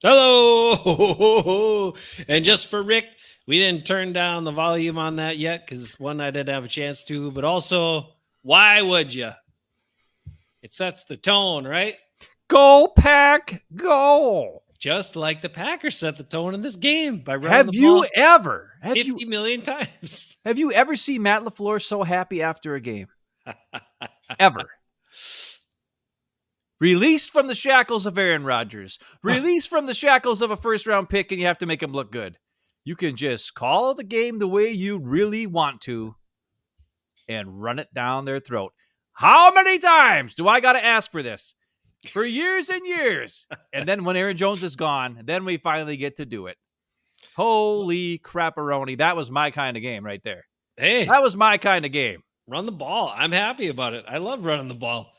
Hello. And just for Rick, we didn't turn down the volume on that yet because one, I didn't have a chance to, but also, why would you? It sets the tone, right? Go Pack, go! Just like the Packers set the tone in this game by running Have the you ball ever 50 million times. have you ever seen Matt LaFleur so happy after a game? Ever. Released from the shackles of Aaron Rodgers. Released from the shackles of a first-round pick, and you have to make him look good. You can just call the game the way you really want to and run it down their throat. How many times do I got to ask for this? For years and years. And then when Aaron Jones is gone, then we finally get to do it. Holy crapperoni. That was my kind of game right there. Hey, that was my kind of game. Run the ball. I'm happy about it. I love running the ball.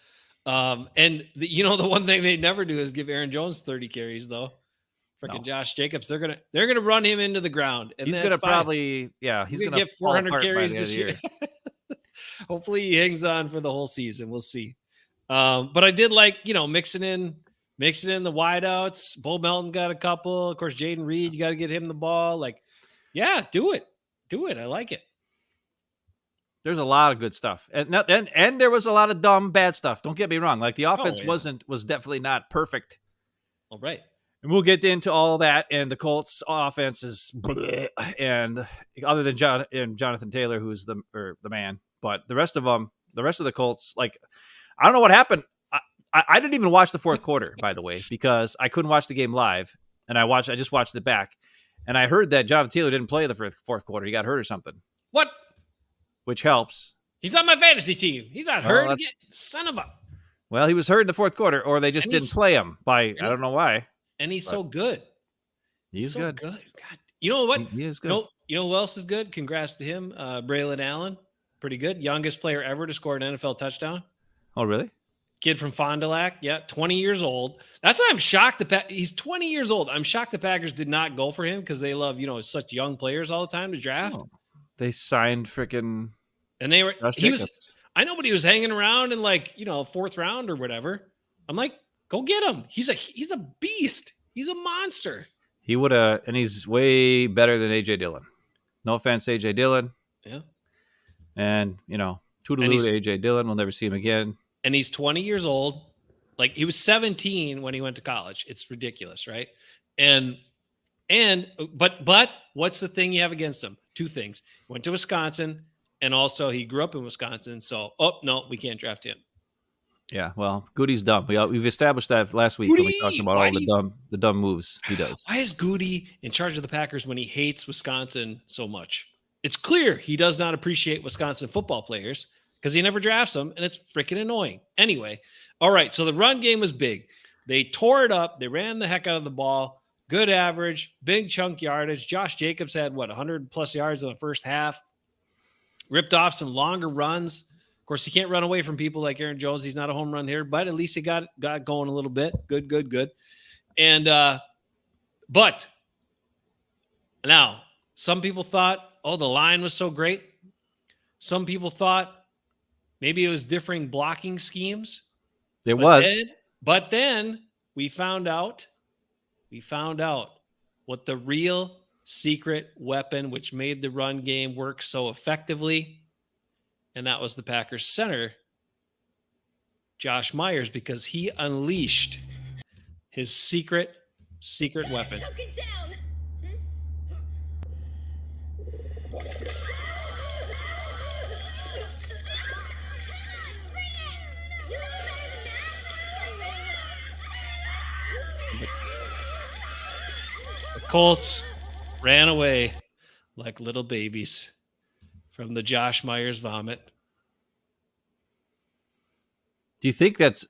The one thing they never do is give Aaron Jones 30 carries, though. Freaking Josh Jacobs, they're gonna run him into the ground, and he's gonna probably he's gonna get 400 carries this year. Hopefully, he hangs on for the whole season. We'll see. But I did like mixing in the wideouts. Bo Melton got a couple. Of course, Jaden Reed, you got to get him the ball. Like, yeah, do it. I like it. There's a lot of good stuff, and there was a lot of dumb, bad stuff. Don't get me wrong; like the offense was definitely not perfect. All right, and we'll get into all that. And the Colts' offense is, and other than Jonathan Taylor, who's the man, but the rest of the Colts, like I don't know what happened. I didn't even watch the fourth quarter, by the way, because I couldn't watch the game live, and I just watched it back, and I heard that Jonathan Taylor didn't play the fourth quarter; he got hurt or something. What? Which helps. He's on my fantasy team. He's not hurt again. Son of a. Well, he was hurt in the fourth quarter, or they just didn't play him I don't know why. And he's so good. He's so good. God, you know what? He is good. You know who else is good? Congrats to him. Braylon Allen. Pretty good. Youngest player ever to score an NFL touchdown. Oh, really? Kid from Fond du Lac. Yeah, 20 years old. That's why I'm shocked. He's 20 years old. I'm shocked the Packers did not go for him because they love, such young players all the time to draft. Oh. They signed freaking, and they were. I know, but he was hanging around in fourth round or whatever. I'm like, go get him. He's a beast. He's a monster. He would have, and he's way better than AJ Dillon. No offense, AJ Dillon. Yeah. And toodaloo to AJ Dillon. We'll never see him again. And he's 20 years old. Like he was 17 when he went to college. It's ridiculous, right? But what's the thing you have against him? Two things. He went to Wisconsin, and also he grew up in Wisconsin. So, no, we can't draft him. Yeah, well, Goody's dumb. We've established that last week when we talked about all the dumb moves he does. Why is Goody in charge of the Packers when he hates Wisconsin so much? It's clear he does not appreciate Wisconsin football players because he never drafts them, and it's freaking annoying. Anyway, all right, so the run game was big. They tore it up. They ran the heck out of the ball. Good average, big chunk yardage. Josh Jacobs had, 100-plus yards in the first half. Ripped off some longer runs. Of course, he can't run away from people like Aaron Jones. He's not a home run hitter, but at least he got going a little bit. Good. And but now some people thought, the line was so great. Some people thought maybe it was differing blocking schemes. But then we found out what the real secret weapon which made the run game work so effectively. And that was the Packers center, Josh Myers, because he unleashed his secret weapon. The Colts ran away like little babies from the Josh Myers vomit. Do you think is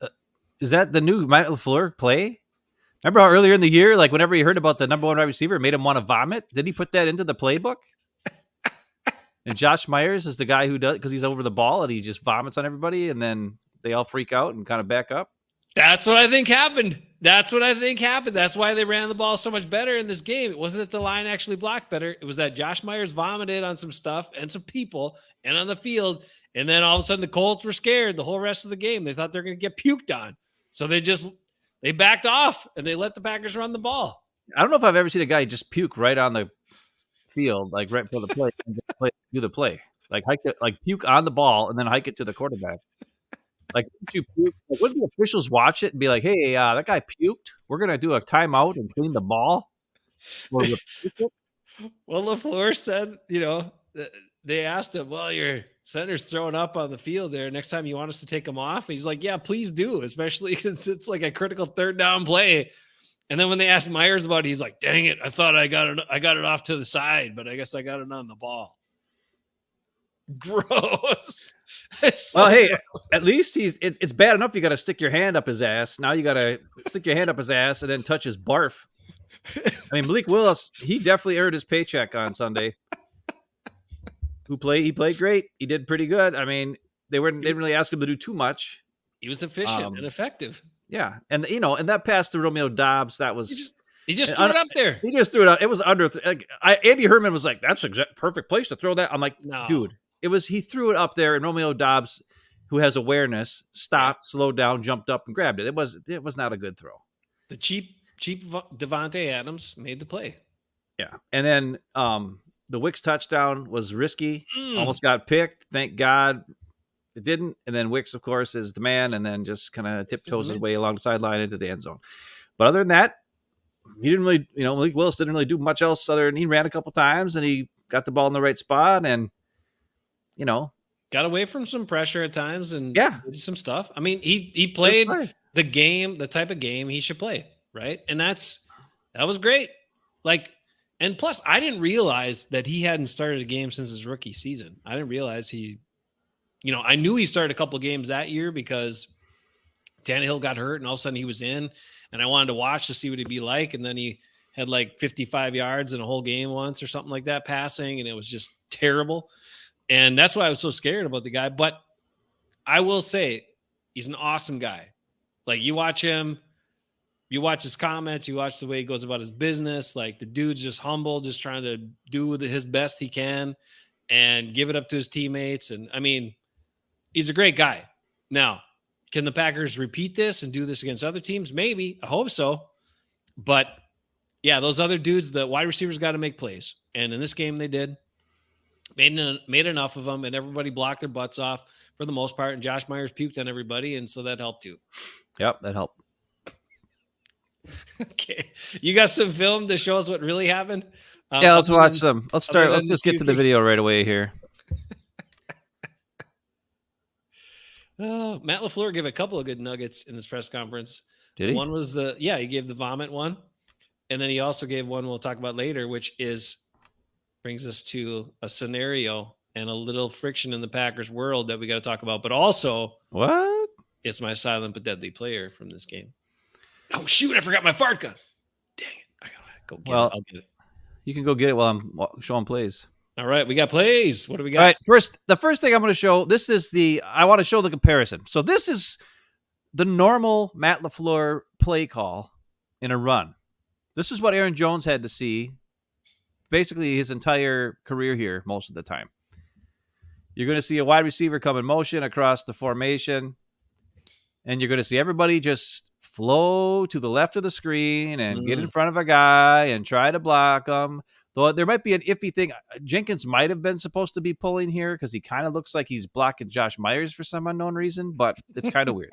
that the new Matt LaFleur play? Remember how earlier in the year, like whenever he heard about the number one wide receiver, it made him want to vomit? Did he put that into the playbook? And Josh Myers is the guy who does, because he's over the ball and he just vomits on everybody, and then they all freak out and kind of back up. That's what I think happened. That's why they ran the ball so much better in this game. It wasn't that the line actually blocked better. It was that Josh Myers vomited on some stuff and some people and on the field. And then all of a sudden the Colts were scared the whole rest of the game. They thought they're going to get puked on. So they backed off and they let the Packers run the ball. I don't know if I've ever seen a guy just puke right on the field, like right before the play, and just do the play. Like hike it, like puke on the ball and then hike it to the quarterback. Like, wouldn't you puke? Like, wouldn't the officials watch it and be like, "Hey, that guy puked. We're gonna do a timeout and clean the ball." Or replace it?" Well, LaFleur said, they asked him, well, your center's throwing up on the field there. Next time you want us to take him off? He's like, yeah, please do, especially since it's like a critical third down play. And then when they asked Myers about it, he's like, dang it, I thought I got it off to the side, but I guess I got it on the ball. Gross. Well, hey, at least it's bad enough you got to stick your hand up his ass. Now you got to stick your hand up his ass and then touch his barf. I mean, Malik Willis, he definitely earned his paycheck on Sunday. He played great. He did pretty good. I mean, they didn't really ask him to do too much. He was efficient and effective. Yeah, and and that pass to Romeo Doubs, that was he just threw it up there. He just threw it up. It was under. Andy Herman was like, "That's perfect place to throw that." I'm like, no. Dude, he threw it up there, and Romeo Doubs, who has awareness, stopped, slowed down, jumped up, and grabbed it. It was not a good throw. The cheap Devontae Adams made the play. Yeah, and then the Wicks touchdown was risky. Almost got picked. Thank God it didn't. And then Wicks, of course, is the man, and then just kind of tiptoes his way along the sideline into the end zone. But other than that, he didn't really, Malik Willis didn't really do much else other than he ran a couple times and he got the ball in the right spot and, got away from some pressure at times and did some stuff. I mean, he played the game, the type of game he should play, right? And that was great. Like, and plus, I didn't realize that he hadn't started a game since his rookie season. I didn't realize I knew he started a couple of games that year because Tannehill got hurt and all of a sudden he was in and I wanted to watch to see what he'd be like. And then he had like 55 yards in a whole game once or something like that passing. And it was just terrible. And that's why I was so scared about the guy. But I will say he's an awesome guy. Like you watch him, you watch his comments, you watch the way he goes about his business. Like the dude's just humble, just trying to do his best he can and give it up to his teammates. And I mean, he's a great guy. Now, can the Packers repeat this and do this against other teams? Maybe. I hope so. But yeah, those other dudes, the wide receivers got to make plays. And in this game, they did. Made enough of them, and everybody blocked their butts off for the most part. And Josh Myers puked on everybody, and so that helped too. Yep, that helped. Okay, you got some film to show us what really happened? Yeah, let's watch some. Let's start. Let's just get to the video right away here. Matt LaFleur gave a couple of good nuggets in this press conference. Did he? One was he gave the vomit one, and then he also gave one we'll talk about later, which brings us to a scenario and a little friction in the Packers world that we got to talk about. But also, what? It's my silent but deadly player from this game. Oh shoot! I forgot my fart gun. Dang it! I gotta go get it. I'll get it. You can go get it while I'm showing plays. All right, we got plays. What do we got? All right, the first thing I'm going to show. I want to show the comparison. So this is the normal Matt LaFleur play call in a run. This is what Aaron Jones had to see basically his entire career here most of the time. You're going to see a wide receiver come in motion across the formation, and you're going to see everybody just flow to the left of the screen and get in front of a guy and try to block him. Though there might be an iffy thing. Jenkins might have been supposed to be pulling here because he kind of looks like he's blocking Josh Myers for some unknown reason, but it's kind of weird.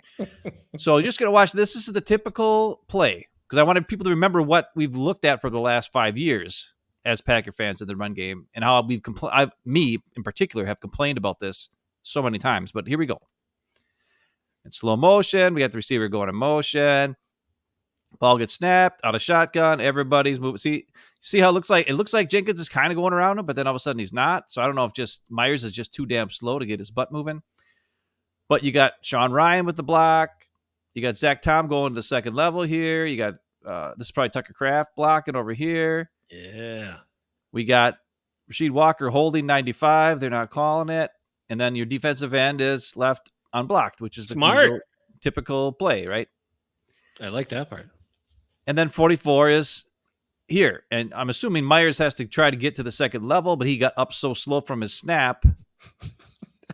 So you're just going to watch this. This is the typical play because I wanted people to remember what we've looked at for the last 5 years as Packer fans in the run game and how me in particular have complained about this so many times. But here we go. In slow motion, we got the receiver going in motion. Ball gets snapped out of shotgun. Everybody's moving. See how it looks like? It looks like Jenkins is kind of going around him, but then all of a sudden he's not. So I don't know if just Myers is just too damn slow to get his butt moving. But you got Sean Ryan with the block. You got Zach Tom going to the second level here. You got this is probably Tucker Kraft blocking over here. Yeah. We got Rasheed Walker holding 95. They're not calling it. And then your defensive end is left unblocked, which is smart, typical play, right? I like that part. And then 44 is here. And I'm assuming Myers has to try to get to the second level, but he got up so slow from his snap,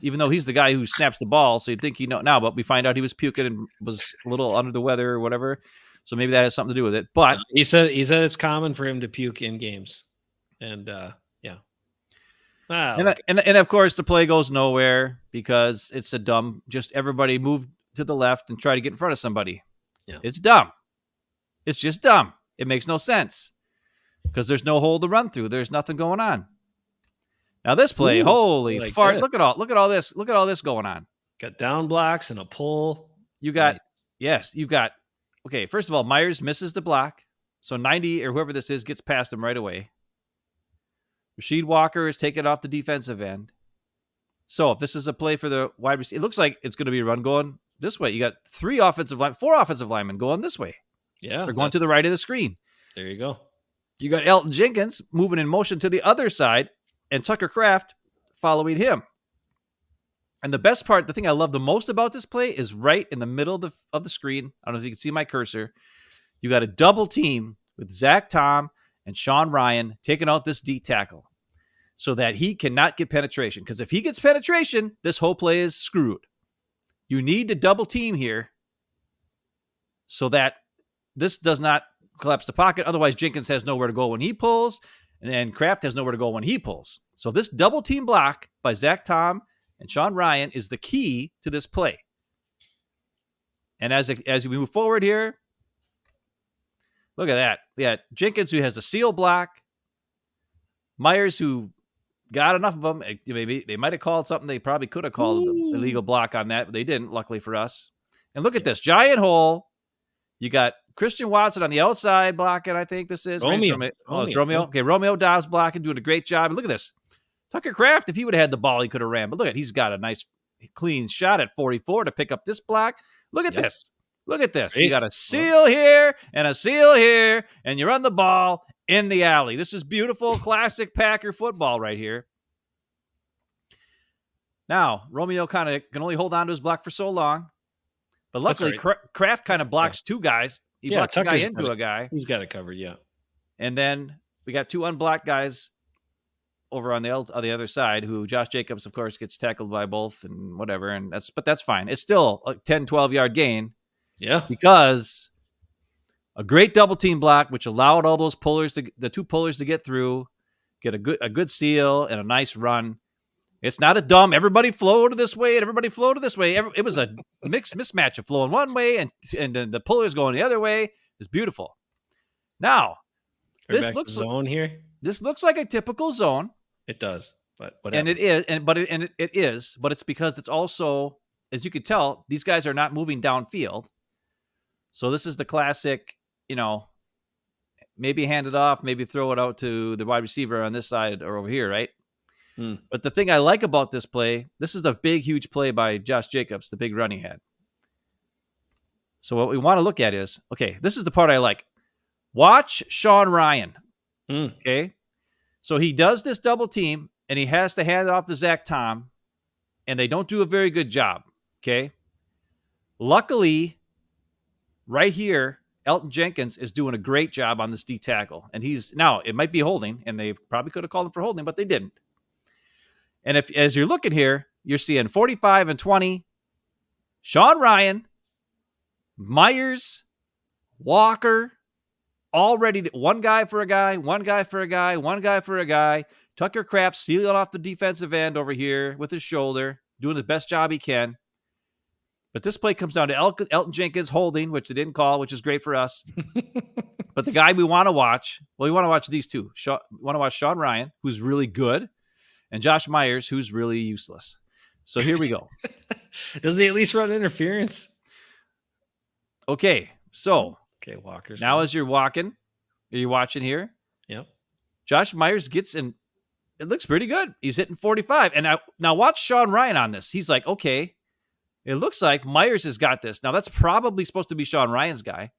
even though he's the guy who snaps the ball. So you'd think now, but we find out he was puking and was a little under the weather or whatever. So maybe that has something to do with it. But he said it's common for him to puke in games. And yeah. And of course the play goes nowhere because it's a dumb, just everybody move to the left and try to get in front of somebody. Yeah. It's dumb. It's just dumb. It makes no sense because there's no hole to run through. There's nothing going on. Now this play, holy like fart. this. Look at all this. Look at all this going on. Got down blocks and a pull. You got, okay, first of all, Myers misses the block. So 90 or whoever this is gets past him right away. Rasheed Walker is taken off the defensive end. So if this is a play for the wide receiver, it looks like it's going to be a run going this way. You got four offensive linemen going this way. Yeah. They're going to the right of the screen. There you go. You got Elton Jenkins moving in motion to the other side and Tucker Kraft following him. And the best part, the thing I love the most about this play is right in the middle of the screen. I don't know if you can see my cursor. You got a double team with Zach Tom and Sean Ryan taking out this D tackle so that he cannot get penetration. Because if he gets penetration, this whole play is screwed. You need to double team here so that this does not collapse the pocket. Otherwise, Jenkins has nowhere to go when he pulls, and then Kraft has nowhere to go when he pulls. So this double team block by Zach Tom and Sean Ryan is the key to this play. And as we move forward here, look at that. We got Jenkins, who has the seal block. Myers, who got enough of them. Maybe they might have called something. They probably could have called an illegal block on that, but they didn't, luckily for us. And look at this giant hole. You got Christian Watson on the outside blocking, I think this is. Romeo. Oh, it's Romeo. Okay, Romeo Dobbs blocking, doing a great job. And look at this. Tucker Kraft, if he would have had the ball, he could have ran. But look at, he's got a nice, clean shot at 44 to pick up this block. Look at this. Look at this. You got a seal here and a seal here, and you run the ball in the alley. This is beautiful, classic Packer football right here. Now, Romeo kind of can only hold on to his block for so long. But luckily, Kraft kind of blocks two guys. He blocks a guy into a guy. He's got it covered, yeah. And then we got two unblocked guys over on the other side, who Josh Jacobs, of course, gets tackled by both and whatever. But that's fine. It's still a 10, 12-yard gain. Yeah. Because a great double team block, which allowed all those the two pullers to get through, get a good seal and a nice run. It's not a dumb, everybody flow to this way and everybody flow to this way. It was a mixed mismatch of flowing one way and then the pullers going the other way. It's beautiful. Now, this looks zone here. This looks like a typical zone. It does, but whatever. And it is, but it's because it's also, as you can tell, these guys are not moving downfield. So this is the classic, maybe hand it off, maybe throw it out to the wide receiver on this side or over here, right? But the thing I like about this play, this is the big, huge play by Josh Jacobs, the big run he had. So what we want to look at is, okay, this is the part I like. Watch Sean Ryan. Okay. So he does this double team and he has to hand it off to Zach Tom, and they don't do a very good job. Okay. Luckily, right here, Elton Jenkins is doing a great job on this D tackle. And it might be holding, and they probably could have called him for holding, but they didn't. And as you're looking here, you're seeing 45 and 20, Sean Ryan, Myers, Walker, all ready to, one guy for a guy, one guy for a guy, one guy for a guy. Tucker Kraft sealing off the defensive end over here with his shoulder, doing the best job he can. But this play comes down to Elton Jenkins holding, which they didn't call, which is great for us. But the guy we want to watch, we want to watch these two. We want to watch Sean Ryan, who's really good, and Josh Myers, who's really useless. So here we go. Does he at least run interference? Okay, so Walker's now as you're watching here? Yep. Josh Myers gets in. It looks pretty good. He's hitting 45. And now watch Sean Ryan on this. He's like, okay, it looks like Myers has got this. Now that's probably supposed to be Sean Ryan's guy.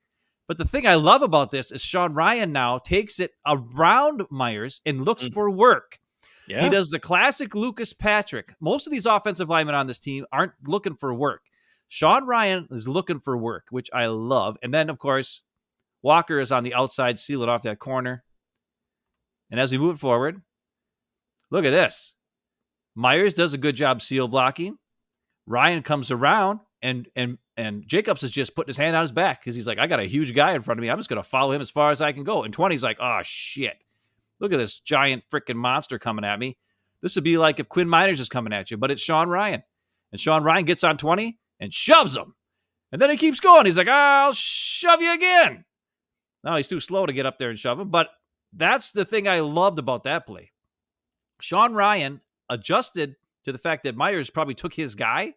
But the thing I love about this is Sean Ryan now takes it around Myers and looks for work. Yeah. He does the classic Lucas Patrick. Most of these offensive linemen on this team aren't looking for work. Sean Ryan is looking for work, which I love. And then, of course, Walker is on the outside, sealing off that corner. And as we move forward, look at this. Myers does a good job seal blocking. Ryan comes around, And Jacobs is just putting his hand on his back because he's like, I got a huge guy in front of me. I'm just going to follow him as far as I can go. And 20's like, oh, shit. Look at this giant freaking monster coming at me. This would be like if Quinn Miners is coming at you, but it's Sean Ryan. And Sean Ryan gets on 20 and shoves him. And then he keeps going. He's like, I'll shove you again. No, he's too slow to get up there and shove him. But that's the thing I loved about that play. Sean Ryan adjusted to the fact that Myers probably took his guy,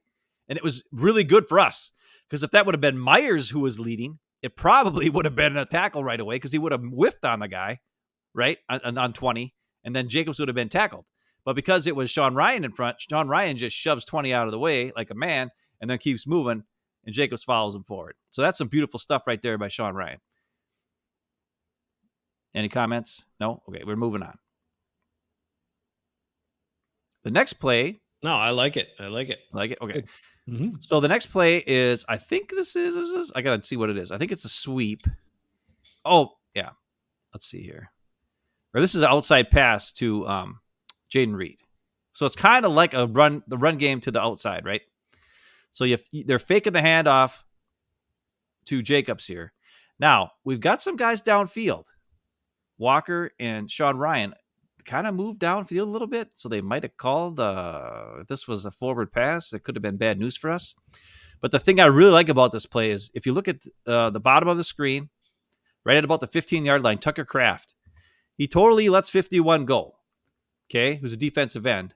and it was really good for us. Because if that would have been Myers who was leading, it probably would have been a tackle right away because he would have whiffed on the guy, right, on 20, and then Jacobs would have been tackled. But because it was Sean Ryan in front, Sean Ryan just shoves 20 out of the way like a man and then keeps moving, and Jacobs follows him forward. So that's some beautiful stuff right there by Sean Ryan. Any comments? No? Okay, we're moving on. The next play. No, I like it. I like it. Like it? Okay. Mm-hmm. So the next play is, I think this is, I got to see what it is. I think it's a sweep. Oh, yeah. Let's see here. Or this is an outside pass to Jaden Reed. So it's kind of like the run game to the outside, right? So they're faking the handoff to Jacobs here. Now, we've got some guys downfield. Walker and Sean Ryan kind of moved downfield a little bit, so they might have called if this was a forward pass, that could have been bad news for us. But the thing I really like about this play is if you look at the bottom of the screen, right at about the 15-yard line, Tucker Kraft, he totally lets 51 go, okay, who's a defensive end,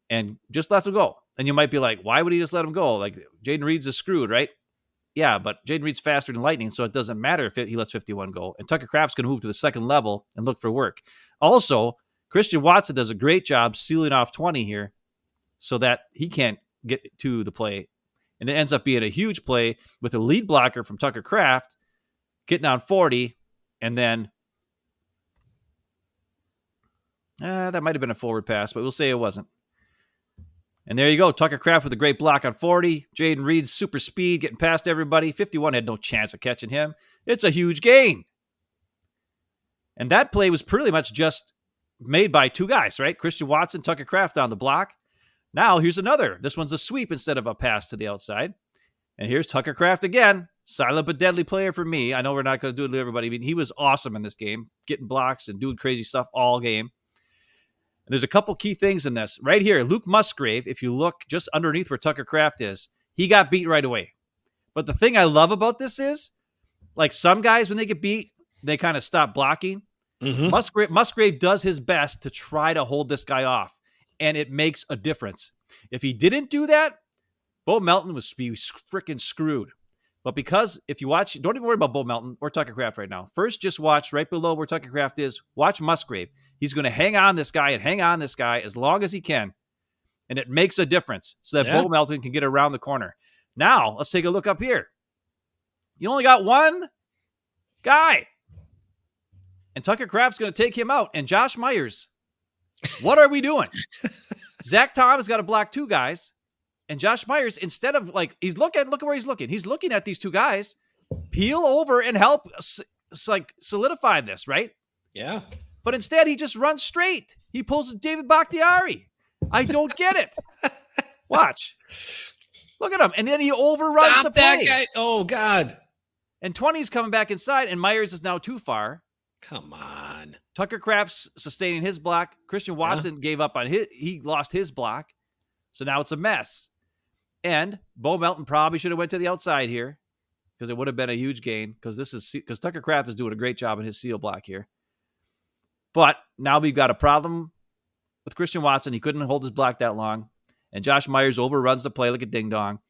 and just lets him go. And you might be like, why would he just let him go? Like, Jaden Reed's is screwed, right? Yeah, but Jaden Reed's faster than lightning, so it doesn't matter if he lets 51 go. And Tucker Kraft's going to move to the second level and look for work. Also, Christian Watson does a great job sealing off 20 here so that he can't get to the play. And it ends up being a huge play with a lead blocker from Tucker Kraft getting on 40, and then that might have been a forward pass, but we'll say it wasn't. And there you go. Tucker Kraft with a great block on 40. Jaden Reed's super speed, getting past everybody. 51 had no chance of catching him. It's a huge gain. And that play was pretty much just made by two guys, right? Christian Watson, Tucker Kraft on the block. Now here's another. This one's a sweep instead of a pass to the outside. And here's Tucker Kraft again. Silent but deadly player for me. I know we're not going to do it to everybody. I mean, he was awesome in this game, getting blocks and doing crazy stuff all game. And there's a couple key things in this. Right here, Luke Musgrave, if you look just underneath where Tucker Kraft is, he got beat right away. But the thing I love about this is, like some guys, when they get beat, they kind of stop blocking. Mm-hmm. Musgrave does his best to try to hold this guy off, and it makes a difference. If he didn't do that, Bo Melton was freaking screwed. But because if you watch, don't even worry about Bo Melton or Tucker Kraft right now. First, just watch right below where Tucker Kraft is. Watch Musgrave. He's going to hang on this guy as long as he can. And it makes a difference so that Bo Melton can get around the corner. Now, let's take a look up here. You only got one guy. And Tucker Kraft's going to take him out. And Josh Myers, what are we doing? Zach Tom's got to block two guys. And Josh Myers, instead of look at where he's looking. He's looking at these two guys. Peel over and help solidify this, right? Yeah. But instead, he just runs straight. He pulls David Bakhtiari. I don't get it. Watch. Look at him. And then he overruns the play. That guy. Oh, God. And 20's coming back inside, and Myers is now too far. Come on. Tucker Kraft's sustaining his block. Christian Watson gave up on he lost his block. So now it's a mess. And Bo Melton probably should have went to the outside here because it would have been a huge gain because Tucker Kraft is doing a great job in his seal block here. But now we've got a problem with Christian Watson. He couldn't hold his block that long. And Josh Myers overruns the play like a ding-dong.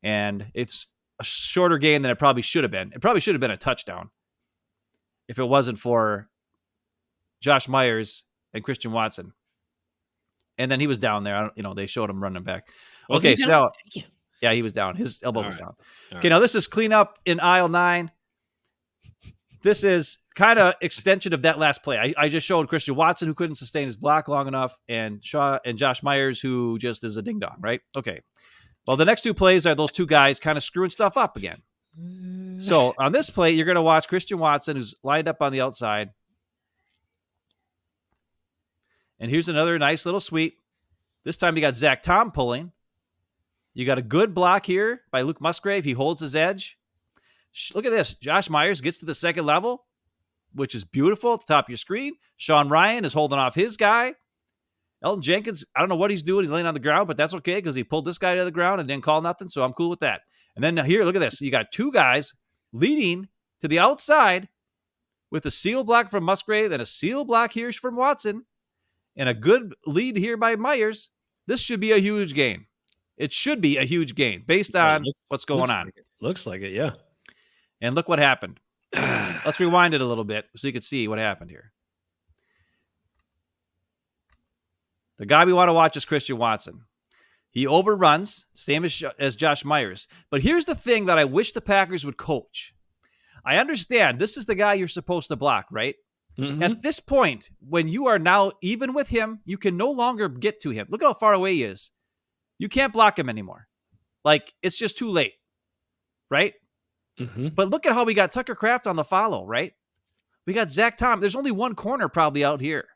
And it's a shorter game than it probably should have been. It probably should have been a touchdown if it wasn't for Josh Myers and Christian Watson. And then he was down there. They showed him running back. Okay, so now, yeah, he was down. His elbow was down. Okay, now this is cleanup in aisle 9. This is kind of extension of that last play. I just showed Christian Watson, who couldn't sustain his block long enough, and Josh Myers, who just is a ding-dong, right? Okay. Well, the next two plays are those two guys kind of screwing stuff up again. So on this play, you're going to watch Christian Watson, who's lined up on the outside. And here's another nice little sweep. This time you got Zach Tom pulling. You got a good block here by Luke Musgrave. He holds his edge. Look at this. Josh Myers gets to the second level, which is beautiful at the top of your screen. Sean Ryan is holding off his guy. Elton Jenkins, I don't know what he's doing. He's laying on the ground, but that's okay because he pulled this guy to the ground and didn't call nothing, so I'm cool with that. And then here, look at this. You got two guys leading to the outside with a seal block from Musgrave and a seal block here from Watson and a good lead here by Myers. This should be a huge gain. It should be a huge gain based on what's going on. Looks like it, yeah. And look what happened. Let's rewind it a little bit so you can see what happened here. The guy we want to watch is Christian Watson. He overruns, same as Josh Myers. But here's the thing that I wish the Packers would coach. I understand this is the guy you're supposed to block, right? Mm-hmm. At this point, when you are now even with him, you can no longer get to him. Look how far away he is. You can't block him anymore. Like, it's just too late, right? Mm-hmm. But look at how we got Tucker Kraft on the follow, right? We got Zach Tom. There's only one corner probably out here.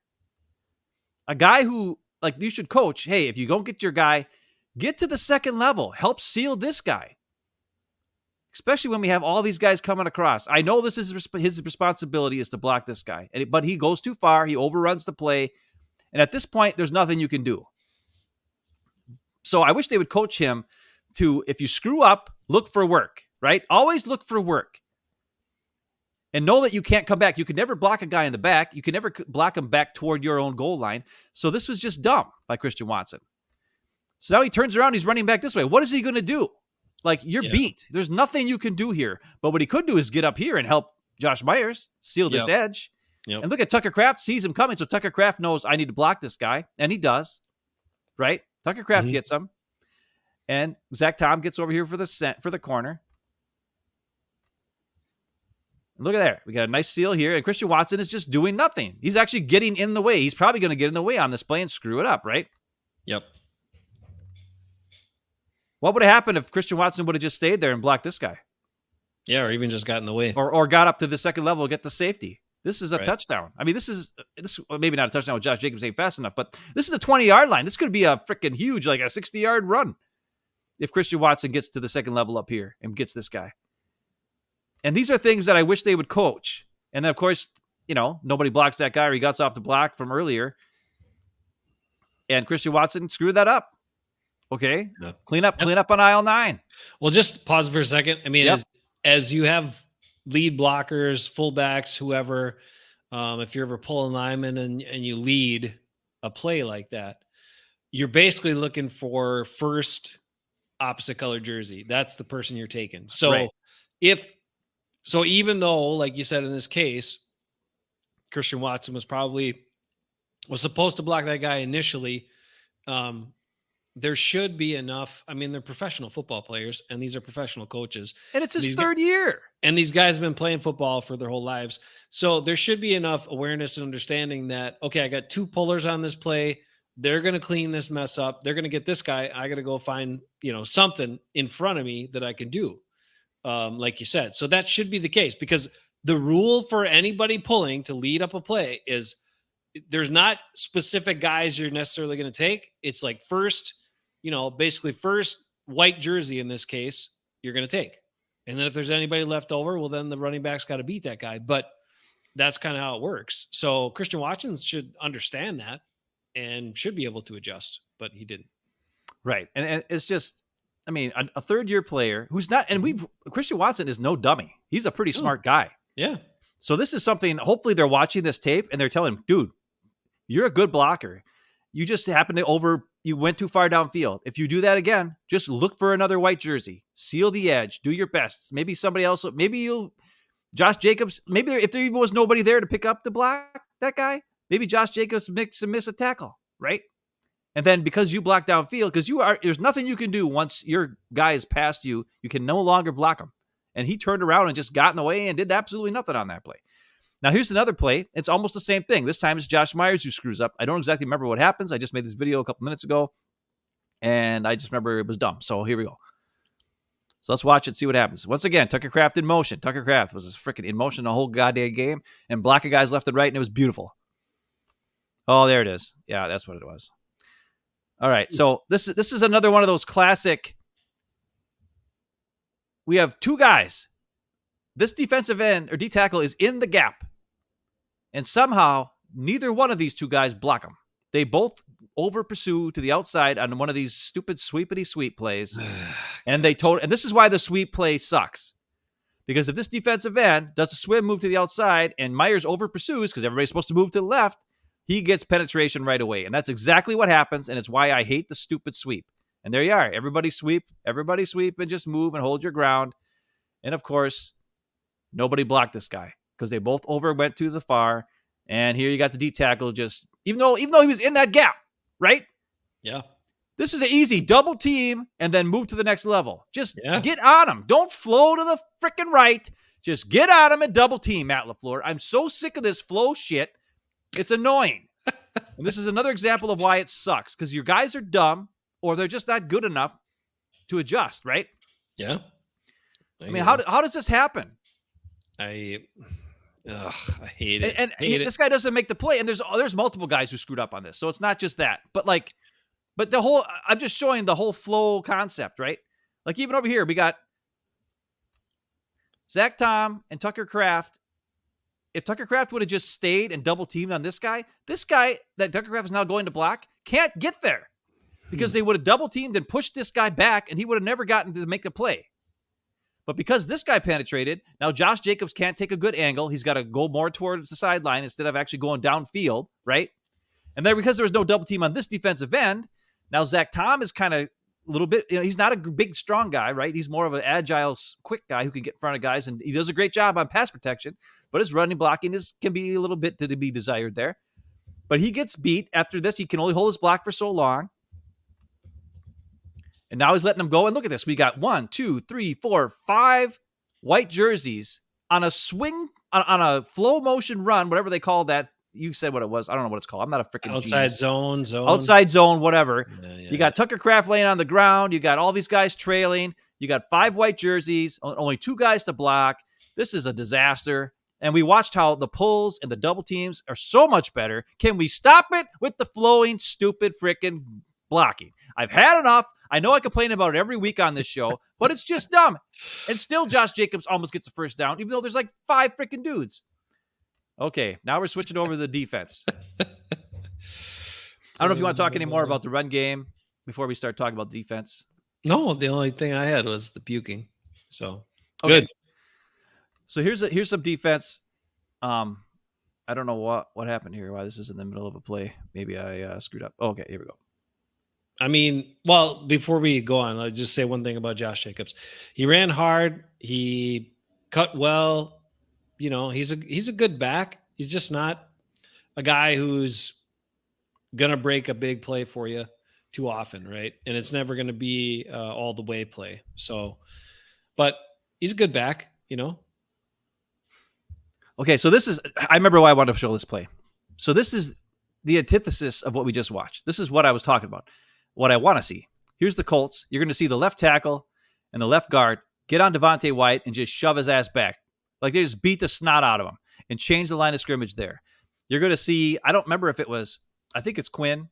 A guy who, like, you should coach, hey, if you don't get your guy, get to the second level. Help seal this guy. Especially when we have all these guys coming across. I know this is his responsibility is to block this guy. But he goes too far. He overruns the play. And at this point, there's nothing you can do. So I wish they would coach him to, if you screw up, look for work, right? Always look for work. And know that you can't come back. You can never block a guy in the back. You can never block him back toward your own goal line. So this was just dumb by Christian Watson. So now he turns around. He's running back this way. What is he going to do? Like, you're beat. There's nothing you can do here. But what he could do is get up here and help Josh Myers seal this edge. Yep. And look at Tucker Kraft sees him coming. So Tucker Kraft knows I need to block this guy. And he does. Right? Tucker Kraft gets him. And Zach Tom gets over here for the corner. Look at there. We got a nice seal here. And Christian Watson is just doing nothing. He's actually getting in the way. He's probably going to get in the way on this play and screw it up, right? Yep. What would have happened if Christian Watson would have just stayed there and blocked this guy? Yeah, or even just got in the way. Or got up to the second level, get the safety. This is a touchdown. I mean, this is maybe not a touchdown with Josh Jacobs ain't fast enough, but this is the 20-yard line. This could be a freaking huge, like a 60-yard run if Christian Watson gets to the second level up here and gets this guy. And these are things that I wish they would coach. And then, of course, nobody blocks that guy or he gets off the block from earlier. And Christian Watson screwed that up. Okay. Yeah. Clean up on aisle 9. Well, just pause for a second. I mean, as you have lead blockers, fullbacks, whoever, if you're ever pulling linemen and you lead a play like that, you're basically looking for first opposite color jersey. That's the person you're taking. So even though, like you said, in this case, Christian Watson was supposed to block that guy initially, there should be enough. I mean, they're professional football players, and these are professional coaches. And it's his third year. And these guys have been playing football for their whole lives. So there should be enough awareness and understanding that, okay, I got two pullers on this play. They're going to clean this mess up. They're going to get this guy. I got to go find, something in front of me that I can do. Like you said. So that should be the case, because the rule for anybody pulling to lead up a play is there's not specific guys you're necessarily going to take. It's like first white jersey in this case, you're going to take. And then if there's anybody left over, well, then the running back's got to beat that guy. But that's kind of how it works. So Christian Watson should understand that and should be able to adjust, but he didn't. Right. And it's just, I mean, a third-year player who's not, and Christian Watson is no dummy. He's a pretty smart guy. Yeah. So this is something, hopefully they're watching this tape and they're telling him, dude, you're a good blocker. You just happened you went too far downfield. If you do that again, just look for another white jersey, seal the edge, do your best. Maybe somebody else, Josh Jacobs, maybe if there even was nobody there to pick up the block, that guy, maybe Josh Jacobs miss a tackle, right? And then because you block downfield, there's nothing you can do once your guy is past you, you can no longer block him. And he turned around and just got in the way and did absolutely nothing on that play. Now, here's another play. It's almost the same thing. This time it's Josh Myers who screws up. I don't exactly remember what happens. I just made this video a couple minutes ago, and I just remember it was dumb. So here we go. So let's watch it, see what happens. Once again, Tucker Kraft in motion. Tucker Kraft was freaking in motion the whole goddamn game and blocking guys left and right, and it was beautiful. Oh, there it is. Yeah, that's what it was. All right, so this is another one of those classic we have two guys. This defensive end or D tackle is in the gap. And somehow, neither one of these two guys block him. They both over pursue to the outside on one of these stupid sweepity sweep plays. And this is why the sweep play sucks. Because if this defensive end does a swim move to the outside and Myers over pursues because everybody's supposed to move to the left, he gets penetration right away. And that's exactly what happens. And it's why I hate the stupid sweep. And there you are. Everybody sweep, and just move and hold your ground. And of course, nobody blocked this guy because they both over went to the far. And here you got the D tackle just, even though he was in that gap, right? Yeah. This is an easy double team and then move to the next level. Just get on him. Don't flow to the freaking right. Just get on him and double team, Matt LaFleur. I'm so sick of this flow shit. It's annoying. And this is another example of why it sucks because your guys are dumb or they're just not good enough to adjust, right? Yeah. I mean, how does this happen? I hate it. And this guy doesn't make the play. And there's multiple guys who screwed up on this. So it's not just that. But I'm just showing the whole flow concept, right? Like even over here, we got Zach Tom and Tucker Kraft. If Tucker Kraft would have just stayed and double teamed on this guy that Tucker Kraft is now going to block can't get there because they would have double teamed and pushed this guy back and he would have never gotten to make a play. But because this guy penetrated, now Josh Jacobs can't take a good angle. He's got to go more towards the sideline instead of actually going downfield, right? And then because there was no double team on this defensive end, now Zach Tom is kind of a little bit, he's not a big, strong guy, right? He's more of an agile, quick guy who can get in front of guys, and he does a great job on pass protection, but his running blocking can be a little bit to be desired there. But he gets beat. After this, he can only hold his block for so long. And now he's letting them go. And look at this. We got 1, 2, 3, 4, 5 white jerseys on a swing, on a flow motion run, whatever they call that. You said what it was. I don't know what it's called. I'm not a freaking outside genius. zone. Outside zone, whatever. Yeah. You got Tucker Kraft laying on the ground. You got all these guys trailing. You got 5 white jerseys, only 2 guys to block. This is a disaster. And we watched how the pulls and the double teams are so much better. Can we stop it with the flowing, stupid freaking blocking? I've had enough. I know I complain about it every week on this show, but it's just dumb. And still, Josh Jacobs almost gets a first down, even though there's like 5 freaking dudes. Okay, now we're switching over to the defense. I don't know if you want to talk any more about the run game before we start talking about defense. No, the only thing I had was the puking. So okay. Good. So here's some defense. I don't know what happened here. Why this is in the middle of a play. Maybe I screwed up. Okay, here we go. I mean, well, before we go on, I'll just say one thing about Josh Jacobs. He ran hard. He cut well. He's a good back. He's just not a guy who's going to break a big play for you too often, right? And it's never going to be all the way play. So, but he's a good back, Okay, so I remember why I wanted to show this play. So this is the antithesis of what we just watched. This is what I was talking about. What I want to see. Here's the Colts. You're going to see the left tackle and the left guard get on Devontae White and just shove his ass back. Like they just beat the snot out of him and change the line of scrimmage there. You're going to see, I don't remember if it was, I think it's Quentin,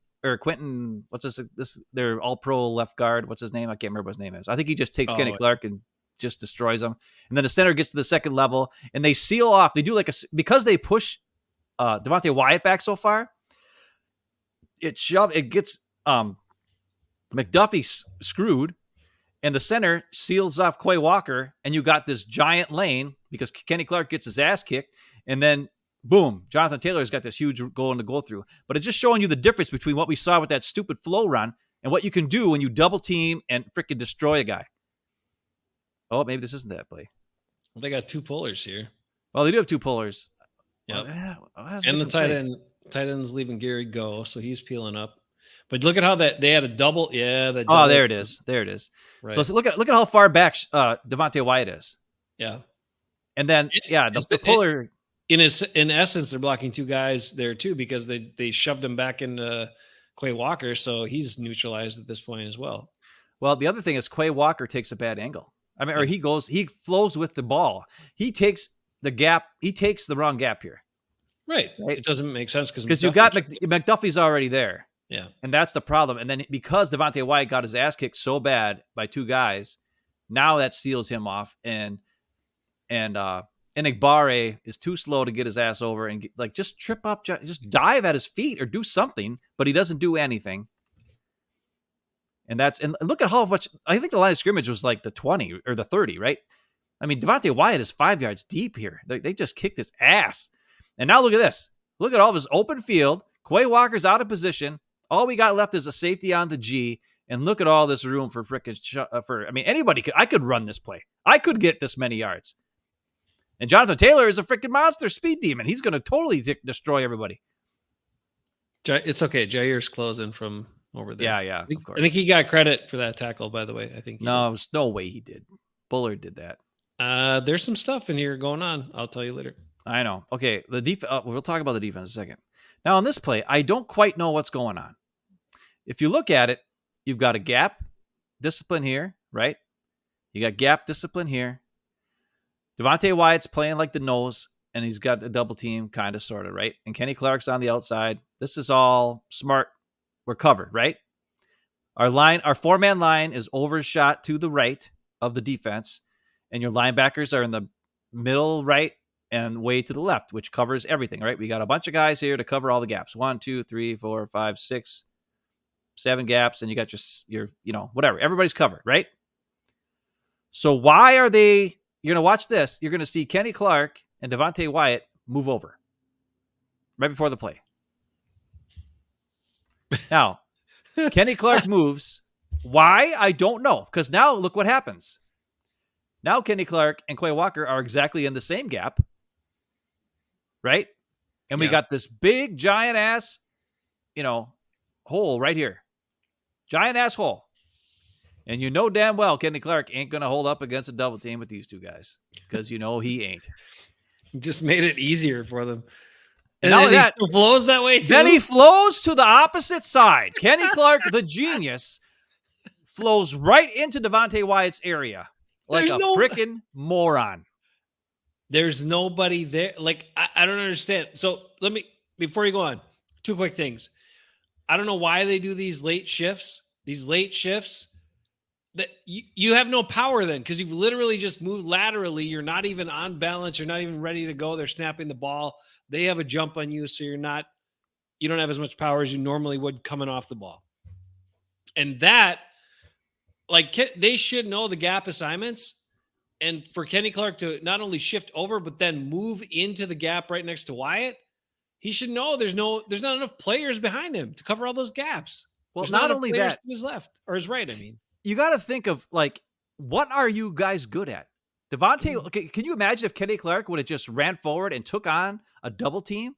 what's this they're all pro left guard. What's his name? I can't remember what his name is. I think he just takes Kenny Clark and just destroys him. And then the center gets to the second level and they seal off. They do because they push Devontae Wyatt back so far, it gets McDuffie screwed, and the center seals off Quay Walker, and you got this giant lane because Kenny Clark gets his ass kicked, and then boom, Jonathan Taylor's got this huge goal to go through. But it's just showing you the difference between what we saw with that stupid flow run and what you can do when you double team and freaking destroy a guy. Oh, maybe this isn't that play. Well, they got 2 pullers here. Well, they do have 2 pullers. Yeah, and the tight end's leaving Gary go, so he's peeling up. But look at how they had a double. Yeah. There it is. Right. So look at how far back Devontae Wyatt is. Yeah. And then, the puller. In essence, they're blocking 2 guys there too because they shoved him back into Quay Walker, so he's neutralized at this point as well. Well, the other thing is Quay Walker takes a bad angle. I mean, or he flows with the ball. He takes the gap. He takes the wrong gap here. Right. It doesn't make sense because you got McDuffie's already there. Yeah. And that's the problem. And then because Devontae Wyatt got his ass kicked so bad by 2 guys, Now that seals him off, and Igbare is too slow to get his ass over and just trip up, just dive at his feet or do something, but he doesn't do anything. And look at how much, I think the line of scrimmage was like the 20 or the 30, right? I mean, Devontae Wyatt is 5 yards deep here. They just kicked his ass. And now look at this. Look at all of his open field. Quay Walker's out of position. All we got left is a safety on the G. And look at all this room for anybody I could run this play. I could get this many yards. And Jonathan Taylor is a freaking monster speed demon. He's going to totally destroy everybody. It's okay. Jair's closing from over there. Yeah, of course. I think he got credit for that tackle, by the way. I think there's no way he did. Bullard did that. There's some stuff in here going on. I'll tell you later. I know. Okay, the defense. We'll talk about the defense in a second. Now, on this play, I don't quite know what's going on. If you look at it, you've got a gap discipline here, right? You got gap discipline here. Devontae Wyatt's playing like the nose, and he's got a double team, kind of, sort of, right? And Kenny Clark's on the outside. This is all smart. We're covered, right? Our four-man line is overshot to the right of the defense, and your linebackers are in the middle right and way to the left, which covers everything, right? We got a bunch of guys here to cover all the gaps. 1, 2, 3, 4, 5, 6, 7 gaps, and you got your whatever. Everybody's covered, right? So why are they... You're going to watch this. You're going to see Kenny Clark and Devontae Wyatt move over right before the play. Now, Kenny Clark moves. Why? I don't know. Because now look what happens. Now Kenny Clark and Quay Walker are exactly in the same gap. Right? And we got this big, giant ass, hole right here. Giant ass hole. And you know damn well Kenny Clark ain't going to hold up against a double team with these two guys. Because he ain't. Just made it easier for them. And then he still flows that way too? Then he flows to the opposite side. Kenny Clark, the genius, flows right into Devontae Wyatt's area. Like freaking moron. There's nobody there. Like, I don't understand. So before you go on, 2 quick things. I don't know why they do these late shifts. That you have no power then, because you've literally just moved laterally. You're not even on balance. You're not even ready to go. They're snapping the ball. They have a jump on you, so you don't have as much power as you normally would coming off the ball. And that, they should know the gap assignments. And for Kenny Clark to not only shift over, but then move into the gap right next to Wyatt, he should know there's not enough players behind him to cover all those gaps. Well, not only that, to his left or his right, I mean. You got to think of, what are you guys good at? Devontae, can you imagine if Kenny Clark would have just ran forward and took on a double team?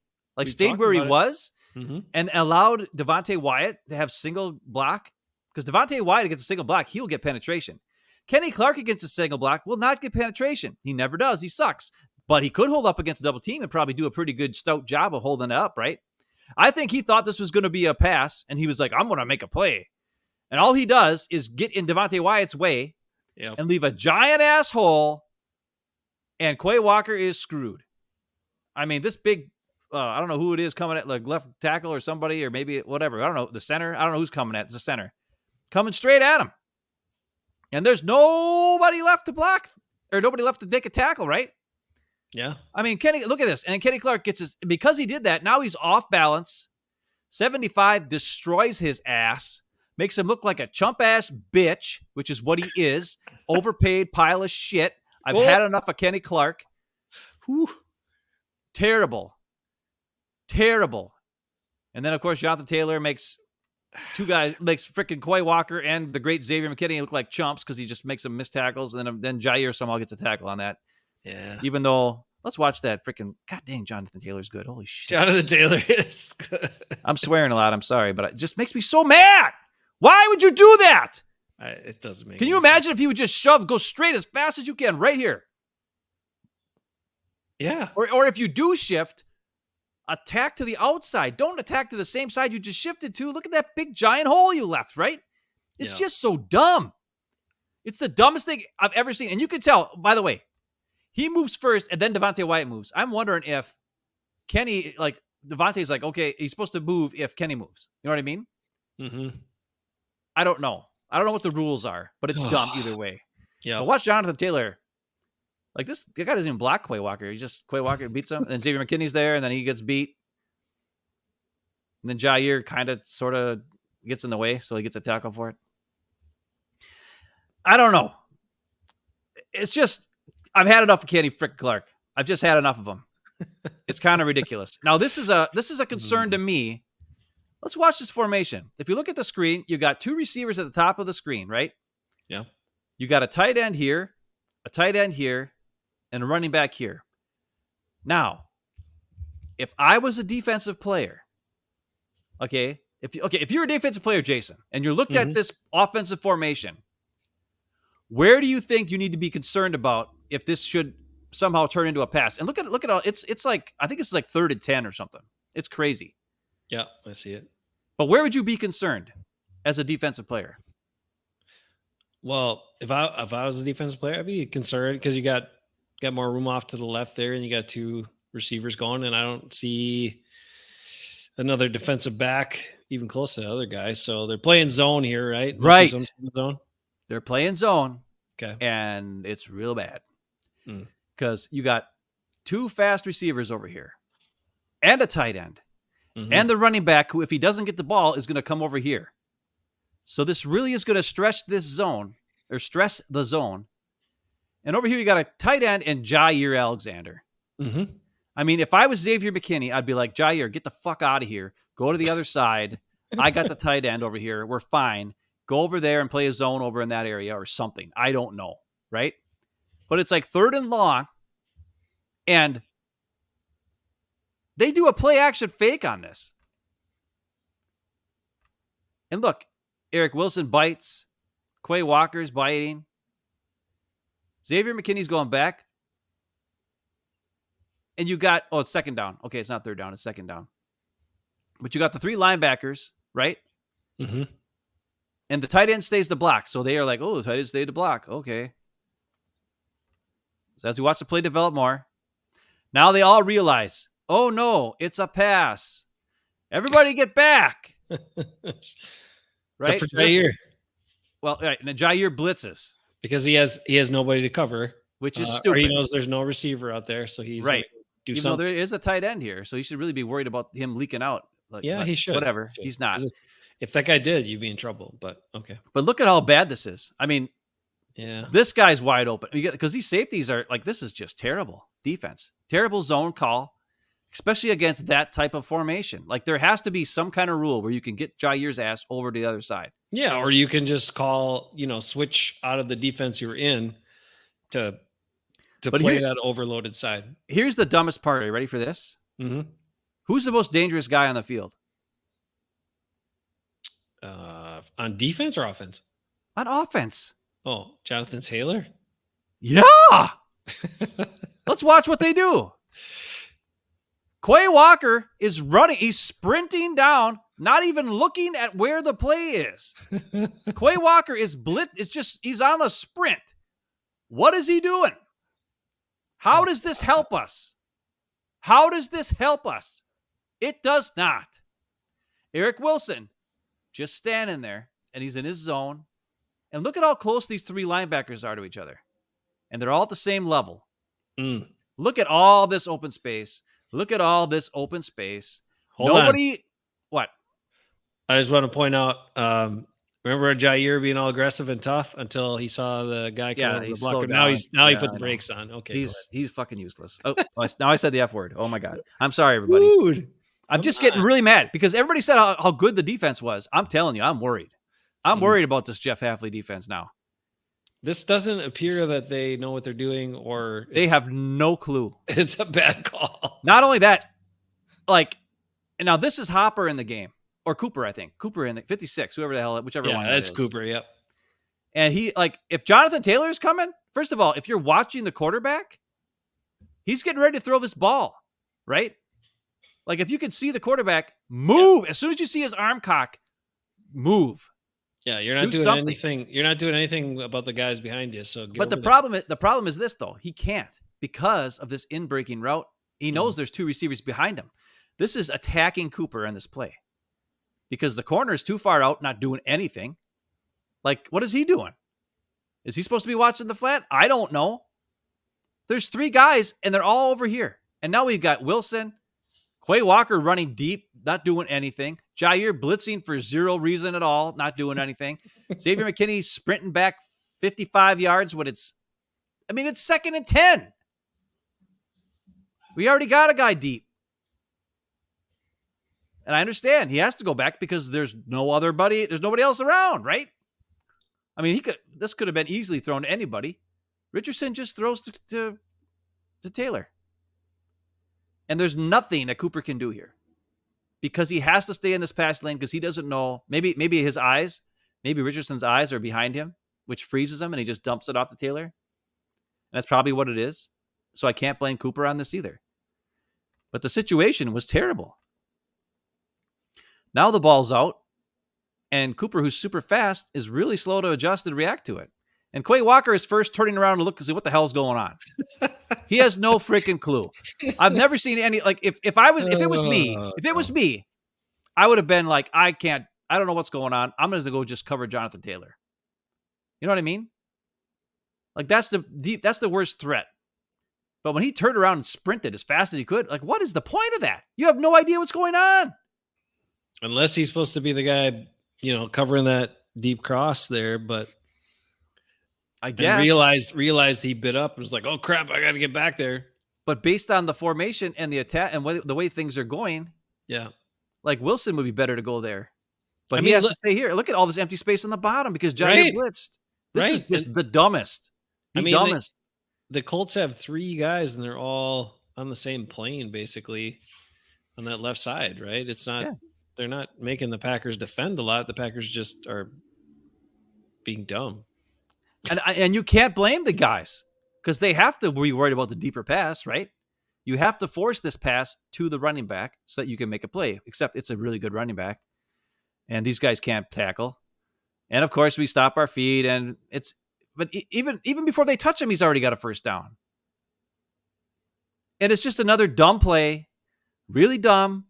Stayed where he was and allowed Devontae Wyatt to have single block? Because Devontae Wyatt against a single block, he'll get penetration. Kenny Clark against a single block will not get penetration. He never does. He sucks. But he could hold up against a double team and probably do a pretty good stout job of holding it up, right? I think he thought this was going to be a pass, and he was like, I'm going to make a play. And all he does is get in Devontae Wyatt's way and leave a giant ass hole, and Quay Walker is screwed. I mean, this big, I don't know who it is coming at, left tackle or somebody, or maybe whatever. I don't know, the center. I don't know who's coming at. It's the center. Coming straight at him. And there's nobody left to block, or nobody left to make a tackle, right? Yeah. I mean, look at this. And Kenny Clark because he did that, now he's off balance. 75 destroys his ass. Makes him look like a chump-ass bitch, which is what he is. Overpaid pile of shit. I've had enough of Kenny Clark. Whew. Terrible. And then, of course, Jonathan Taylor makes freaking Quay Walker and the great Xavier McKinney look like chumps because he just makes them miss tackles. And then Jair somehow gets a tackle on that. Yeah. Even though, let's watch that freaking, god dang, Jonathan Taylor's good. Holy shit. Jonathan Taylor is good. I'm swearing a lot. I'm sorry, but it just makes me so mad. Why would you do that? It doesn't make. Can you imagine if he would just go straight as fast as you can right here? Yeah. Or if you do shift, attack to the outside. Don't attack to the same side you just shifted to. Look at that big giant hole you left, right? It's just so dumb. It's the dumbest thing I've ever seen. And you can tell, by the way, he moves first and then Devontae Wyatt moves. I'm wondering if Kenny, Devontae's okay, he's supposed to move if Kenny moves. You know what I mean? Mm-hmm. I don't know what the rules are, but it's dumb either way. Yeah. But watch Jonathan Taylor. Like this, the guy doesn't even block Quay Walker. Quay Walker beats him, and then Xavier McKinney's there, and then he gets beat. And then Jair kind of sort of gets in the way, so he gets a tackle for it. I don't know. It's just, I've had enough of Kenny Frick Clark. I've just had enough of him. It's kind of ridiculous. Now, this is a concern to me. Let's watch this formation. If you look at the screen, you got two receivers at the top of the screen, right? Yeah. You got a tight end here, and a running back here. Now, if I was a defensive player, if you're a defensive player, Jason, and you're looking at this offensive formation, where do you think you need to be concerned about if this should somehow turn into a pass? And look at all it's like, I think it's like 3rd and 10 or something. It's crazy. Yeah, I see it. But where would you be concerned as a defensive player? Well, if I was a defensive player, I'd be concerned because you got more room off to the left there, and you got two receivers going, and I don't see another defensive back even close to the other guys. So they're playing zone here, right? Right. Zone. They're playing zone. Okay. And it's real bad because you got two fast receivers over here and a tight end and the running back who, if he doesn't get the ball, is going to come over here. So this really is going to stress the zone. And over here, you got a tight end and Jair Alexander. I mean, if I was Xavier McKinney, I'd be like, Jair, get the fuck out of here. Go to the other side. I got the tight end over here. We're fine. Go over there and play a zone over in that area or something. I don't know, right? But it's like 3rd and long, and they do a play action fake on this. And look, Eric Wilson bites. Quay Walker's biting. Xavier McKinney's going back. And you got, it's 2nd down. Okay, it's not 3rd down, it's 2nd down. But you got the 3 linebackers, right? And the tight end stays the block. So they are like, the tight end stayed the block. Okay. So as we watch the play develop more, now they all realize, oh no, it's a pass. Everybody get back. Right? Except for Jair. Right. And then Jair blitzes. Because he has nobody to cover. Which is stupid. Or he knows there's no receiver out there, so he's right. Do Even something. Though there is a tight end here, so you should really be worried about him leaking out. Like, yeah, he should. Whatever. He's not. If that guy did, you'd be in trouble. But okay. But look at how bad this is. I mean, yeah, this guy's wide open because these safeties are like, this is just terrible defense, terrible zone call, especially against that type of formation. Like there has to be some kind of rule where you can get Jair's ass over to the other side. Yeah, or you can just call, switch out of the defense you're in to play that overloaded side. Here's the dumbest part. Are you ready for this? Who's the most dangerous guy on the field? On defense or offense? On offense. Oh, Jonathan Taylor? Yeah. Let's watch what they do. Quay Walker is running. He's sprinting down, not even looking at where the play is. Quay Walker is he's on a sprint. What is he doing? How does this help us? How does this help us? It does not. Eric Wilson just standing there, and he's in his zone. And look at how close these 3 linebackers are to each other. And they're all at the same level. Look at all this open space. Look at all this open space. Hold on. What? I just want to point out, remember Jair being all aggressive and tough until he saw the guy come over the block. Now he put the brakes on. Okay. He's fucking useless. Oh, now I said the F word. Oh my God. I'm sorry, everybody. Dude, I'm just getting really mad because everybody said how good the defense was. I'm telling you, I'm worried. I'm worried about this Jeff Hafley defense now. This doesn't appear that they know what they're doing, or they have no clue. It's a bad call. Not only that, and now this is Hopper in the game, or Cooper, I think. Cooper in the 56, whoever the hell, whichever one. Yeah, that's Cooper, yep. And he, if Jonathan Taylor is coming, first of all, if you're watching the quarterback, he's getting ready to throw this ball, right? Like, if you can see the quarterback move, as soon as you see his arm cock, move. Yeah, you're not doing anything. You're not doing anything about the guys behind you. So, but the problem is this though. He can't because of this in-breaking route. He knows there's 2 receivers behind him. This is attacking Cooper in this play because the corner is too far out, not doing anything. Like, what is he doing? Is he supposed to be watching the flat? I don't know. There's 3 guys, and they're all over here. And now we've got Wilson, Quay Walker running deep, not doing anything. Jair blitzing for 0 reason at all, not doing anything. Xavier McKinney sprinting back 55 yards when it's 2nd and 10. We already got a guy deep. And I understand he has to go back because there's nobody else around, right? I mean, this could have been easily thrown to anybody. Richardson just throws to Taylor. And there's nothing that Cooper can do here because he has to stay in this pass lane because he doesn't know. Maybe Richardson's eyes are behind him, which freezes him, and he just dumps it off to Taylor. And that's probably what it is. So I can't blame Cooper on this either. But the situation was terrible. Now the ball's out, and Cooper, who's super fast, is really slow to adjust and react to it. And Quay Walker is first turning around to look and see what the hell's going on. He has no freaking clue. I've never seen any, like, if it was me, I would have been like, I don't know what's going on. I'm going to go just cover Jonathan Taylor. You know what I mean? Like, that's the worst threat. But when he turned around and sprinted as fast as he could, like, what is the point of that? You have no idea what's going on. Unless he's supposed to be the guy, covering that deep cross there, but I guess realized he bit up and was like, "Oh crap, I got to get back there." But based on the formation and the attack and the way things are going, yeah, like Wilson would be better to go there. But he has to stay here. Look at all this empty space on the bottom because Jair blitzed. This is just the dumbest. Dumbest. The Colts have 3 guys and they're all on the same plane, basically, on that left side, right? It's not. Yeah. They're not making the Packers defend a lot. The Packers just are being dumb. And you can't blame the guys because they have to be worried about the deeper pass, right? You have to force this pass to the running back so that you can make a play, except it's a really good running back. And these guys can't tackle. And, of course, we stop our feet. But even before they touch him, he's already got a first down. And it's just another dumb play, really dumb.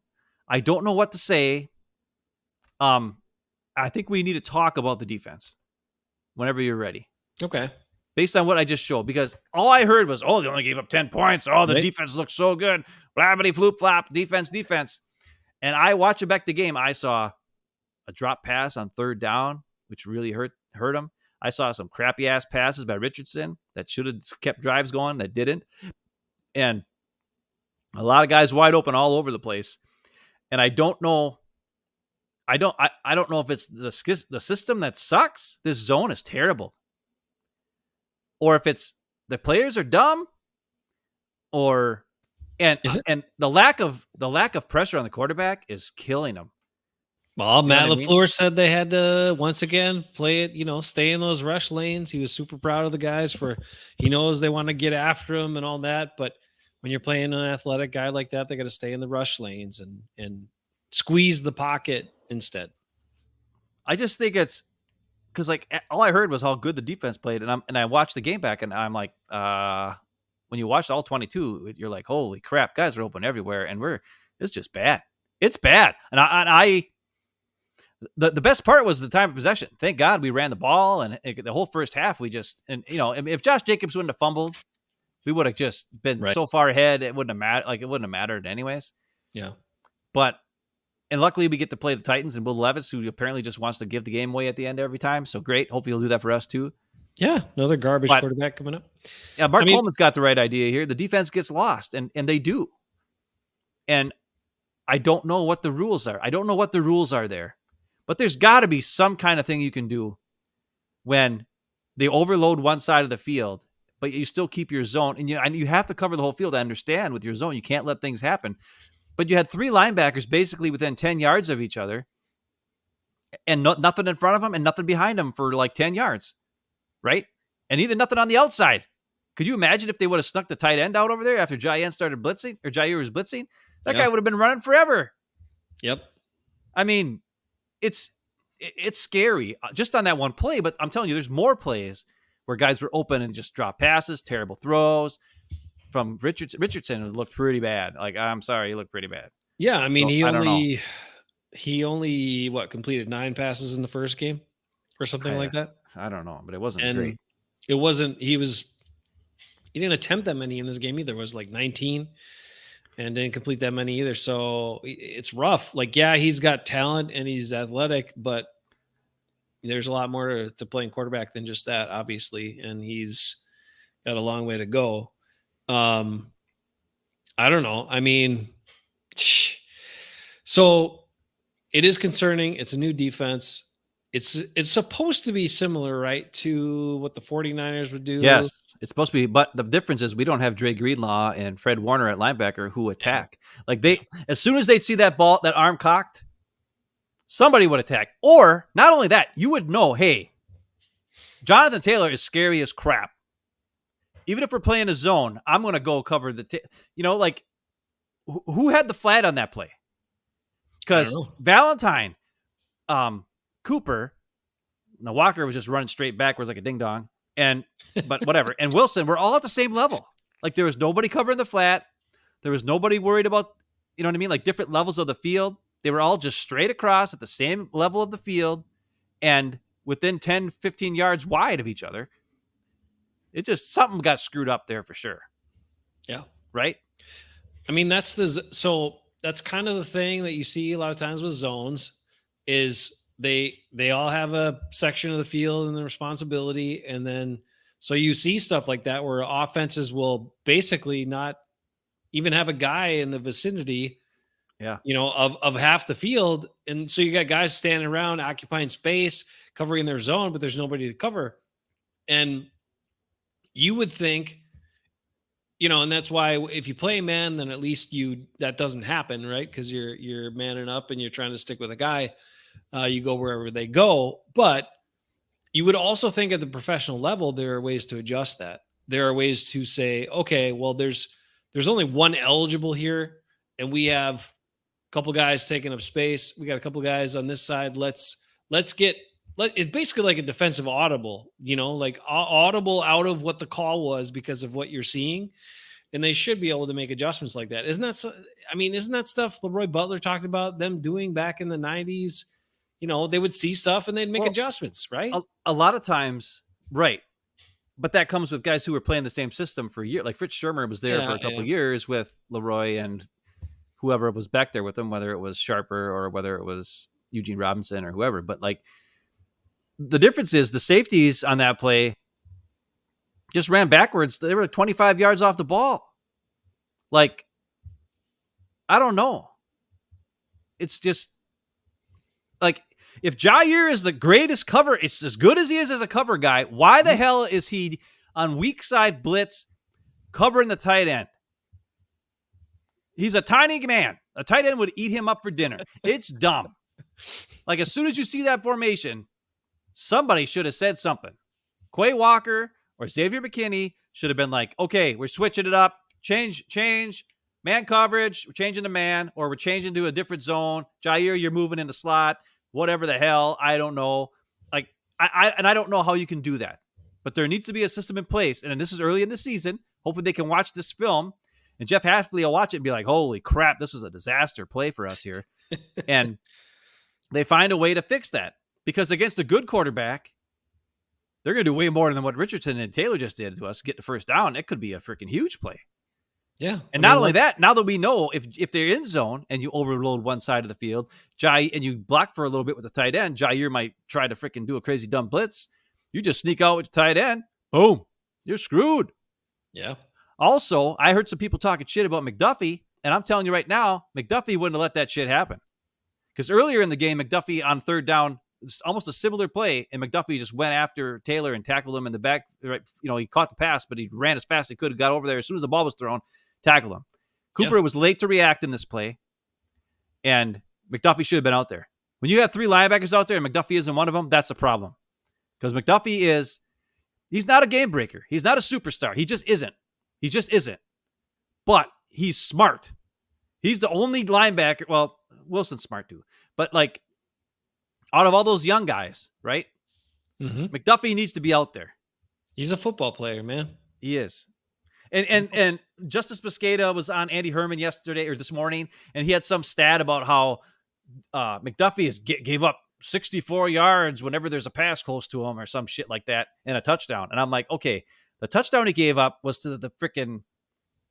I don't know what to say. I think we need to talk about the defense whenever you're ready. Okay. Based on what I just showed, because all I heard was, they only gave up 10 points. The defense looks so good. Blabbity floop flop, defense. And I watching back the game, I saw a drop pass on 3rd down, which really hurt him. I saw some crappy ass passes by Richardson that should have kept drives going that didn't. And a lot of guys wide open all over the place. And I don't know. I don't know if it's the system that sucks. This zone is terrible. Or if it's the players are dumb, and the lack of pressure on the quarterback is killing them. Well, Matt LaFleur said they had to once again play it, stay in those rush lanes. He was super proud of the guys he knows they want to get after him and all that, but when you're playing an athletic guy like that, they got to stay in the rush lanes and squeeze the pocket instead. I just think it's because all I heard was how good the defense played, and I watched the game back, and I'm like, when you watch all 22, you're like, holy crap, guys are open everywhere, and it's just bad. It's bad, and the best part was the time of possession. Thank God we ran the ball, and the whole first half we just if Josh Jacobs wouldn't have fumbled, we would have just been so far ahead it wouldn't have mattered. It wouldn't have mattered anyways. Yeah, and luckily we get to play the Titans and Will Levis, who apparently just wants to give the game away at the end every time. So great. Hopefully he'll do that for us too. Yeah, another garbage quarterback coming up. Yeah, Mark Coleman's got the right idea here. The defense gets lost, and they do. And I don't know what the rules are. I don't know what the rules are there. But there's got to be some kind of thing you can do when they overload one side of the field, but you still keep your zone. And you have to cover the whole field. I understand with your zone, you can't let things happen. But you had 3 linebackers basically within 10 yards of each other and nothing in front of them and nothing behind them for like 10 yards, right? And even nothing on the outside. Could you imagine if they would have snuck the tight end out over there after Jair started blitzing or Jair was blitzing? That guy would have been running forever. Yep. I mean, it's scary just on that one play, but I'm telling you, there's more plays where guys were open and just drop passes, terrible throws from Richardson. It looked pretty bad. Like, I'm sorry, he looked pretty bad. Yeah. I mean, he only completed 9 passes in the first game or something like that. I don't know, but it wasn't great. It wasn't. He didn't attempt that many in this game either. It was like 19 and didn't complete that many either. So it's rough. Like, yeah, he's got talent and he's athletic, but there's a lot more to playing quarterback than just that, obviously. And he's got a long way to go. I don't know. I mean, so it is concerning. It's a new defense. It's supposed to be similar, right, to what the 49ers would do. Yes, it's supposed to be, but the difference is we don't have Dre Greenlaw and Fred Warner at linebacker who attack. Like as soon as they'd see that ball, that arm cocked, somebody would attack. Or not only that, you would know, hey, Jonathan Taylor is scary as crap. Even if we're playing a zone, I'm going to go cover like who had the flat on that play? Because Valentine, Cooper, now Walker was just running straight backwards like a ding dong. But whatever. And Wilson, we're all at the same level. Like there was nobody covering the flat. There was nobody worried about, you know what I mean? Like different levels of the field. They were all just straight across at the same level of the field and within 10, 15 yards wide of each other. It just, something got screwed up there for sure. Yeah. Right. I mean, that's kind of the thing that you see a lot of times with zones is they all have a section of the field and the responsibility. And then, so you see stuff like that where offenses will basically not even have a guy in the vicinity, of half the field. And so you got guys standing around occupying space, covering their zone, but there's nobody to cover. And you would think, and that's why if you play man, then at least that doesn't happen, right? Because you're manning up and you're trying to stick with a guy. You go wherever they go. But you would also think at the professional level, there are ways to adjust that. There are ways to say, okay, well, there's only one eligible here, and we have a couple guys taking up space. We got a couple guys on this side. Let's get. It's basically like a defensive audible, like audible out of what the call was because of what you're seeing. And they should be able to make adjustments like that. Isn't that stuff LeRoy Butler talked about them doing back in the 90s? They would see stuff and they'd make adjustments, right? A lot of times, right. But that comes with guys who were playing the same system for years. Like Fritz Shermer was there for a couple of years with LeRoy and whoever was back there with him, whether it was Sharper or whether it was Eugene Robinson or whoever. But like, the difference is the safeties on that play just ran backwards. They were 25 yards off the ball. Like, I don't know. It's just like, if Jair is the greatest cover, it's as good as he is as a cover guy, why the hell is he on weak side blitz covering the tight end? He's a tiny man. A tight end would eat him up for dinner. It's dumb. Like, as soon as you see that formation, somebody should have said something. Quay Walker or Xavier McKinney should have been like, okay, we're switching it up. Change, man coverage. We're changing to man, or we're changing to a different zone. Jair, you're moving in the slot. Whatever the hell. I don't know. Like, I don't know how you can do that. But there needs to be a system in place. And this is early in the season. Hopefully they can watch this film. And Jeff Hafley will watch it and be like, holy crap, this was a disaster play for us here. And they find a way to fix that. Because against a good quarterback, they're going to do way more than what Richardson and Taylor just did to us. Get the first down. It could be a freaking huge play. Yeah. And not only that, now that we know if they're in zone and you overload one side of the field, and you block for a little bit with the tight end, Jair might try to freaking do a crazy dumb blitz. You just sneak out with the tight end. Boom. You're screwed. Yeah. Also, I heard some people talking shit about McDuffie, and I'm telling you right now, McDuffie wouldn't have let that shit happen. Because earlier in the game, McDuffie on third down, almost a similar play, and McDuffie just went after Taylor and tackled him in the back. Right, he caught the pass, but he ran as fast as he could, got over there as soon as the ball was thrown, tackled him. Cooper was late to react in this play, and McDuffie should have been out there. When you have three linebackers out there and McDuffie isn't one of them, that's a problem. Because McDuffie he's not a game breaker. He's not a superstar. He just isn't. He just isn't. But he's smart. He's the only linebacker. Well, Wilson's smart too. But like, out of all those young guys, right? Mm-hmm. McDuffie needs to be out there. He's a football player, man. He is. And Justice Mosqueda was on Andy Herman yesterday or this morning, and he had some stat about how McDuffie gave up 64 yards whenever there's a pass close to him or some shit like that and a touchdown. And I'm like, okay, the touchdown he gave up was to the freaking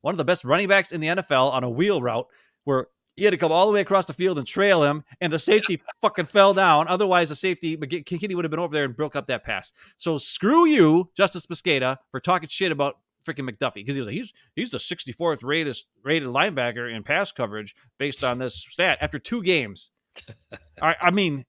one of the best running backs in the NFL on a wheel route where he had to come all the way across the field and trail him, and the safety fucking fell down. Otherwise, the safety, McKinney would have been over there and broke up that pass. So screw you, Justice Mosqueda, for talking shit about freaking McDuffie, because he was like, he's the 64th rated linebacker in pass coverage based on this stat after 2 games. I mean,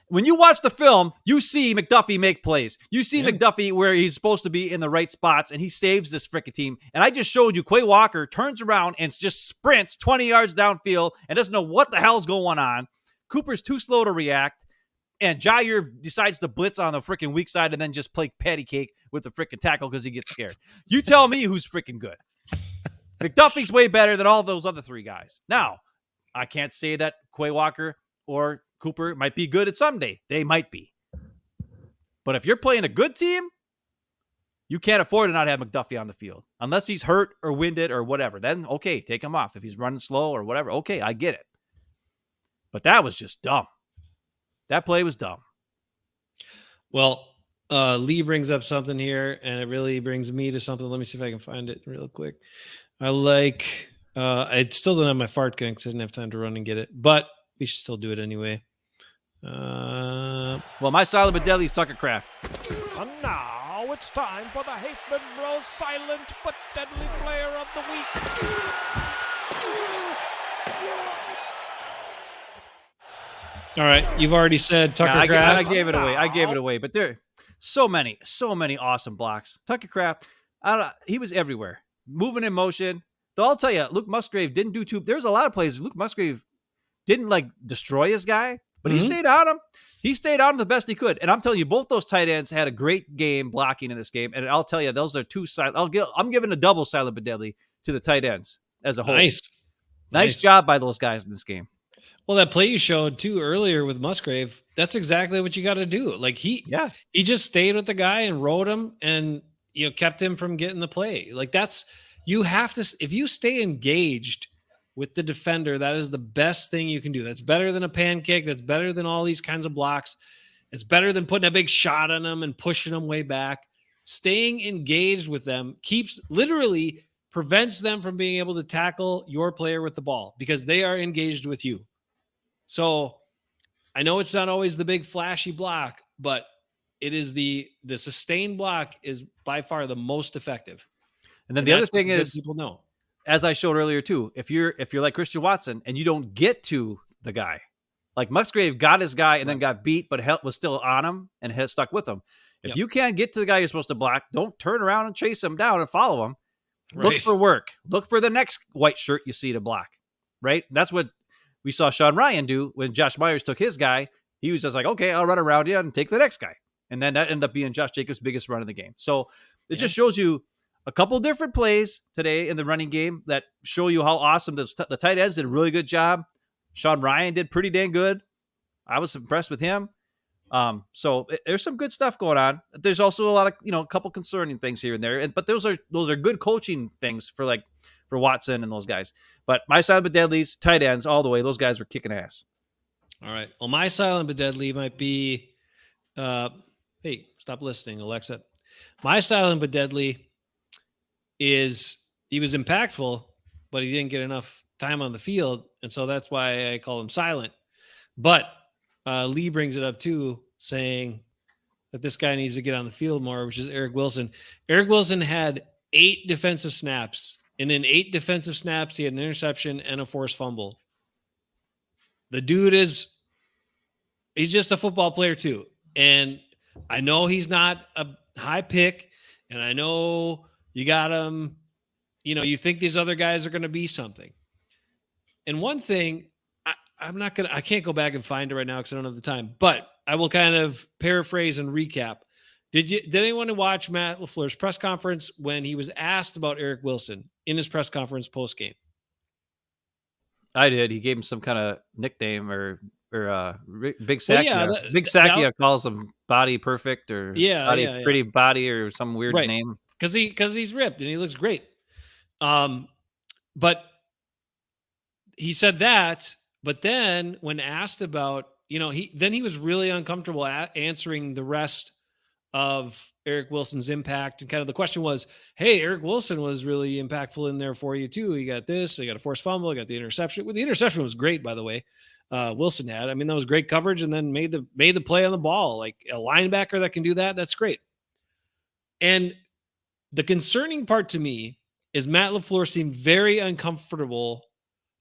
when you watch the film, you see McDuffie make plays. You see McDuffie where he's supposed to be in the right spots, and he saves this freaking team. And I just showed you Quay Walker turns around and just sprints 20 yards downfield and doesn't know what the hell's going on. Cooper's too slow to react. And Jair decides to blitz on the freaking weak side and then just play patty cake with the freaking tackle because he gets scared. You tell me who's freaking good. McDuffie's way better than all those other 3 guys. Now, I can't say that Quay Walker or Cooper might be good at someday. They might be. But if you're playing a good team, you can't afford to not have McDuffie on the field. Unless he's hurt or winded or whatever. Then, okay, take him off. If he's running slow or whatever, okay, I get it. But that was just dumb. That play was dumb. Well, Lee brings up something here, and it really brings me to something. Let me see if I can find it real quick. I still don't have my fart gun because I didn't have time to run and get it, but we should still do it anyway. Well, my silent but deadly is Tucker Kraft. And now it's time for the Hafen Bros Silent but Deadly Player of the Week. All right, you've already said Tucker Kraft. I gave it away. But there are so many awesome blocks. Tucker Kraft, he was everywhere, moving in motion. Though I'll tell you, Luke Musgrave didn't do too. There's a lot of plays Luke Musgrave didn't like destroy his guy, but he stayed on him. He stayed on him the best he could. And I'm telling you, both those tight ends had a great game blocking in this game. And I'll tell you, those are 2 silent. I'm giving a double silent but deadly to the tight ends as a whole. Nice job by those guys in this game. Well, that play you showed too earlier with Musgrave, that's exactly what you got to do. Like he just stayed with the guy and rode him and, kept him from getting the play. Like you have to, if you stay engaged with the defender, that is the best thing you can do. That's better than a pancake. That's better than all these kinds of blocks. It's better than putting a big shot on them and pushing them way back. Staying engaged with them prevents them from being able to tackle your player with the ball because they are engaged with you. So I know it's not always the big flashy block, but it is the sustained block is by far the most effective. And then the other thing is, people know, as I showed earlier too, if you're like Christian Watson and you don't get to the guy, like Musgrave got his guy and then got beat, but was still on him and has stuck with him. If you can't get to the guy you're supposed to block, don't turn around and chase him down and follow him. Right. Look for work. Look for the next white shirt you see to block. Right. That's what we saw Sean Ryan do when Josh Myers took his guy. He was just like, okay, I'll run around you and take the next guy. And then that ended up being Josh Jacobs' biggest run of the game. So it just shows you a couple different plays today in the running game that show you how awesome the tight ends did a really good job. Sean Ryan did pretty dang good. I was impressed with him. So there's some good stuff going on. There's also a lot of, a couple concerning things here and there. But those are good coaching things for Watson and those guys. But my silent but deadlies, tight ends, all the way. Those guys were kicking ass. All right. Well, my silent but deadly might be, hey, stop listening, Alexa. My silent but deadly is he was impactful, but he didn't get enough time on the field. And so that's why I call him silent. But Lee brings it up too, saying that this guy needs to get on the field more, which is Eric Wilson. Eric Wilson had 8 defensive snaps. And in 8 defensive snaps, he had an interception and a forced fumble. The dude he's just a football player too. And I know he's not a high pick. And I know you got him, you think these other guys are going to be something. And one thing, I can't go back and find it right now because I don't have the time, but I will kind of paraphrase and recap. Did anyone watch Matt LaFleur's press conference when he was asked about Eric Wilson in his press conference post game? I did. He gave him some kind of nickname or Big Sack. Well, Big Sack calls him Body Perfect or Pretty Body or some weird name. Because he's ripped and he looks great. But he said that. But then when asked about he was really uncomfortable answering the rest of Eric Wilson's impact. And kind of the question was, hey, Eric Wilson was really impactful in there for you too. He got this, he got a forced fumble, he got the interception. Well, the interception was great, by the way. Wilson had. I mean, that was great coverage, and then made the play on the ball. Like a linebacker that can do that, that's great. And the concerning part to me is Matt LaFleur seemed very uncomfortable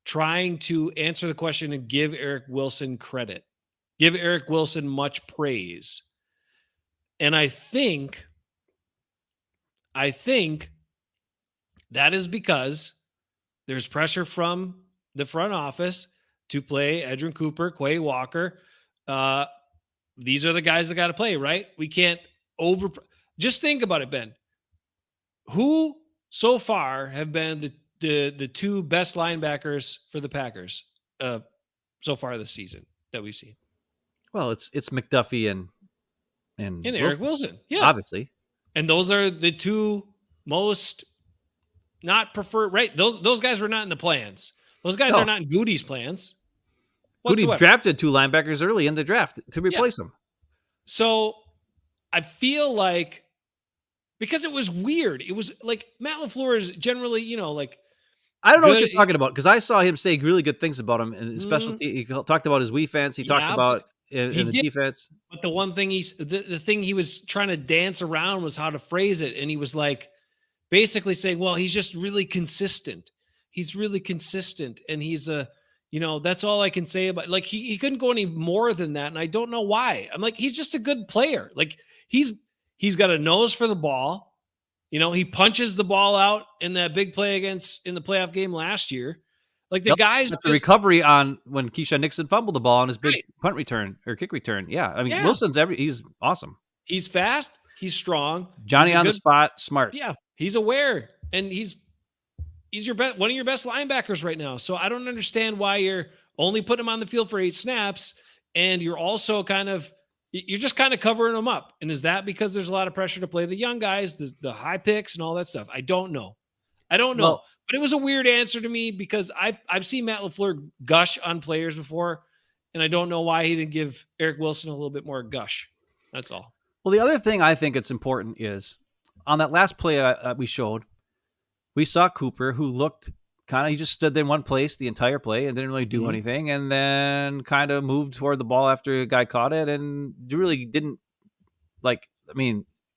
trying to answer the question and give Eric Wilson credit, give Eric Wilson much praise. And I think that is because there's pressure from the front office to play Edgerrin Cooper, Quay Walker. These are the guys that got to play, right? We can't just think about it, Ben. Who so far have been the two best linebackers for the Packers so far this season that we've seen? Well, it's McDuffie and Eric Wilson. Yeah. Obviously. And those are the two most not preferred, right? Those guys were not in the plans. Those guys are not in Goody's plans. Goody drafted two linebackers early in the draft to replace them. So I feel like, because it was weird. It was like Matt LaFleur is generally, I don't know what you're talking about, because I saw him say really good things about him in his specialty. He talked about his defense. He talked about in the defense. But the one thing the thing he was trying to dance around was how to phrase it. And he was like basically saying, well, he's just really consistent. He's really consistent. And he's that's all I can say about, like, he couldn't go any more than that. And I don't know why. I'm like, he's just a good player. Like he's got a nose for the ball. He punches the ball out in that big play in the playoff game last year. Like the guys, the recovery on when Keyshawn Nixon fumbled the ball on his big punt return or kick return. Yeah. I mean, Wilson's he's awesome. He's fast. He's strong. Johnny on the spot. Smart. Yeah. He's aware, and he's one of your best linebackers right now. So I don't understand why you're only putting him on the field for 8 snaps. And you're also you're just kind of covering them up. And is that because there's a lot of pressure to play the young guys, the high picks and all that stuff? I don't know. Well, but it was a weird answer to me, because I've seen Matt LaFleur gush on players before, and I don't know why he didn't give Eric Wilson a little bit more gush. That's all. Well, the other thing I think it's important is on that last play we showed, we saw Cooper, who looked he just stood there in one place the entire play and didn't really do anything, and then kind of moved toward the ball after a guy caught it, and really didn't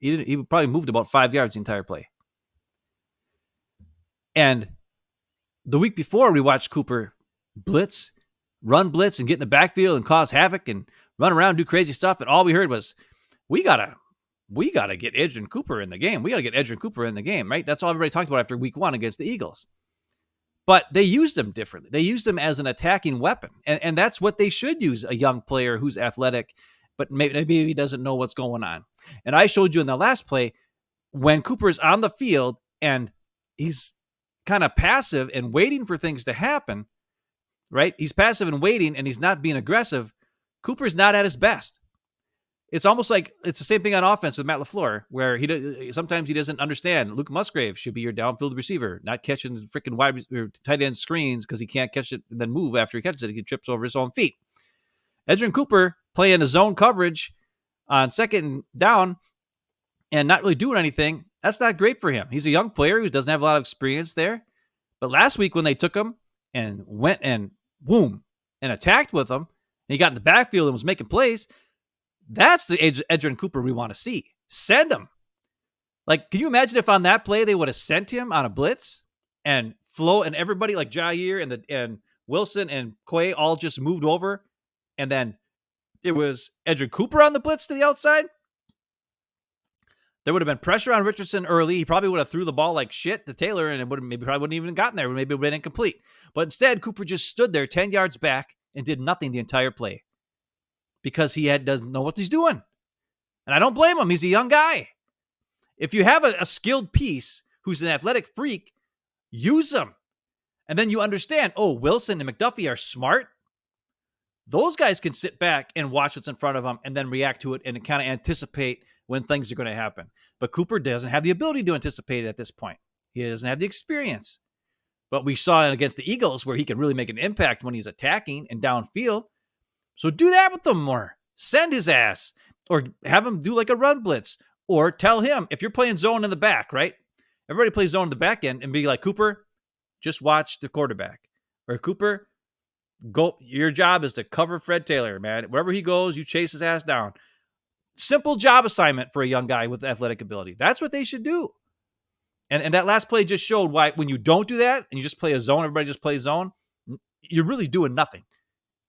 he probably moved about 5 yards the entire play. And the week before, we watched Cooper run blitz and get in the backfield and cause havoc and run around, do crazy stuff. And all we heard was, we gotta get Edgerrin Cooper in the game. We gotta get Edgerrin Cooper in the game, right? That's all everybody talked about after week 1 against the Eagles. But they used him differently. They used him as an attacking weapon. And that's what they should use, a young player who's athletic, but maybe he doesn't know what's going on. And I showed you in the last play, when Cooper is on the field and he's kind of passive and waiting for things to happen, right? He's passive and waiting, and he's not being aggressive. Cooper's not at his best. It's almost like it's the same thing on offense with Matt LaFleur, where sometimes he doesn't understand. Luke Musgrave should be your downfield receiver, not catching freaking wide or tight end screens because he can't catch it and then move after he catches it. He trips over his own feet. Edgerrin Cooper playing a zone coverage on second down and not really doing anything. That's not great for him. He's a young player who doesn't have a lot of experience there. But last week when they took him and went and boom and attacked with him, and he got in the backfield and was making plays, that's the Edgerrin Cooper we want to see. Send him. Like, can you imagine if on that play they would have sent him on a blitz and Flo and everybody like Jair and Wilson and Quay all just moved over, and then it was Edgerrin Cooper on the blitz to the outside? There would have been pressure on Richardson early. He probably would have threw the ball like shit to Taylor, and it probably wouldn't even gotten there. Maybe it would have been incomplete. But instead, Cooper just stood there 10 yards back and did nothing the entire play because he doesn't know what he's doing. And I don't blame him. He's a young guy. If you have a skilled piece who's an athletic freak, use them. And then you understand, Wilson and McDuffie are smart. Those guys can sit back and watch what's in front of them and then react to it and kind of anticipate when things are going to happen. But Cooper doesn't have the ability to anticipate it at this point. He doesn't have the experience. But we saw it against the Eagles where he can really make an impact when he's attacking and downfield. So do that with them more. Send his ass or have him do like a run blitz or tell him if you're playing zone in the back, right? Everybody plays zone in the back end and be like, Cooper, just watch the quarterback. Or Cooper, go. Your job is to cover Fred Taylor, man. Wherever he goes, you chase his ass down. Simple job assignment for a young guy with athletic ability. That's what they should do. And that last play just showed why when you don't do that and you just play a zone, everybody just plays zone, you're really doing nothing.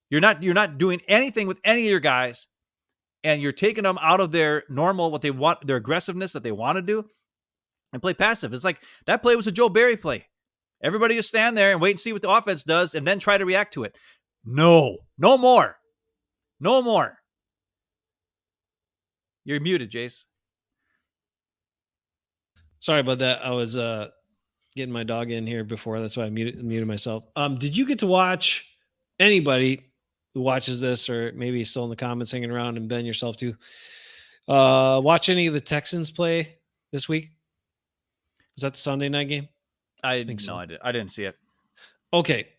You're not doing anything with any of your guys, and you're taking them out of their normal, what they want, their aggressiveness that they want to do, and play passive. It's like that play was a Joe Barry play. Everybody just stand there and wait and see what the offense does and then try to react to it. No more. No more. You're muted, Jace. Sorry about that. I was getting my dog in here before. That's why I muted myself. Did you get to watch, anybody who watches this or maybe still in the comments hanging around, and Ben yourself too, watch any of the Texans play this week? Was that the Sunday night game? I think so. I didn't see it. Okay.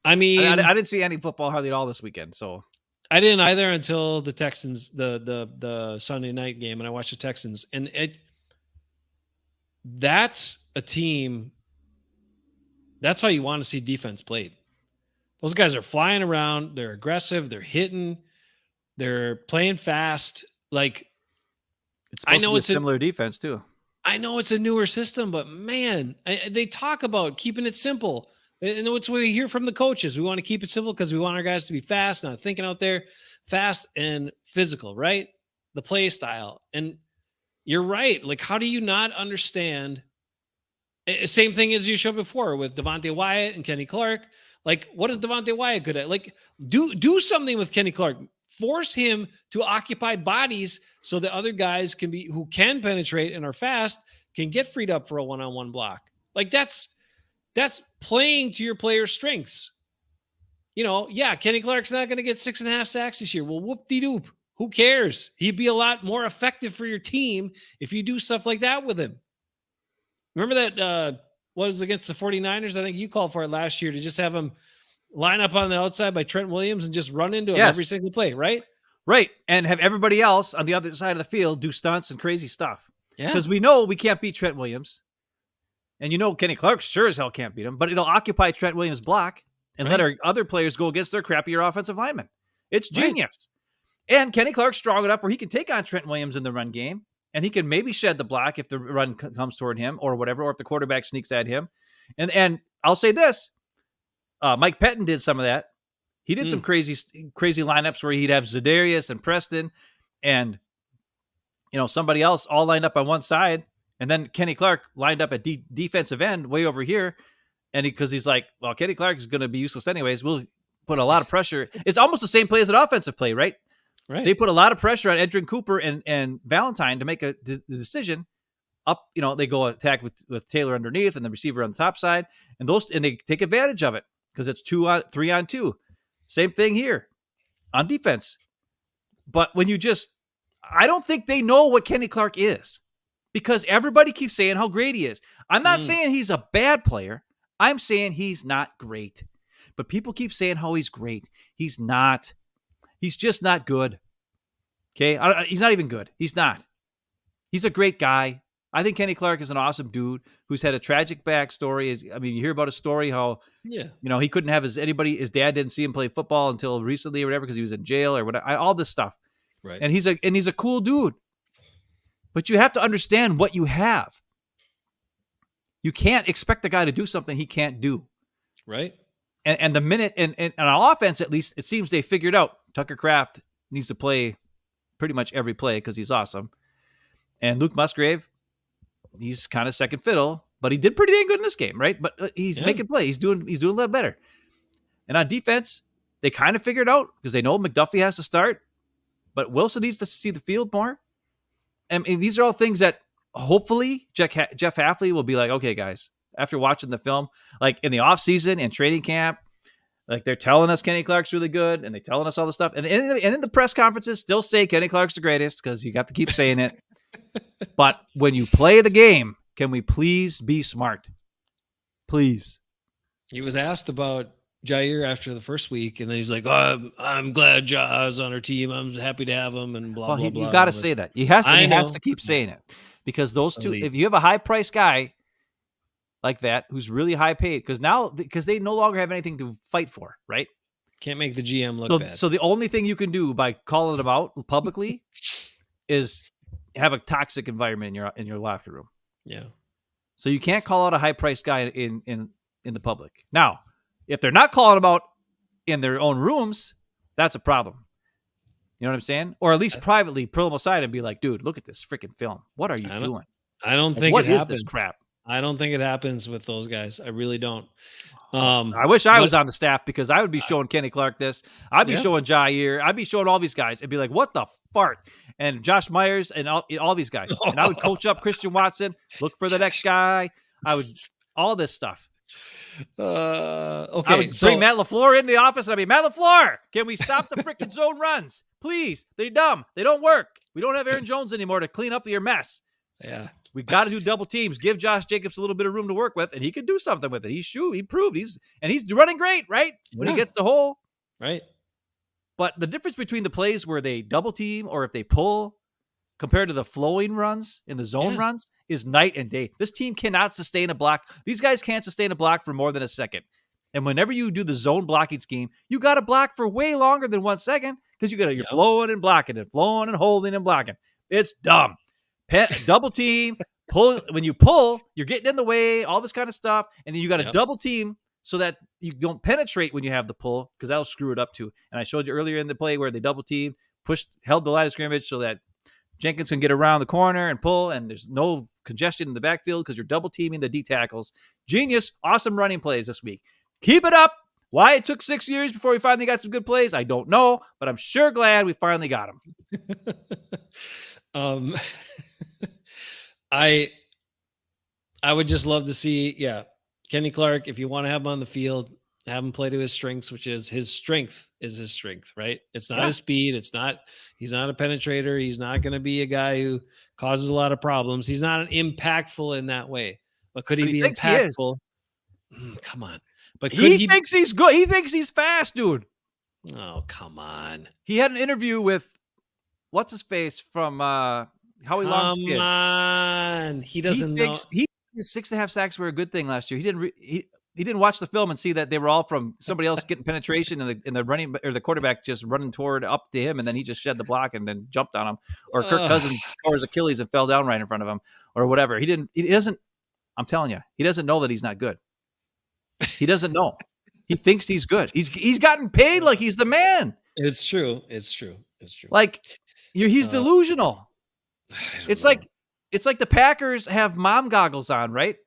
I mean, I didn't see any football hardly at all this weekend. So I didn't either until the Texans, the Sunday night game, and I watched the Texans, and that's a team. That's how you want to see defense played. Those guys are flying around. They're aggressive. They're hitting. They're playing fast. Like, I know it's a similar defense too. I know it's a newer system, but man, they talk about keeping it simple. And it's what we hear from the coaches. We want to keep it simple because we want our guys to be fast, not thinking out there, fast and physical, right? The play style. And you're right. Like, how do you not understand? Same thing as you showed before with Devontae Wyatt and Kenny Clark. Like, what is Devontae Wyatt good at? Like, do something with Kenny Clark. Force him to occupy bodies so the other guys who can penetrate and are fast can get freed up for a one-on-one block. Like, that's playing to your player's strengths. You know, yeah, Kenny Clark's not going to get 6.5 sacks this year. Well, whoop-de-doop. Who cares? He'd be a lot more effective for your team if you do stuff like that with him. Remember that was against the 49ers? I think you called for it last year to just have him line up on the outside by Trent Williams and just run into him every single play, right? Right. And have everybody else on the other side of the field do stunts and crazy stuff. Yeah. Because we know we can't beat Trent Williams. And you know Kenny Clark sure as hell can't beat him, but it'll occupy Trent Williams' block and let our other players go against their crappier offensive linemen. It's genius. Right. And Kenny Clark's strong enough where he can take on Trent Williams in the run game, and he can maybe shed the block if the run comes toward him or whatever, or if the quarterback sneaks at him. And I'll say this, Mike Pettin did some of that. He did some crazy lineups where he'd have Za'Darius and Preston and, you know, somebody else all lined up on one side. And then Kenny Clark lined up at defensive end way over here. And he's like, well, Kenny Clark is going to be useless anyways. We'll put a lot of pressure. It's almost the same play as an offensive play, right? Right. They put a lot of pressure on Edrin Cooper and Valentine to make the decision. Up, you know, they go attack with Taylor underneath and the receiver on the top side. And they take advantage of it because it's 3-on-2. Same thing here on defense. But when I don't think they know what Kenny Clark is because everybody keeps saying how great he is. I'm not saying he's a bad player. I'm saying he's not great. But people keep saying how he's great. He's not. He's just not good. Okay? He's not even good. He's not. He's a great guy. I think Kenny Clark is an awesome dude who's had a tragic backstory. You hear about his story, how, you know, he couldn't have his dad didn't see him play football until recently or whatever because he was in jail or whatever, all this stuff. Right. And he's a cool dude. But you have to understand what you have. You can't expect the guy to do something he can't do. Right. And the minute, and on offense, at least, it seems they figured out Tucker Kraft needs to play pretty much every play because he's awesome. And Luke Musgrave, he's kind of second fiddle, but he did pretty dang good in this game, right? But he's making play. He's doing a little better. And on defense, they kind of figured out because they know McDuffie has to start, but Wilson needs to see the field more. And these are all things that hopefully Jeff Hafley will be like, okay, guys, after watching the film, like in the offseason and training camp, like they're telling us Kenny Clark's really good and they're telling us all this stuff. And in the press conferences still say Kenny Clark's the greatest because you got to keep saying it. But when you play the game, can we please be smart? Please. He was asked about Jair after the first week, and then he's like, "Oh, I'm glad Ja's on our team. I'm happy to have him," and blah Well, blah you blah, and got to all this say stuff. that. He has I to know. keep saying it because those two, Elite. if you have a high price guy like that who's really high paid, because they no longer have anything to fight for, right? Can't make the GM look So, bad. so the only thing you can do by calling them out publicly is have a toxic environment in your locker room. Yeah. So you can't call out a high priced guy in the public. Now, if they're not calling them out in their own rooms, that's a problem. You know what I'm saying? Or at least privately pull them aside and be like, dude, look at this freaking film. What are you doing? I don't Like, think what it is happens. this crap? I don't think it happens with those guys. I really don't. I wish I was on the staff because I would be showing Kenny Clark this. I'd be showing Jair. I'd be showing all these guys and be like, what the fart? And Josh Myers and all these guys. And I would coach up Christian Watson, look for the next guy. I would all this stuff. Okay. I would bring Matt LaFleur into the office and I'd be, Matt LaFleur, can we stop the freaking zone runs? Please. They're dumb. They don't work. We don't have Aaron Jones anymore to clean up your mess. Yeah. We got to do double teams. Give Josh Jacobs a little bit of room to work with, and he can do something with it. He proved he's running great, right? When he gets the hole. Right. But the difference between the plays where they double team or if they pull compared to the flowing runs in the zone runs is night and day. This team cannot sustain a block. These guys can't sustain a block for more than a second. And whenever you do the zone blocking scheme, you got to block for way longer than 1 second because you're flowing and blocking and flowing and holding and blocking. It's dumb. Double team, pull. When you pull, you're getting in the way, all this kind of stuff. And then you got to double team so that you don't penetrate when you have the pull because that'll screw it up too. And I showed you earlier in the play where they double team, held the line of scrimmage so that Jenkins can get around the corner and pull, and there's no congestion in the backfield because you're double teaming the D tackles. Genius, awesome running plays this week. Keep it up. Why it took 6 years before we finally got some good plays, I don't know, but I'm sure glad we finally got them. I would just love to see, Kenny Clark, if you want to have him on the field, have him play to his strengths, which is his strength, right? It's not his speed. He's not a penetrator. He's not going to be a guy who causes a lot of problems. He's not impactful in that way. But could he be impactful? Come on. But he thinks he's good. He thinks he's fast, dude. Oh, come on. He had an interview with what's his face from Howie Long's kid. Come on. He doesn't know. His 6.5 sacks were a good thing last year. He didn't watch the film and see that they were all from somebody else getting penetration and the running or the quarterback just running toward up to him, and then he just shed the block and then jumped on him. Or Kirk Cousins tore his Achilles and fell down right in front of him, or whatever. He doesn't. I'm telling you, he doesn't know that he's not good. He doesn't know. He thinks he's good. He's gotten paid like he's the man. It's true. Like he's delusional. It's like the Packers have mom goggles on, right?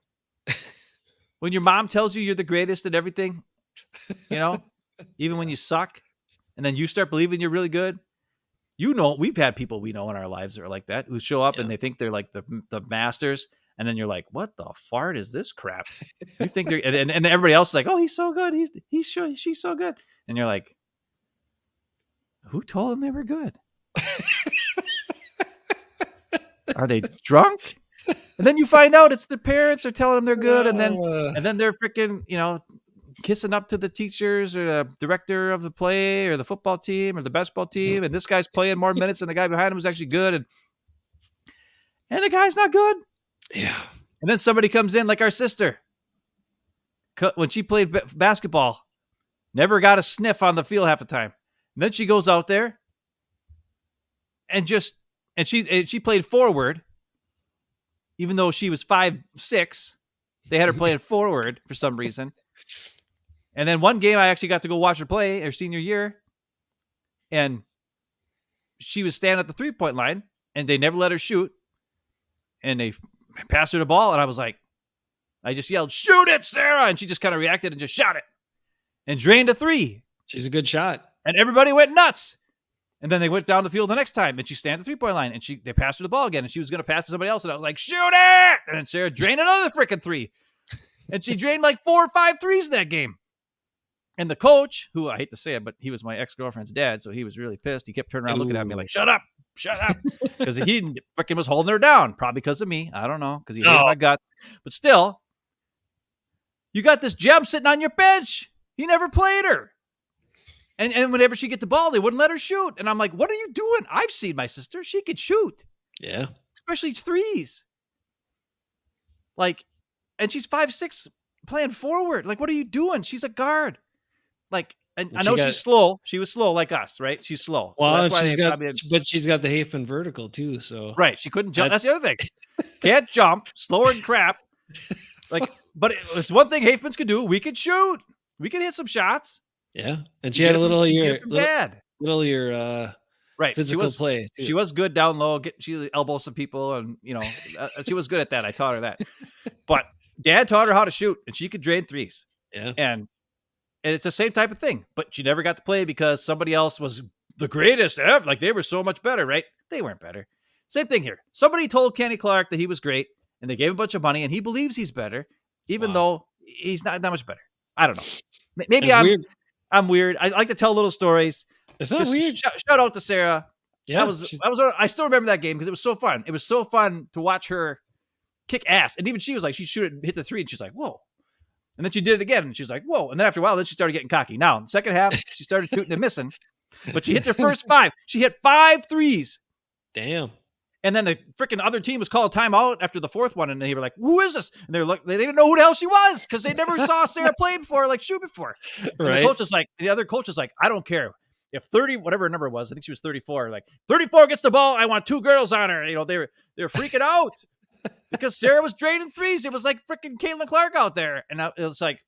When your mom tells you you're the greatest at everything, even when you suck, and then you start believing you're really good. We've had people we know in our lives that are like that, who show up and they think they're like the masters, and then you're like, what the fart is this crap? You think they're and everybody else is like, oh, he's so good, she's so good, and you're like, who told them they were good? Are they drunk? And then you find out it's their parents are telling them they're good, and then they're freaking, kissing up to the teachers or the director of the play or the football team or the basketball team, and this guy's playing more minutes than the guy behind him is actually good, and the guy's not good. Yeah. And then somebody comes in like our sister, when she played basketball, never got a sniff on the field half the time. And then she goes out there and she played forward. Even though she was 5'6", they had her playing forward for some reason. And then one game I actually got to go watch her play her senior year. And she was standing at the 3-point line and they never let her shoot. And they passed her the ball. And I was like, I just yelled, shoot it, Sarah. And she just kind of reacted and just shot it and drained a 3. She's a good shot. And everybody went nuts. And then they went down the field the next time, and she stand at the 3-point line, and they passed her the ball again, and she was going to pass to somebody else, and I was like, shoot it! And then Sarah drained another freaking 3. And she drained like 4 or 5 threes in that game. And the coach, who I hate to say it, but he was my ex-girlfriend's dad, so he was really pissed. He kept turning around looking at me like, shut up, because he freaking was holding her down, probably because of me. I don't know, because he hated my gut. But still, you got this gem sitting on your bench. He never played her. And whenever she get the ball, they wouldn't let her shoot. And I'm like, what are you doing? I've seen my sister. She could shoot. Yeah. Especially threes. Like, and she's 5'6", playing forward. Like, what are you doing? She's a guard. Like, and I know she's slow. She was slow like us, right? She's slow. Well, so she's got the Haifman vertical too. So right, she couldn't jump. That's the other thing. Can't jump, slower than crap. Like, but it's one thing Haifman's could do. We could shoot. We could hit some shots. Yeah, and she had a little year, right, physical play too. She was good down low. She elbow some people, and she was good at that. I taught her that. But Dad taught her how to shoot, and she could drain threes. Yeah, and it's the same type of thing. But she never got to play because somebody else was the greatest ever. Like, they were so much better, right? They weren't better. Same thing here. Somebody told Kenny Clark that he was great, and they gave him a bunch of money, and he believes he's better, even though he's not that much better. I don't know. Maybe I'm weird. I like to tell little stories. It's not weird. Shout out to Sarah. Yeah, I still remember that game because it was so fun. It was so fun to watch her kick ass. And even she was like, she shoot it, hit the three, and she's like, whoa. And then she did it again, and she's like, whoa. And then after a while, then she started getting cocky. Now, in the second half, she started shooting and missing. But she hit their first 5. She hit 5 threes. Damn. And then the freaking other team was called timeout after the fourth one, and they were like, "Who is this?" And they didn't know who the hell she was because they never saw Sarah play before, like shoot before. And right. The other coach is like, "I don't care if 30, whatever her number was. I think she was 34. Like 34 gets the ball. I want 2 girls on her." They were freaking out because Sarah was draining threes. It was like freaking Caitlin Clark out there, and it was like,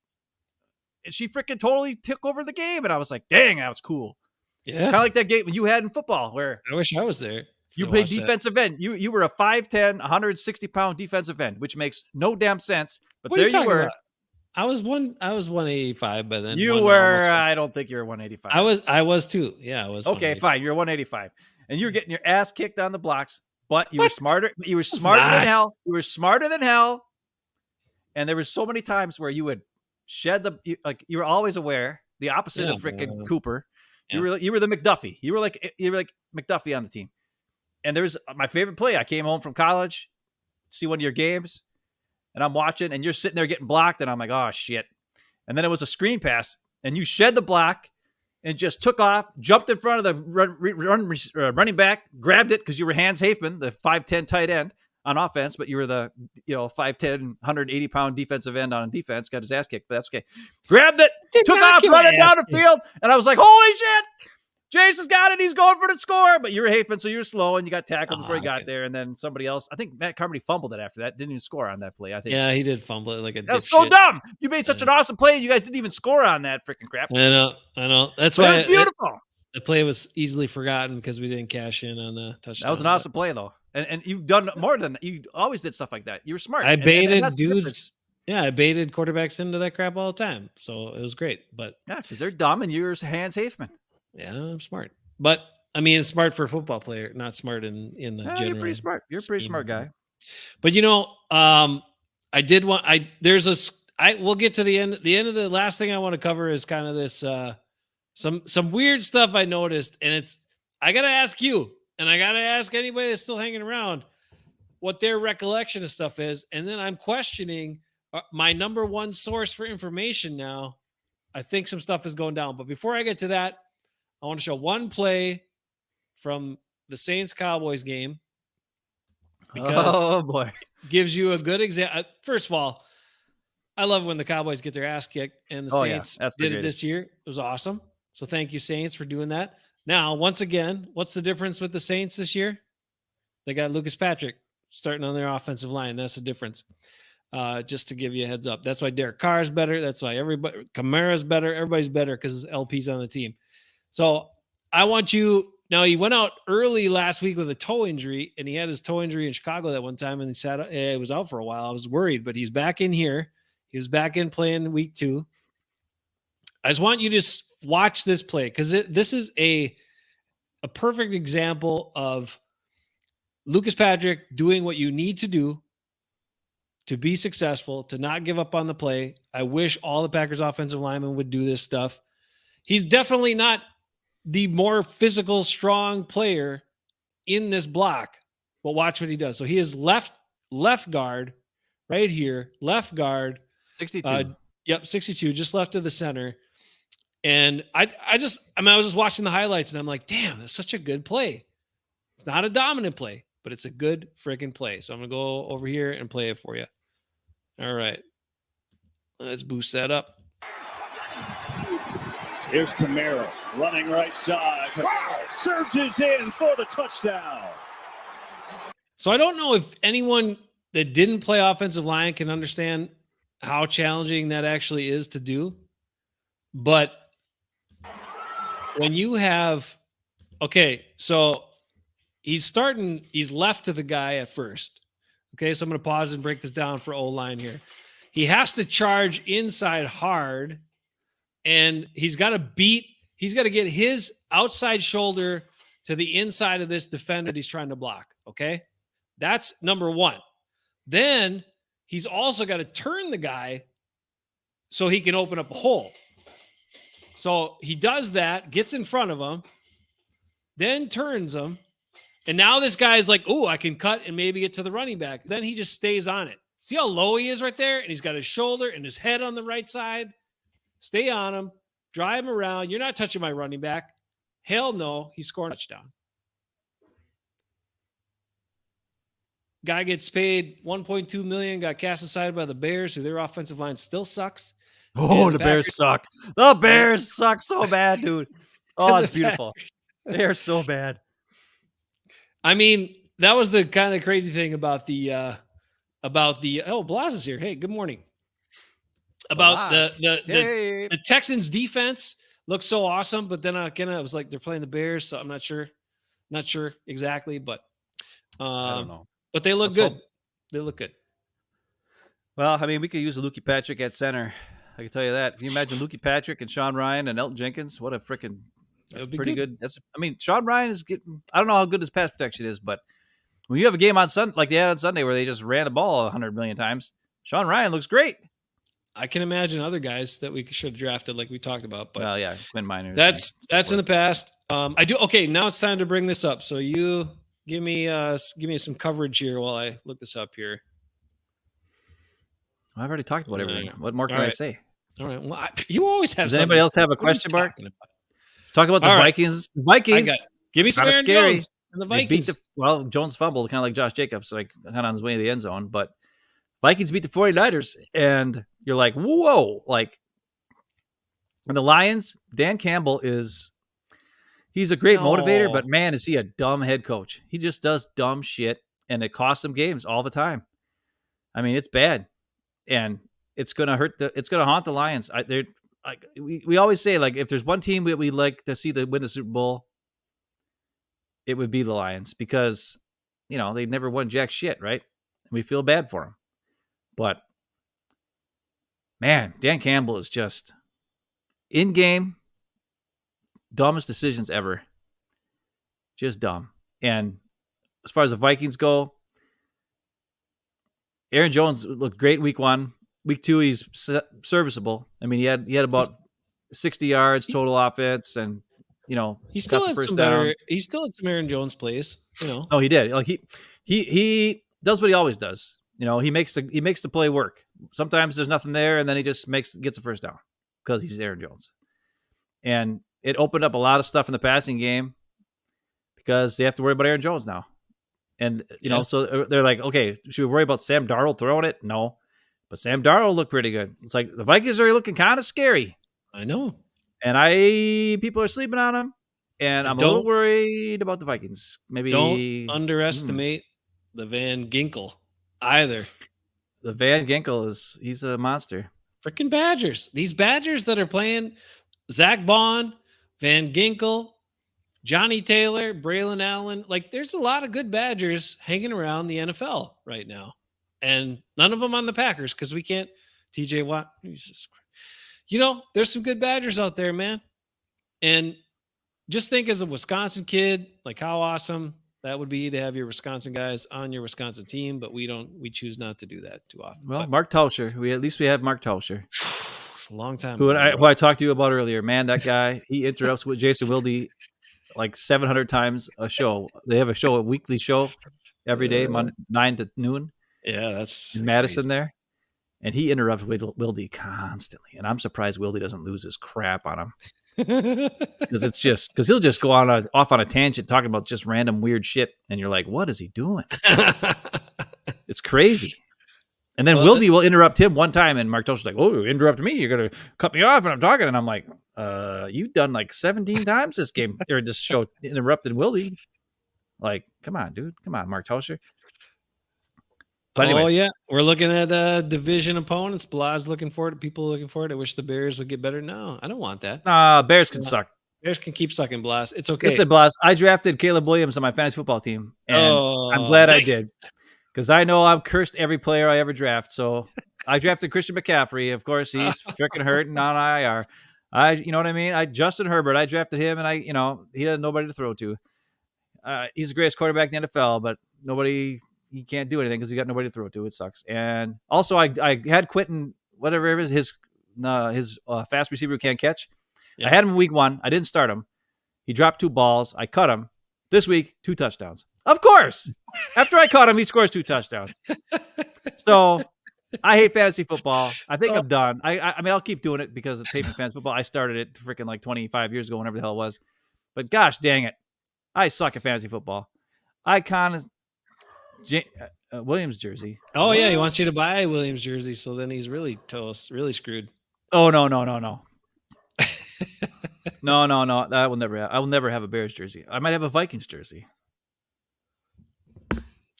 and she freaking totally took over the game. And I was like, "Dang, that was cool." Yeah, kind of like that game you had in football where I wish I was there. You played defensive end. You were a 5'10", 160-pound defensive end, which makes no damn sense. But what there you were. About? I was 185 by then. You were. I don't think you were 185. I was too. Yeah, I was. Okay, fine. You're 185, and you're getting your ass kicked on the blocks. But you were smarter. You were smarter than hell. You were smarter than hell. And there were so many times where you would shed you were always aware. The opposite of freaking Cooper. Yeah. You were the McDuffie. You were like McDuffie on the team. And there's my favorite play. I came home from college, see one of your games, and I'm watching, and you're sitting there getting blocked, and I'm like, oh, shit. And then it was a screen pass, and you shed the block and just took off, jumped in front of the running back, grabbed it because you were Hans Haifman, the 5'10" tight end on offense, but you were the 5'10", 180-pound defensive end on defense, got his ass kicked, but that's okay. Grabbed it, took off, running down the field, and I was like, holy shit! Jason's got it. He's going for the score, but you were Haifman, so you were slow, and you got tackled before he got there. And then somebody else, I think Matt Carmody fumbled it after that. Didn't even score on that play. I think. Yeah, he did fumble it like a. That's so dumb. You made such an awesome play, and you guys didn't even score on that freaking crap. I know. That's why it was beautiful. The play was easily forgotten because we didn't cash in on the touchdown. That was an awesome play, though, and you've done more than that. You always did stuff like that. You were smart. I baited dudes. Yeah, I baited quarterbacks into that crap all the time, so it was great. But yeah, because they're dumb, and you're Hans Haifman. Yeah, I'm smart. But I mean, it's smart for a football player, not smart in the general. You're pretty smart. You're a pretty smart guy. But we'll get to the end. The end of the last thing I want to cover is kind of this some weird stuff I noticed, and I gotta ask you, and I gotta ask anybody that's still hanging around what their recollection of stuff is, and then I'm questioning my number one source for information now. I think some stuff is going down, but before I get to that, I want to show one play from the Saints-Cowboys game because it gives you a good example. First of all, I love when the Cowboys get their ass kicked, and the Saints did it this year. It was awesome. So thank you, Saints, for doing that. Now, once again, what's the difference with the Saints this year? They got Lucas Patrick starting on their offensive line. That's the difference. Just to give you a heads up. That's why Derek Carr is better. That's why Kamara's better. Everybody's better because LP's on the team. So I want you now. He went out early last week with a toe injury, and he had his toe injury in Chicago that one time, and he was out for a while. I was worried, but he's back in here. He was back in playing week 2. I just want you to watch this play because this is a perfect example of Lucas Patrick doing what you need to do to be successful, to not give up on the play. I wish all the Packers offensive linemen would do this stuff. He's definitely not the more physical, strong player in this block, but watch what he does. So he is left guard right here, left guard. 62. 62, just left of the center. And I was just watching the highlights and I'm like, damn, that's such a good play. It's not a dominant play, but it's a good freaking play. So I'm going to go over here and play it for you. All right. Let's boost that up. Here's Camaro running right side. Wow! Surges in for the touchdown. So I don't know if anyone that didn't play offensive line can understand how challenging that actually is to do. But when you have, okay, so he's left to the guy at first. Okay, so I'm going to pause and break this down for O-line here. He has to charge inside hard, and he's got to get his outside shoulder to the inside of this defender that he's trying to block. Okay, that's number one. Then he's also got to turn the guy so he can open up a hole. So he does that, gets in front of him, then turns him. And now this guy's like, oh, I can cut and maybe get to the running back. Then he just stays on it. See how low he is right there? And he's got his shoulder and his head on the right side. Stay on him. Drive him around. You're not touching my running back. Hell no. He's scoring a touchdown. Guy gets paid $1.2 million, got cast aside by the Bears, who their offensive line still sucks. Oh, the Bears suck. The Bears suck so bad, dude. Oh, it's beautiful. They are so bad. I mean, that was the kind of crazy thing about the Blas is here. Hey, good morning. About the Texans defense looks so awesome, but then again, I was like, they're playing the Bears, so I'm not sure exactly, but I don't know. But they look good. They look good. Well, I mean, we could use a Lukey Patrick at center. I can tell you that. Can you imagine Lukey Patrick and Sean Ryan and Elton Jenkins? What a freaking that's pretty good. Sean Ryan is getting. I don't know how good his pass protection is, but when you have a game on Sunday, like they had on Sunday, where they just ran the ball 100 million times, Sean Ryan looks great. I can imagine other guys that we should have drafted, like we talked about. But well, yeah, Quinn Miners. That's in the past. I do. Okay, now it's time to bring this up. So you give me some coverage here while I look this up here. Well, I've already talked about everything. What more can I say? All right. Well, you always have. Does anybody else have a question mark? Talk about the Vikings. Vikings. Give me some Aaron Jones and the Vikings. Jones fumbled kind of like Josh Jacobs, like kind of on his way to the end zone. But Vikings beat the 49ers, and you're like, whoa. Like, and the Lions, Dan Campbell he's a great motivator, but man, is he a dumb head coach. He just does dumb shit, and it costs him games all the time. I mean, it's bad, and it's going to haunt the Lions. We always say, like, if there's one team that we like to see win the Super Bowl, it would be the Lions, because, they never won jack shit, right? And we feel bad for them. But, man, Dan Campbell is just in-game dumbest decisions ever. Just dumb. And as far as the Vikings go, Aaron Jones looked great week 1. Week 2, he's serviceable. I mean, he had about 60 yards total offense, and he still had some better. He still had some Aaron Jones plays. Oh, he did. Like he does what he always does. He makes the play work. Sometimes there's nothing there, and then he just gets a first down because he's Aaron Jones. And it opened up a lot of stuff in the passing game because they have to worry about Aaron Jones now. And so they're like, okay, should we worry about Sam Darnold throwing it? No. But Sam Darnold looked pretty good. It's like the Vikings are looking kind of scary. I know. And people are sleeping on them. And I'm a little worried about the Vikings. Maybe don't underestimate the Van Ginkel either. The Van Ginkel he's a monster. Freaking Badgers. These Badgers that are playing Zach Bond, Van Ginkel, Johnny Taylor, Braylon Allen. Like, there's a lot of good Badgers hanging around the NFL right now. And none of them on the Packers, because we can't. TJ Watt. Jesus Christ. There's some good Badgers out there, man. And just think, as a Wisconsin kid, like how awesome that would be to have your Wisconsin guys on your Wisconsin team, but we choose not to do that too often. Well, Mark Tauscher. At least we have Mark Tauscher. It's a long time. Who I talked to you about earlier. Man, that guy, he interrupts with Jason Wilde like 700 times a show. They have a weekly show every day, 9 to noon. Yeah, that's in Madison crazy. There. And he interrupts Wildy constantly. And I'm surprised Wildy doesn't lose his crap on him. Because he'll just go off on a tangent talking about just random weird shit. And you're like, what is he doing? It's crazy. And then Wildy will interrupt him one time. And Mark Tosha's like, oh, you interrupt me. You're going to cut me off when I'm talking. And I'm like, you've done like 17 times this game or this show interrupted Wildy. Like, come on, dude. Come on, Mark Tosha. But anyways, yeah, we're looking at division opponents. Blah's looking forward to people looking forward. I wish the Bears would get better. No, I don't want that. Bears can suck. Bears can keep sucking, Blas. It's okay. Listen, Blas, I drafted Caleb Williams on my fantasy football team, and I'm glad I did because I know I've cursed every player I ever draft. So I drafted Christian McCaffrey. Of course, he's freaking hurt and on IR. You know what I mean? Justin Herbert. I drafted him, and he had nobody to throw to. He's the greatest quarterback in the NFL, but he can't do anything because he got nobody to throw to. It sucks. And also, I had Quentin, whatever it is, his fast receiver who can't catch. Yeah. I had him in week 1. I didn't start him. He dropped 2 balls. I cut him. This week, 2 touchdowns. Of course. After I caught him, he scores 2 touchdowns. So I hate fantasy football. I think I'm done. I mean, I'll keep doing it because it's hating fantasy football. I started it freaking like 25 years ago, whenever the hell it was. But gosh dang it. I suck at fantasy football. Williams jersey. Oh yeah, he wants you to buy a Williams jersey, so then he's really toast, really screwed. Oh no. No. That will never happen. I will never have a Bears jersey. I might have a Vikings jersey.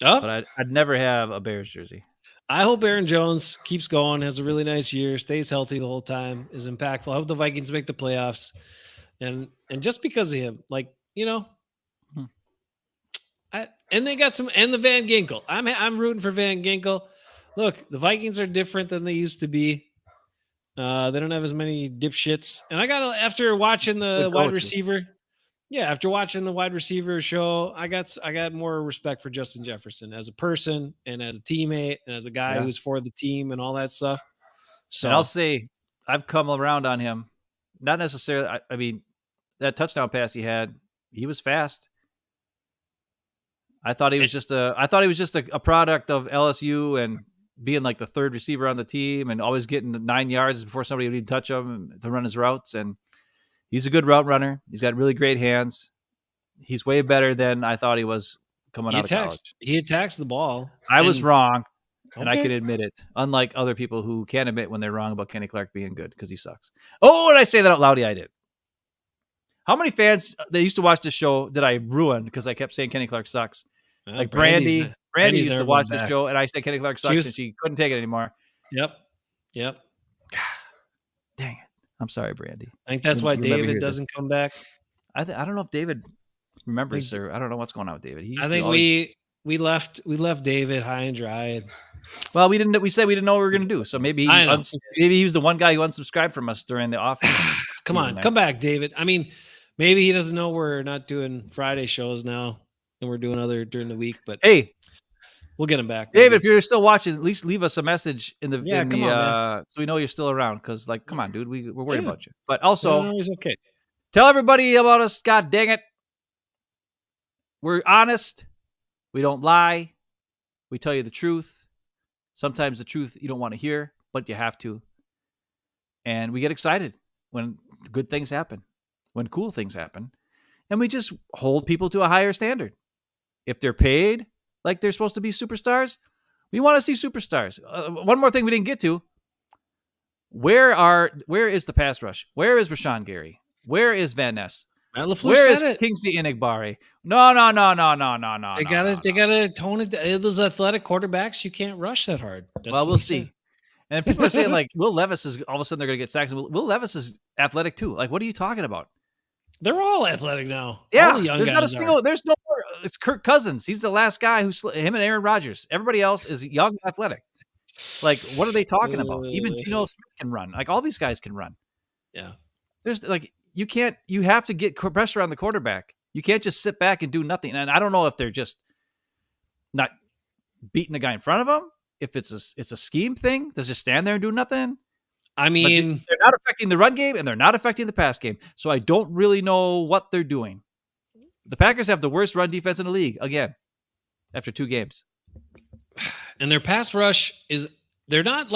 Oh, but I'd never have a Bears jersey. I hope Aaron Jones keeps going, has a really nice year, stays healthy the whole time, is impactful. I hope the Vikings make the playoffs, and just because of him, like and they got and the Van Ginkel. I'm rooting for Van Ginkel. Look, the Vikings are different than they used to be. They don't have as many dipshits. And after watching the wide receiver, after watching the wide receiver show, I got more respect for Justin Jefferson as a person and as a teammate and as a guy who's for the team and all that stuff. So and I'll say I've come around on him. Not necessarily. I mean, that touchdown pass he had, he was fast. I thought he was just a product of LSU and being like the third receiver on the team and always getting 9 yards before somebody would even touch him to run his routes. And he's a good route runner. He's got really great hands. He's way better than I thought he was coming out of college. He attacks the ball. I was wrong, and I can admit it. Unlike other people who can't admit when they're wrong about Kenny Clark being good because he sucks. Oh, and I say that out loud? Yeah, I did. How many fans that used to watch this show did I ruin because I kept saying Kenny Clark sucks? Like Brandy used to watch the show, and I said Kenny Clark sucks, and she couldn't take it anymore. Yep. God, dang it! I'm sorry, Brandy. I think that's why David doesn't come back. I don't know if David remembers, or I don't know what's going on with David. I think we left David high and dry. Well, we didn't. We said we didn't know what we were going to do, so maybe he was the one guy who unsubscribed from us during the off. Come on, come back, David. I mean, maybe he doesn't know we're not doing Friday shows now. And we're doing other during the week, but hey, we'll get him back. David, if you're still watching, at least leave us a message in the on, so we know you're still around. Because, like, come on, dude, we're worried about you. But also, he's okay. Tell everybody about us. God dang it, we're honest. We don't lie. We tell you the truth. Sometimes the truth you don't want to hear, but you have to. And we get excited when good things happen, when cool things happen, and we just hold people to a higher standard. If they're paid like they're supposed to be superstars, we want to see superstars. One more thing we didn't get to. Where is the pass rush? Where is Rashawn Gary? Where is Van Ness? Where is Kingsley Enagbare? No. They gotta tone it. Those athletic quarterbacks, you can't rush that hard. We'll see. And people are saying like Will Levis is all of a sudden they're gonna get sacks. Will Levis is athletic too. Like, what are you talking about? They're all athletic now. Yeah, all the young there's guys not a single. There's no more. It's Kirk Cousins. He's the last guy him and Aaron Rodgers. Everybody else is young and athletic. Like, what are they talking about? Even Geno Smith can run. Like, all these guys can run. Yeah. There's like you have to get pressure on the quarterback. You can't just sit back and do nothing. And I don't know if they're just not beating the guy in front of them. If it's a scheme thing, does just stand there and do nothing. I mean, they're not affecting the run game and they're not affecting the pass game. So I don't really know what they're doing. The Packers have the worst run defense in the league again after 2 games. And their pass rush is they're not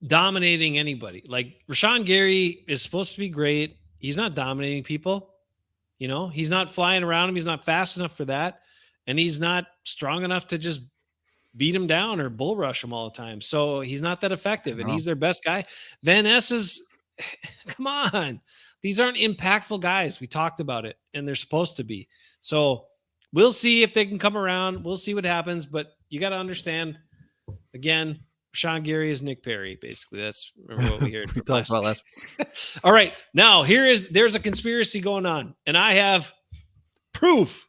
dominating anybody. Like Rashawn Gary is supposed to be great. He's not dominating people. He's not flying around him. He's not fast enough for that. And he's not strong enough to just beat him down or bull rush him all the time. So he's not that effective, and he's their best guy. Van Ness is, come on. These aren't impactful guys. We talked about it, and they're supposed to be. So we'll see if they can come around. We'll see what happens, but you got to understand, again, Sean Gary is Nick Perry, basically. That's what we heard. We talked about last. All right. Now, there's a conspiracy going on, and I have proof.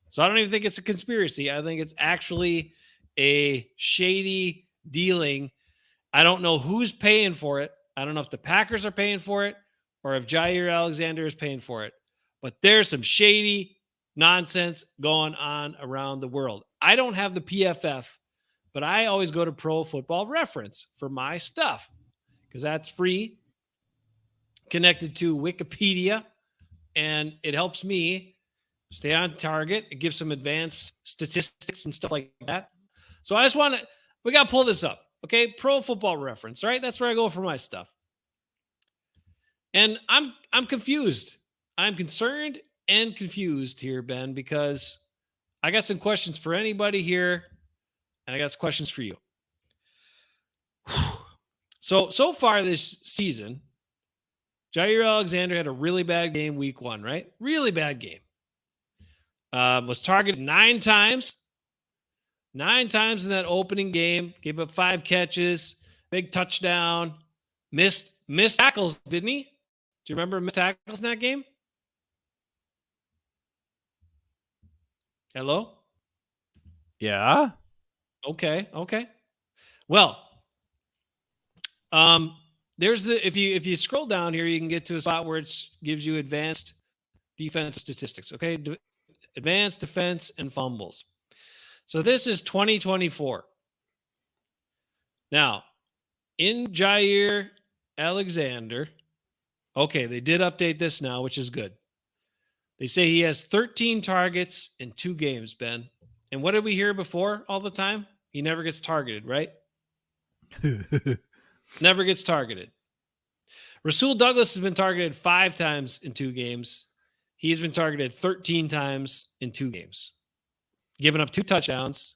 So I don't even think it's a conspiracy. I think it's actually a shady dealing. I don't know who's paying for it. I don't know if the Packers are paying for it or if Jair Alexander is paying for it. But there's some shady nonsense going on around the world. I don't have the PFF, but I always go to Pro Football Reference for my stuff because that's free, connected to Wikipedia, and it helps me stay on target. It gives some advanced statistics and stuff like that. So I just we got to pull this up. Okay. Pro Football Reference, right? That's where I go for my stuff. And I'm confused. I'm concerned and confused here, Ben, because I got some questions for anybody here, and I got some questions for you. So far this season, Jair Alexander had a really bad game week 1, right? Really bad game. Was targeted 9 times. 9 times in that opening game. Gave up 5 catches. Big touchdown. Missed tackles, didn't he? Do you remember missed tackles in that game? Hello? Yeah. Okay. Well, there's if you scroll down here, you can get to a spot where it gives you advanced defense statistics. Okay, advanced defense and fumbles. So this is 2024. Now, in Jair Alexander, okay, they did update this now, which is good. They say he has 13 targets in 2 games, Ben. And what did we hear before all the time? He never gets targeted, right? Never gets targeted. Rasul Douglas has been targeted 5 times in 2 games. He's been targeted 13 times in 2 games. Given up 2 touchdowns.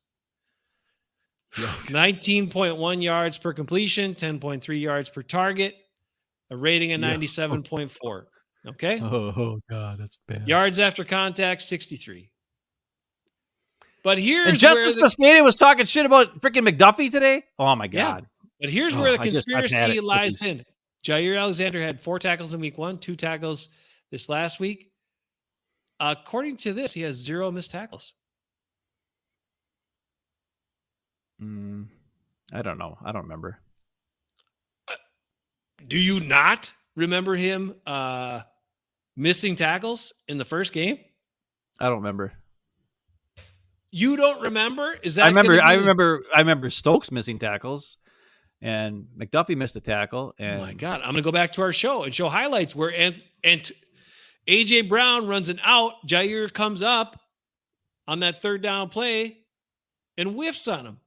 19.1 yards per completion, 10.3 yards per target, a rating of 97.4. Okay? Oh God, that's bad. Yards after contact, 63. But here's and Justice Mosqueda was talking shit about freaking McDuffie today. Oh my God. Yeah. But here's where the conspiracy lies Please. in. Jair Alexander had 4 tackles in week 1, 2 tackles this last week. According to this, he has 0 missed tackles. I don't know. I don't remember. Do you not remember him missing tackles in the first game? I don't remember. You don't remember? Is that I remember Stokes missing tackles, and McDuffie missed a tackle. And oh my God, I'm gonna go back to our show and show highlights where and AJ Brown runs an out. Jair comes up on that 3rd down play and whiffs on him.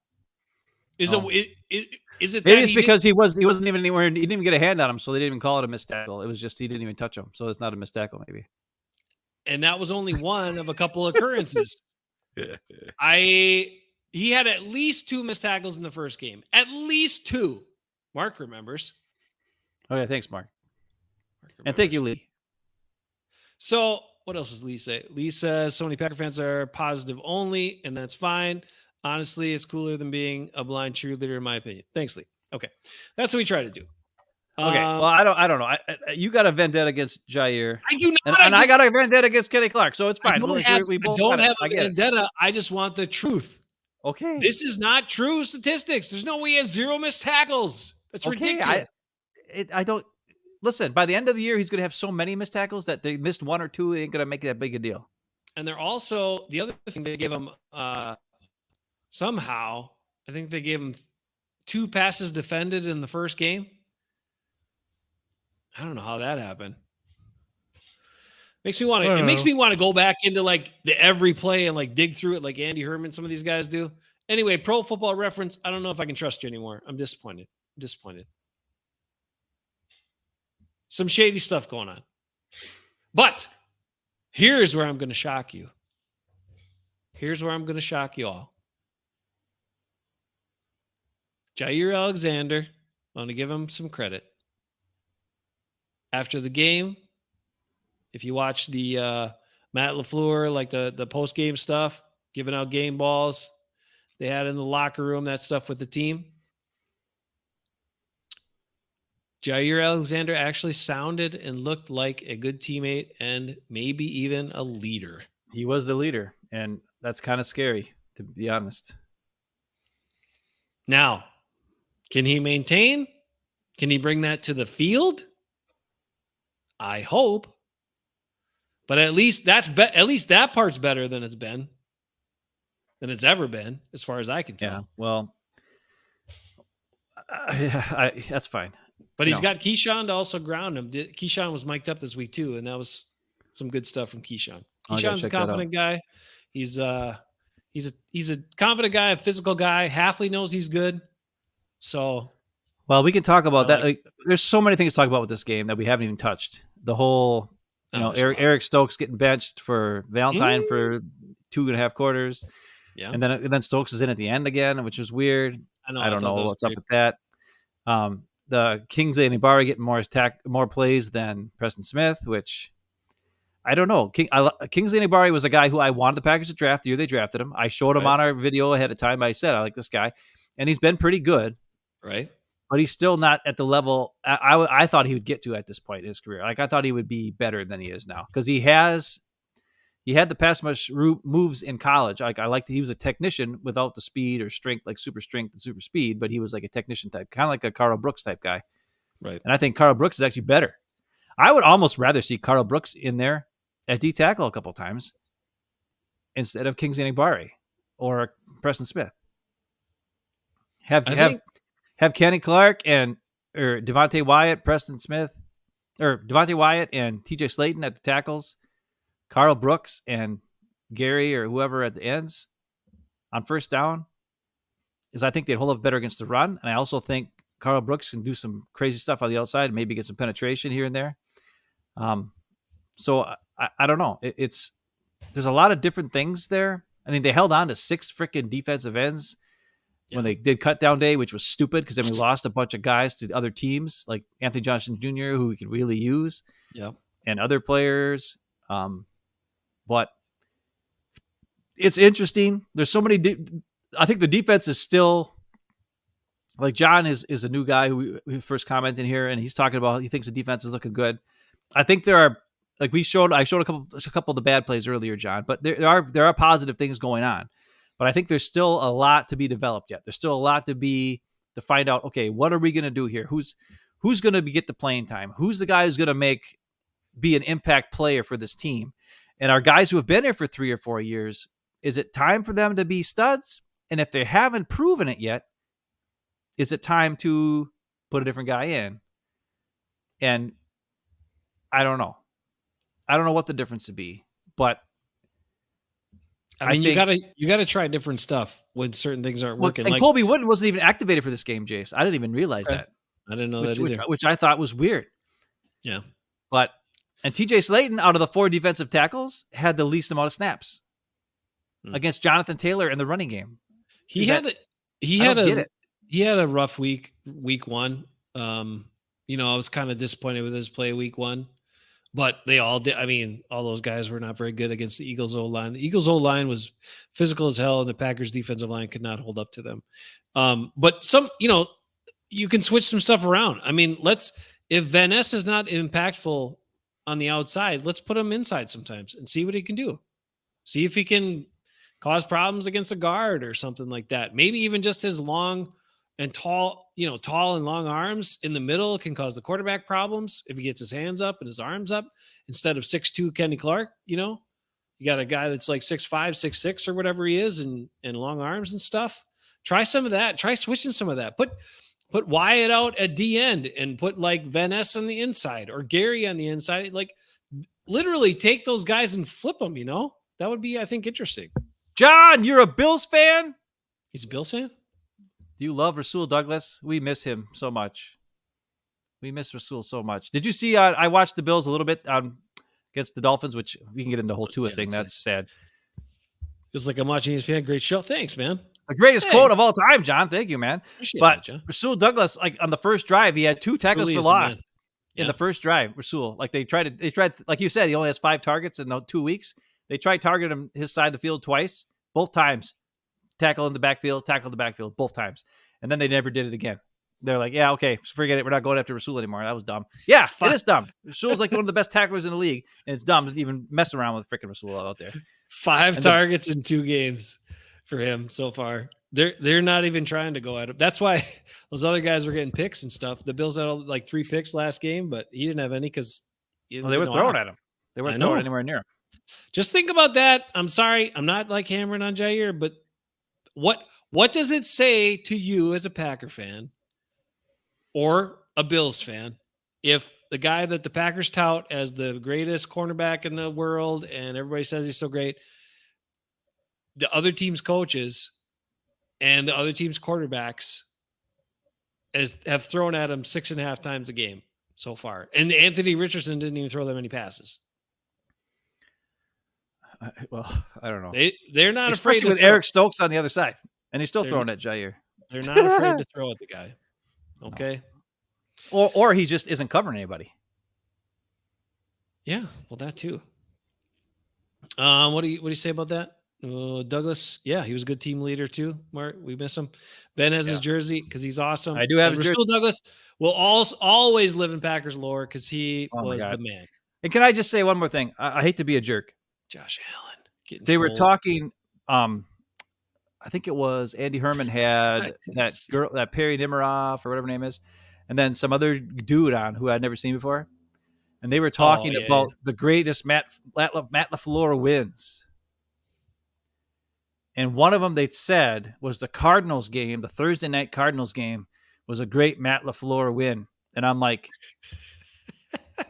Is it maybe it's because he wasn't even anywhere, he didn't even get a hand on him, so they didn't even call it a missed tackle. It was just he didn't even touch him, so it's not a missed tackle maybe. And that was only one of a couple occurrences. He had at least 2 missed tackles in the first game. At least 2. Mark remembers. Okay, thanks, Mark. And thank you, Lee. So what else does Lee say? Lee says so many Packer fans are positive only, and that's fine. Honestly, it's cooler than being a blind cheerleader, in my opinion. Thanks, Lee. Okay. That's what we try to do. Okay. Well, I don't know. You got a vendetta against Jair. I do not. And I got a vendetta against Kenny Clark, so it's fine. I don't have a vendetta. I just want the truth. Okay. This is not true statistics. There's no way he has 0 missed tackles. That's ridiculous. I don't listen. By the end of the year, he's going to have so many missed tackles that they missed 1 or 2 ain't going to make that big a deal. And they're also the other thing they gave him somehow. I think they gave him 2 passes defended in the first game. I don't know how that happened. It makes me want to go back into like the every play and like dig through it like Andy Herman, some of these guys do, Anyway, Pro Football Reference, I don't know if I can trust you anymore. I'm disappointed. Some shady stuff going on. But here's where I'm going to shock you. Here's where I'm going to shock you all. Jair Alexander, I want to give him some credit. After the game, if you watch the Matt LaFleur, like the post-game stuff, giving out game balls they had in the locker room, that stuff with the team, Jair Alexander actually sounded and looked like a good teammate and maybe even a leader. He was the leader, and that's kind of scary, to be honest. Now, can he maintain? Can he bring that to the field? I hope. But at least that part's better than it's ever been, as far as I can tell. Yeah, well, that's fine. But he's got Keyshawn to also ground him. Keyshawn was mic'd up this week too, and that was some good stuff from Keyshawn. Keyshawn's a confident guy. He's a confident guy, a physical guy. Halfley knows he's good. So, well, we can talk about that. Like, there's so many things to talk about with this game that we haven't even touched. The whole, Eric Stokes getting benched for Valentine for 2.5 quarters. Yeah. And then Stokes is in at the end again, which is weird. I don't know what's up with that. The Kingsley and Ibarra getting more plays than Preston Smith, which I don't know. Kingsley and Ibarra was a guy who I wanted the Packers to draft the year they drafted him. I showed him on our video ahead of time. I said, I like this guy, and he's been pretty good. Right. But he's still not at the level I thought he would get to at this point in his career. Like, I thought he would be better than he is now, because he had the pass rush moves in college. Like, I liked that he was a technician without the speed or strength, like super strength and super speed, but he was like a technician type, kind of like a Carl Brooks type guy. Right. And I think Carl Brooks is actually better. I would almost rather see Carl Brooks in there at D tackle a couple of times instead of Kingsley Enagbare or Preston Smith. Have Kenny Clark or Devontae Wyatt, Preston Smith, or Devontae Wyatt and TJ Slayton at the tackles, Carl Brooks and Gary or whoever at the ends on first down, is I think they'd hold up better against the run. And I also think Carl Brooks can do some crazy stuff on the outside and maybe get some penetration here and there. So I don't know. There's a lot of different things there. I mean, they held on to 6 freaking defensive ends when they did cut down day, which was stupid, because then we lost a bunch of guys to other teams like Anthony Johnson Jr., who we could really use, and other players. But it's interesting. There's so many. I think the defense is still, like, John is a new guy who we first commented here, and he's talking about he thinks the defense is looking good. I think there are, like I showed a couple of the bad plays earlier, John, but there are positive things going on. But I think there's still a lot to be developed yet. There's still a lot to find out. Okay, what are we going to do here? Who's going to get the playing time? Who's the guy who's going to be an impact player for this team? And our guys who have been here for 3 or 4 years, is it time for them to be studs? And if they haven't proven it yet, is it time to put a different guy in? And I don't know. I don't know what the difference would be, but I mean, you gotta try different stuff when certain things aren't working. And Colby Wooden wasn't even activated for this game, Jace. I didn't even realize that. I didn't know that either. Which I thought was weird. Yeah. And TJ Slayton, out of the 4 defensive tackles, had the least amount of snaps against Jonathan Taylor in the running game. He had a rough week one. I was kind of disappointed with his play week one. But they all did. I mean, all those guys were not very good against the Eagles' O-line. The Eagles' O-line was physical as hell, and the Packers' defensive line could not hold up to them. But you can switch some stuff around. I mean, if Van Ness is not impactful on the outside, let's put him inside sometimes and see what he can do. See if he can cause problems against a guard or something like that. Maybe even just his long and tall and long arms in the middle can cause the quarterback problems if he gets his hands up and his arms up instead of 6'2" Kenny Clark. You got a guy that's like 6'5", 6'6", or whatever he is, and long arms and stuff. Try some of that. Try switching some of that. Put Wyatt out at D end and put like Van Ness on the inside or Gary on the inside. Like, literally take those guys and flip them. That would be, I think, interesting. John, you're a Bills fan? He's a Bills fan? Do you love Rasul Douglas? We miss him so much. We miss Rasul so much. Did you see? I watched the Bills a little bit against the Dolphins, which we can get into the whole Tua thing. That's sad. It's like I'm watching ESPN. Great show. Thanks, man. The greatest quote of all time, John. Thank you, man. Appreciate But that, John. Rasul Douglas, like on the first drive, he had 2 tackles Truly for is the loss man. in the first drive. Rasul, like they tried, like you said, he only has 5 targets in the 2 weeks. They tried targeting him his side of the field twice, both times. Tackle in the backfield, both times. And then they never did it again. They're like, yeah, okay, forget it. We're not going after Rasul anymore. That was dumb. Yeah, it is dumb. Rasul's like one of the best tacklers in the league, and it's dumb to even mess around with freaking Rasul out there. 5 targets in 2 games for him so far. They're not even trying to go at him. That's why those other guys were getting picks and stuff. The Bills had like 3 picks last game, but he didn't have any because they were throwing at him. They weren't throwing anywhere near him. Just think about that. I'm sorry, I'm not like hammering on Jair, but what does it say to you as a Packer fan or a Bills fan if the guy that the Packers tout as the greatest cornerback in the world and everybody says he's so great, the other team's coaches and the other team's quarterbacks have thrown at him 6.5 times a game so far. And Anthony Richardson didn't even throw that many passes. Well, I don't know. They're not especially afraid with Eric Stokes on the other side, and he's still throwing at Jair. They're not afraid to throw at the guy. Okay. Or he just isn't covering anybody. Yeah, well, that too. What do you say about that? Douglas, yeah, he was a good team leader too. Mark, we miss him. Ben has his jersey because he's awesome. I do have his jersey. Douglas will always live in Packers lore because he was the man. And can I just say one more thing? I hate to be a jerk. Josh Allen. They were talking. I think it was Andy Herman had that girl, that Perry Nemiroff or whatever her name is, and then some other dude on who I'd never seen before, and they were talking about the greatest Matt LaFleur wins. And one of them they said was the Cardinals game, the Thursday night Cardinals game was a great Matt LaFleur win. And I'm like,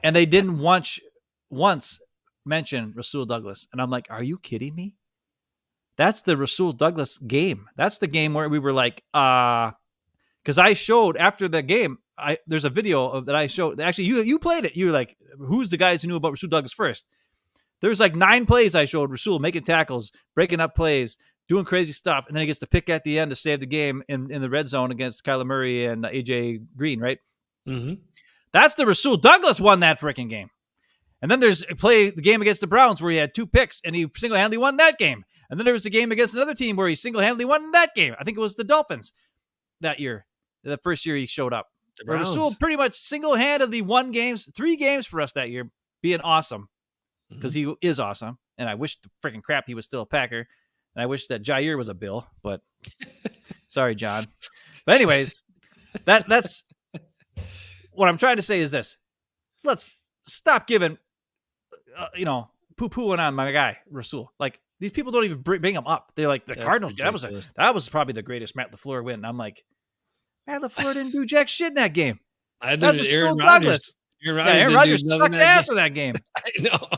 and they didn't once mention Rasul Douglas. And I'm like, are you kidding me? That's the Rasul Douglas game. That's the game where we were like, because I showed after the game, there's a video that I showed. Actually, you played it. You were like, who's the guys who knew about Rasul Douglas first? There's like 9 plays I showed Rasul making tackles, breaking up plays, doing crazy stuff, and then he gets to pick at the end to save the game in the red zone against Kyler Murray and AJ Green, right? Mm-hmm. That's the Rasul Douglas won that freaking game. And then there's the game against the Browns where he had 2 picks and he single-handedly won that game. And then there was a game against another team where he single-handedly won that game. I think it was the Dolphins that year, the first year he showed up. Rasul pretty much single-handedly won 3 games for us that year, being awesome because he is awesome. And I wish the freaking crap he was still a Packer. And I wish that Jair was a Bill, but sorry, John. But anyways, that's what I'm trying to say is this. Let's stop giving, poo-pooing on my guy, Rasul. Like, these people don't even bring him up. They're like, the Cardinals, that was probably the greatest Matt LaFleur win. And I'm like, Matt LaFleur didn't do jack shit in that game. That's Aaron Rodgers. Aaron Rodgers sucked ass in that game. I know.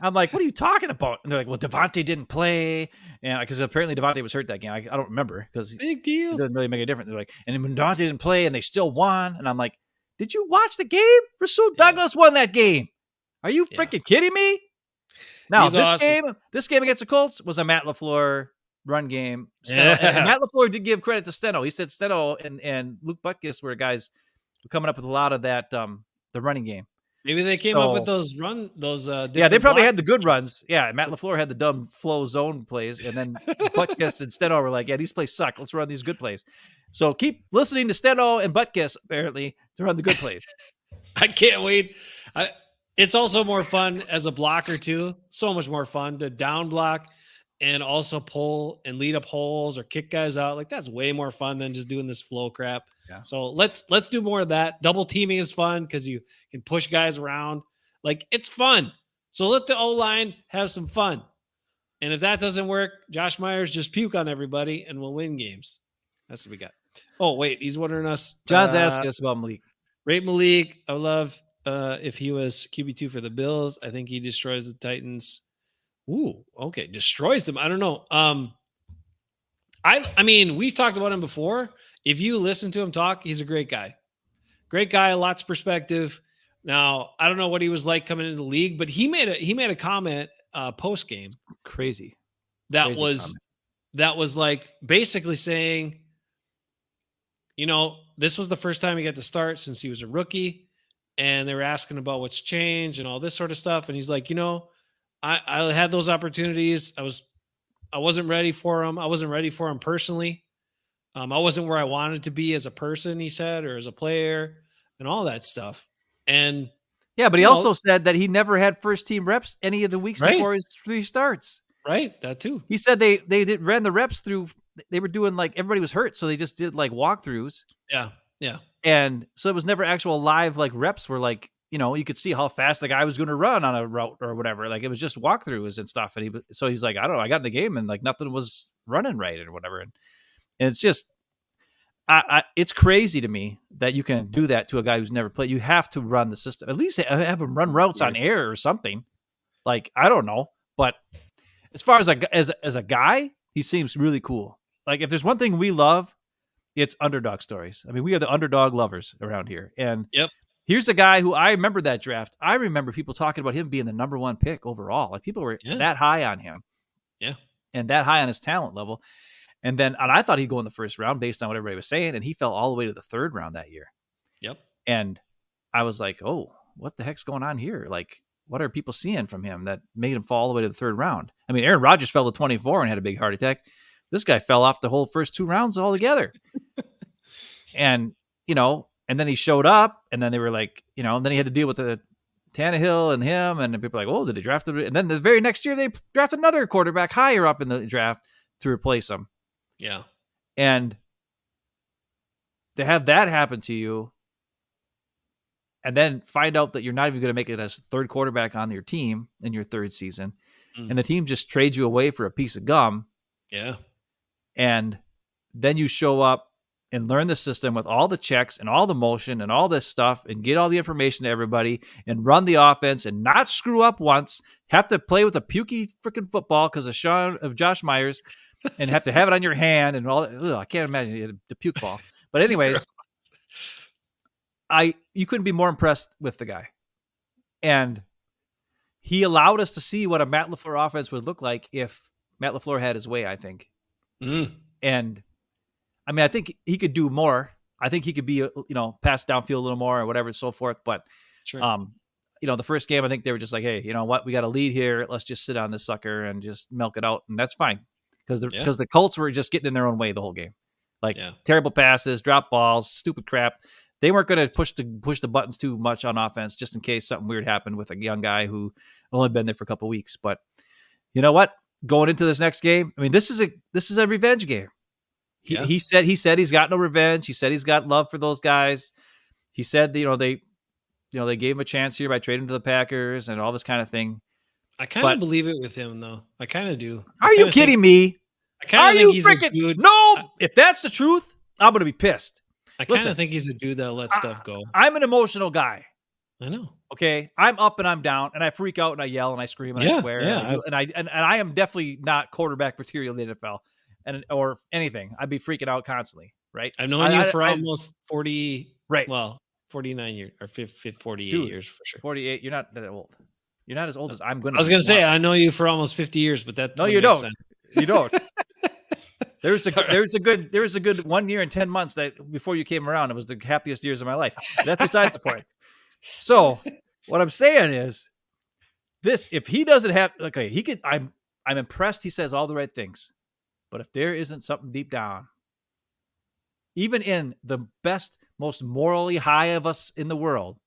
I'm like, what are you talking about? And they're like, well, Devontae didn't play. And because apparently Devontae was hurt that game. I don't remember because big deal. It doesn't really make a difference. They're like, and when Devontae didn't play and they still won. And I'm like, did you watch the game? Rasul Douglas won that game. Are you freaking kidding me? Now, this game against the Colts was a Matt LaFleur run game. And Matt LaFleur did give credit to Steno. He said Steno and Luke Butkus were guys coming up with a lot of that, the running game. Maybe they came up with those. They probably had the good runs. Yeah, Matt LaFleur had the dumb flow zone plays, and then Butkus and Steno were like, "Yeah, these plays suck. Let's run these good plays." So keep listening to Steno and Butkus apparently to run the good plays. I can't wait. It's also more fun as a blocker too. So much more fun to down block and also pull and lead up holes or kick guys out. Like that's way more fun than just doing this flow crap. Yeah. So let's do more of that. Double teaming is fun because you can push guys around. Like it's fun. So let the O-line have some fun. And if that doesn't work, Josh Myers just puke on everybody and we'll win games. That's what we got. Oh, wait. He's wondering us. John's asking us about Malik. Rate Malik. I would love if he was QB2 for the Bills. I think he destroys the Titans. Ooh, okay. Destroys them. I don't know. I mean, we've talked about him before. If you listen to him talk, he's a great guy. Great guy, lots of perspective. Now, I don't know what he was like coming into the league, but he made a comment post game Crazy. that Crazy was comment. that was like basically saying, this was the first time he got to start since he was a rookie, and they were asking about what's changed and all this sort of stuff, and he's like, I had those opportunities. I wasn't ready for them. I wasn't ready for them personally. I wasn't where I wanted to be as a person, he said, or as a player, and all that stuff. And Yeah, but he you know, also said that he never had first team reps any of the weeks right, before his 3 starts. right, that too. He said they ran the reps through. They were doing like everybody was hurt, so they just did like walkthroughs, Yeah, yeah, and so it was never actual live like reps. Where like you could see how fast the guy was going to run on a route or whatever. Like it was just walkthroughs and stuff. And he's like, I don't know, I got in the game and like nothing was running right or whatever. And it's just, it's crazy to me that you can do that to a guy who's never played. You have to run the system. At least have him run routes on air or something. Like I don't know, but as far as a guy, he seems really cool. Like if there's one thing we love, it's underdog stories. I mean, we are the underdog lovers around here. And yep. here's a guy who I remember that draft. I remember people talking about him being the number 1 pick overall. Like people were that high on him. Yeah. And that high on his talent level. And I thought he'd go in the first round based on what everybody was saying. And he fell all the way to the 3rd round that year. Yep. And I was like, oh, what the heck's going on here? Like, what are people seeing from him that made him fall all the way to the 3rd round? I mean, Aaron Rodgers fell to 24 and had a big heart attack. This guy fell off the whole first 2 rounds altogether. And, and then he showed up, and then they were like, and then he had to deal with the Tannehill and him, and people were like, oh, did they draft him? And then the very next year, they drafted another quarterback higher up in the draft to replace him. Yeah. And to have that happen to you, and then find out that you're not even going to make it as 3rd quarterback on your team in your 3rd season, and the team just trades you away for a piece of gum. Yeah. And then you show up and learn the system with all the checks and all the motion and all this stuff and get all the information to everybody and run the offense and not screw up once, have to play with a pukey freaking football because of Josh Myers and have to have it on your hand and all that. Ugh, I can't imagine the puke ball. But anyways, you couldn't be more impressed with the guy. And he allowed us to see what a Matt LaFleur offense would look like if Matt LaFleur had his way, I think. And I mean, I think he could do more. I think he could be, pass downfield a little more or whatever and so forth. But, sure. The first game, I think they were just like, hey, you know what? We got a lead here. Let's just sit on this sucker and just milk it out. And that's fine. Because the Colts were just getting in their own way the whole game. Like terrible passes, drop balls, stupid crap. They weren't going to push the buttons too much on offense just in case something weird happened with a young guy who only been there for a couple of weeks. But you know what? Going into this next game, I mean, this is a revenge game. He said he's got no revenge. He said he's got love for those guys. He said they gave him a chance here by trading to the Packers and all this kind of thing. I kind of believe it with him though. I kind of do. Are you kidding me? I kind of think he's a dude. No, if that's the truth, I'm going to be pissed. I kind of think he's a dude that lets stuff go. I'm an emotional guy. I know. Okay, I'm up and I'm down, and I freak out and I yell and I scream and I swear. And I am definitely not quarterback material in the NFL or anything. I'd be freaking out constantly. Right? I've known you for almost 40. Right. Well, 49 years or 48 years for sure. 48. You're not that old. You're not as old as I'm going to. I was going to say I know you for almost 50 years, but that no, you don't. You don't. There's a good 1 year and 10 months that before you came around, it was the happiest years of my life. That's besides the point. So what I'm saying is this: if he doesn't have, okay, he could. I'm impressed. He says all the right things, but if there isn't something deep down, even in the best, most morally high of us in the world,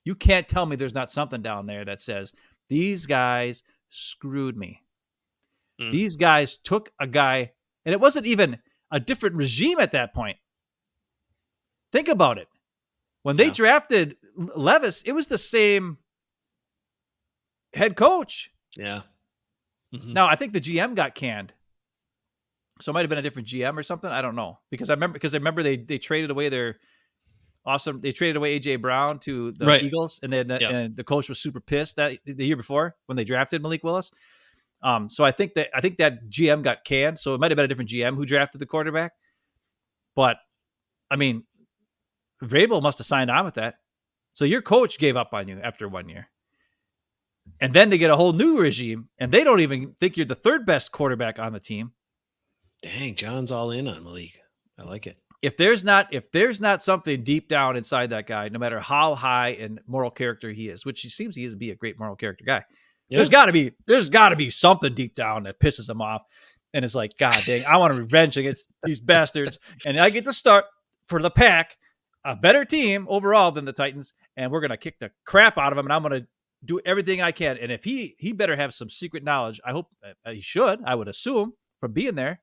you can't tell me there's not something down there that says these guys screwed me. These guys took a guy, and it wasn't even a different regime at that point. Think about it. When they drafted Levis, it was the same head coach. Yeah. Mm-hmm. Now, I think the GM got canned. So it might have been a different GM or something. I don't know. Because I remember they traded away they traded away AJ Brown to the Eagles, and then and the coach was super pissed that the year before when they drafted Malik Willis. So I think that GM got canned. So it might have been a different GM who drafted the quarterback. But I mean, Vrabel must have signed on with that. So your coach gave up on you after 1 year. And then they get a whole new regime, and they don't even think you're the third best quarterback on the team. Dang, John's all in on Malik. I like it. If there's not something deep down inside that guy, no matter how high in moral character he is, which he seems he is to be a great moral character guy, there's got to be something deep down that pisses him off, and it's like, God dang, I want to revenge against these bastards, and I get to start for the Pack, a better team overall than the Titans, and we're gonna kick the crap out of them, and I'm gonna do everything I can. And if he better have some secret knowledge, I hope he should. I would assume from being there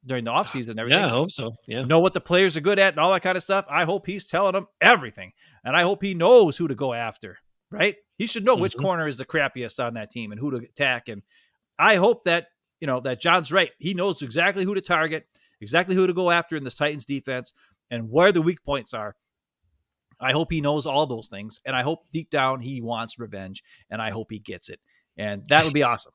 during the offseason and everything. Yeah, I hope so. Yeah. Know what the players are good at and all that kind of stuff. I hope he's telling them everything. And I hope he knows who to go after, right? He should know which corner is the crappiest on that team and who to attack. And I hope that, that John's right. He knows exactly who to target, exactly who to go after in this Titans defense and where the weak points are. I hope he knows all those things. And I hope deep down he wants revenge. And I hope he gets it. And that would be awesome.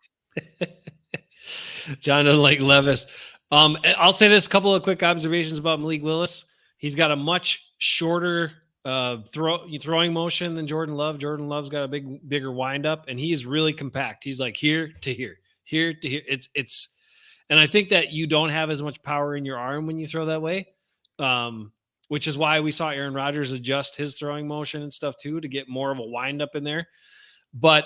John doesn't like Levis. I'll say this, a couple of quick observations about Malik Willis. He's got a much shorter throwing motion than Jordan Love. Jordan Love's got a bigger windup, and he's really compact. He's like here to here, here to here. It's, and I think that you don't have as much power in your arm when you throw that way, which is why we saw Aaron Rodgers adjust his throwing motion and stuff too to get more of a windup in there. But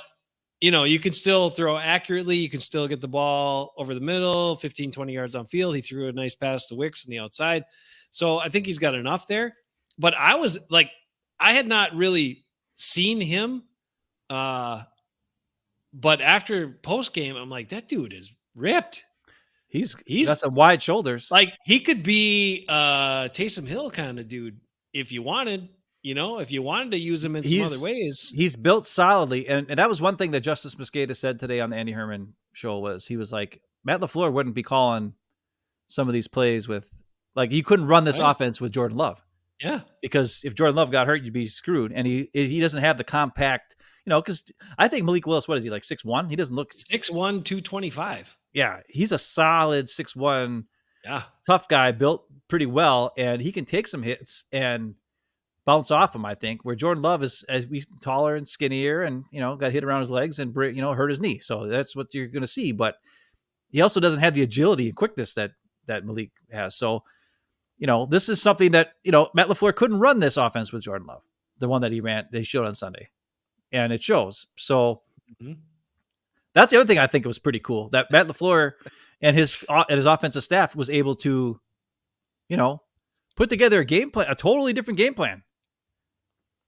you can still throw accurately. You can still get the ball over the middle, 15, 20 yards downfield. He threw a nice pass to Wicks on the outside. So I think he's got enough there. But I was like, I had not really seen him. But after post game, I'm like, that dude is ripped. He's got some wide shoulders. Like he could be Taysom Hill kind of dude if you wanted. If you wanted to use him in some other ways. He's built solidly. And that was one thing that Justice Mosqueda said today on the Andy Herman show was he was like, Matt LaFleur wouldn't be calling some of these plays with, like, you couldn't run this offense with Jordan Love. Yeah. Because if Jordan Love got hurt, you'd be screwed. And he doesn't have the compact, because I think Malik Willis, what is he, like 6'1"? He doesn't look 6'1", 225. Yeah. He's a solid 6'1", tough guy, built pretty well. And he can take some hits and bounce off him, I think, where Jordan Love is taller and skinnier and, got hit around his legs and, hurt his knee. So that's what you're going to see. But he also doesn't have the agility and quickness that Malik has. So, this is something that, Matt LaFleur couldn't run this offense with Jordan Love, the one that they showed on Sunday. And it shows. So that's the other thing I think was pretty cool, that Matt LaFleur and his offensive staff was able to, put together a game plan, a totally different game plan.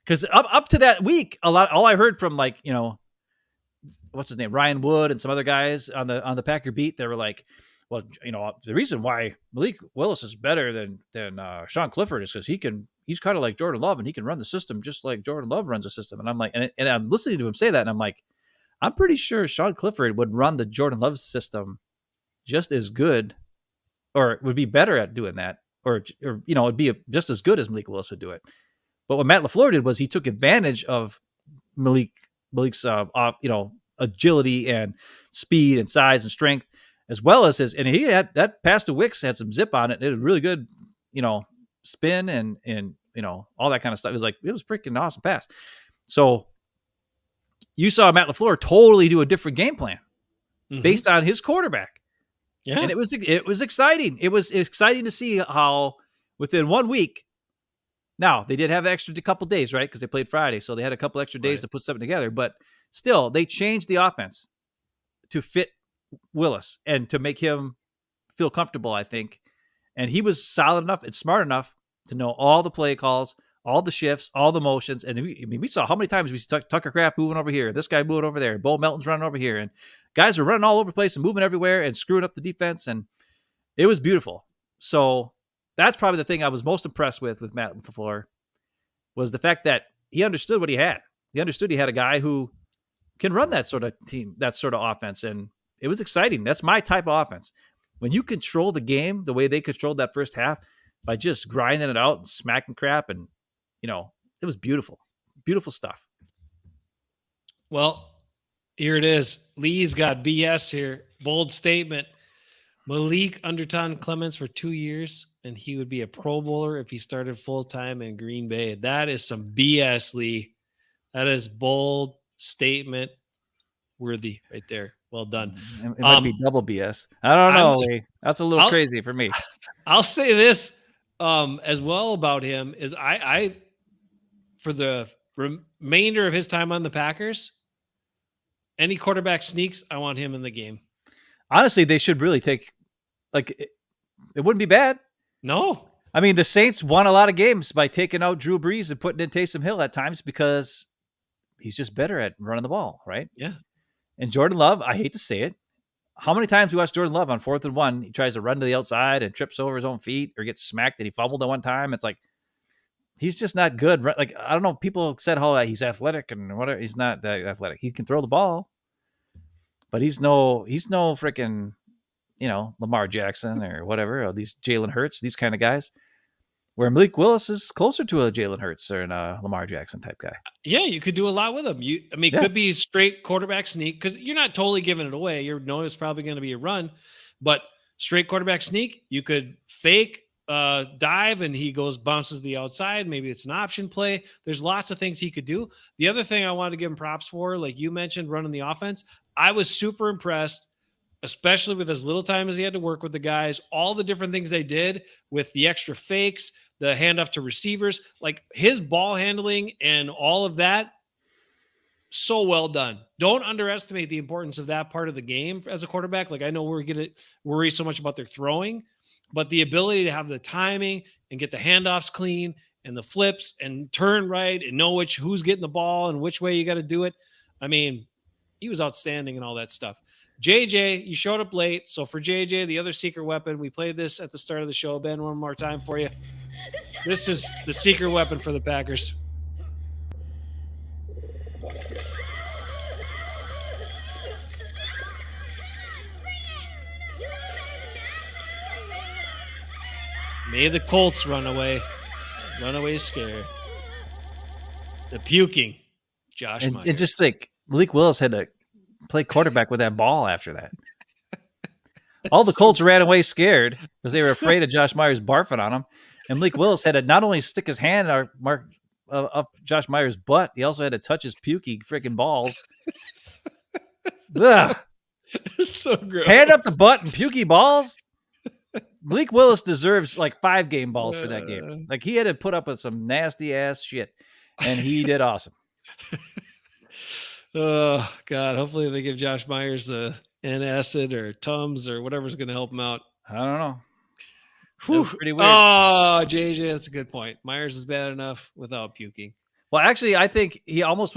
Because up to that week, all I heard from, like, what's his name, Ryan Wood and some other guys on the Packer beat, they were like, well, the reason why Malik Willis is better than Sean Clifford is because he's kind of like Jordan Love and he can run the system just like Jordan Love runs the system. And I'm like, and I'm listening to him say that, and I'm like, I'm pretty sure Sean Clifford would run the Jordan Love system just as good, or would be better at doing that, or it'd be just as good as Malik Willis would do it. But what Matt LaFleur did was he took advantage of Malik's agility and speed and size and strength, as well as and he had that pass to Wicks had some zip on it. It had a really good, spin and all that kind of stuff. It was freaking awesome pass. So you saw Matt LaFleur totally do a different game plan based on his quarterback. Yeah. And it was exciting. It was exciting to see how within 1 week. Now, they did have an extra couple days, right? Because they played Friday. So they had a couple extra days to put something together. But still, they changed the offense to fit Willis and to make him feel comfortable, I think. And he was solid enough and smart enough to know all the play calls, all the shifts, all the motions. And we saw how many times we saw Tucker Kraft moving over here, this guy moving over there, Bo Melton's running over here. And guys were running all over the place and moving everywhere and screwing up the defense. And it was beautiful. So that's probably the thing I was most impressed with Matt LaFleur, was the fact that he understood what he had. He understood he had a guy who can run that sort of team, that sort of offense. And it was exciting. That's my type of offense. When you control the game the way they controlled that first half by just grinding it out and smacking crap, and, it was beautiful. Beautiful stuff. Well, Here it is. Lee's got BS here. Bold statement. Malik Underton Clemens for 2 years, and he would be a Pro Bowler if he started full-time in Green Bay. That is some BS, Lee. That is bold statement worthy right there. Well done. It might be double BS. I don't know, Lee. That's a little crazy for me. I'll say this as well about him is I for the remainder of his time on the Packers, any quarterback sneaks, I want him in the game. Honestly, they should really take, like, it wouldn't be bad. No. I mean, the Saints won a lot of games by taking out Drew Brees and putting in Taysom Hill at times because he's just better at running the ball, right? Yeah. And Jordan Love, I hate to say it. How many times we watched Jordan Love on 4th and 1? He tries to run to the outside and trips over his own feet or gets smacked and he fumbled at one time. It's like, he's just not good. Like, I don't know. People said, oh, he's athletic and whatever. He's not that athletic. He can throw the ball, but he's no freaking, Lamar Jackson or whatever, or these Jalen Hurts, these kind of guys. Where Malik Willis is closer to a Jalen Hurts or a Lamar Jackson type guy. Yeah, you could do a lot with him. It could be straight quarterback sneak because you're not totally giving it away. You know it's probably going to be a run, but straight quarterback sneak, you could fake dive and he bounces to the outside. Maybe it's an option play. There's lots of things he could do. The other thing I wanted to give him props for, like you mentioned, running the offense, I was super impressed, especially with as little time as he had to work with the guys, all the different things they did with the extra fakes, the handoff to receivers, like his ball handling and all of that. So well done. Don't underestimate the importance of that part of the game as a quarterback. Like I know we're going to worry so much about their throwing, but the ability to have the timing and get the handoffs clean and the flips and turn right and know who's getting the ball and which way you got to do it. I mean, he was outstanding and all that stuff. JJ, you showed up late. So for JJ, the other secret weapon, we played this at the start of the show. Ben, one more time for you. This is the secret weapon for the Packers. May the Colts run away. Run away scared. The puking. Josh Myers. And just think, Malik Willis had to play quarterback with that ball after that. All the Colts ran away scared because they were afraid of Josh Myers barfing on them. And Malik Willis had to not only stick his hand up Josh Myers' butt, he also had to touch his pukey freaking balls. Ugh. So gross. Hand up the butt and pukey balls. Malik Willis deserves like 5 game balls for that game. Like he had to put up with some nasty ass shit, and he did awesome. Oh God! Hopefully they give Josh Myers an acid or Tums or whatever's going to help him out. I don't know. Pretty weird. Oh, JJ, that's a good point. Myers is bad enough without puking. Well, actually, I think he almost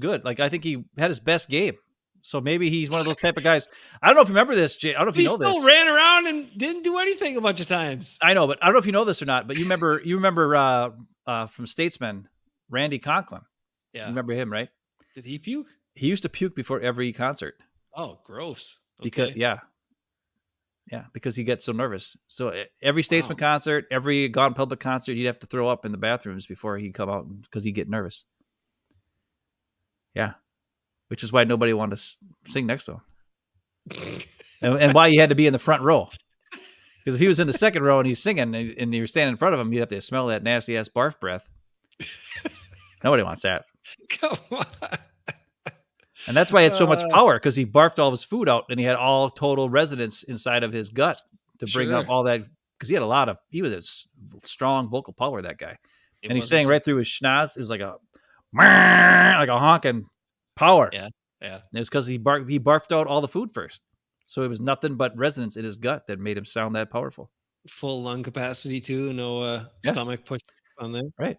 good. Like I think he had his best game. So maybe he's one of those type of guys. I don't know if you remember this, Jay. I don't know if you know this. He still ran around and didn't do anything a bunch of times. I know, but I don't know if you know this or not. But you remember from Statesman, Randy Conklin. Yeah, you remember him, right? Did he puke? He used to puke before every concert. Oh, gross. Okay. Because he gets so nervous. So every Statesman concert, every Gone Public concert, he'd have to throw up in the bathrooms before he'd come out because he'd get nervous. Yeah. Which is why nobody wanted to sing next to him. and why he had to be in the front row. Because if he was in the second row and he's singing and you're standing in front of him, you'd have to smell that nasty ass barf breath. Nobody wants that. Come on. And that's why he had so much power, because he barfed all of his food out and he had all total residence inside of his gut to bring up all that. Because he was a strong vocal power, that guy. And he sang right through his schnoz. It was like a honking power. Yeah. Yeah. And it was because he barfed out all the food first. So it was nothing but resonance in his gut that made him sound that powerful. Full lung capacity too. No stomach push on there. Right.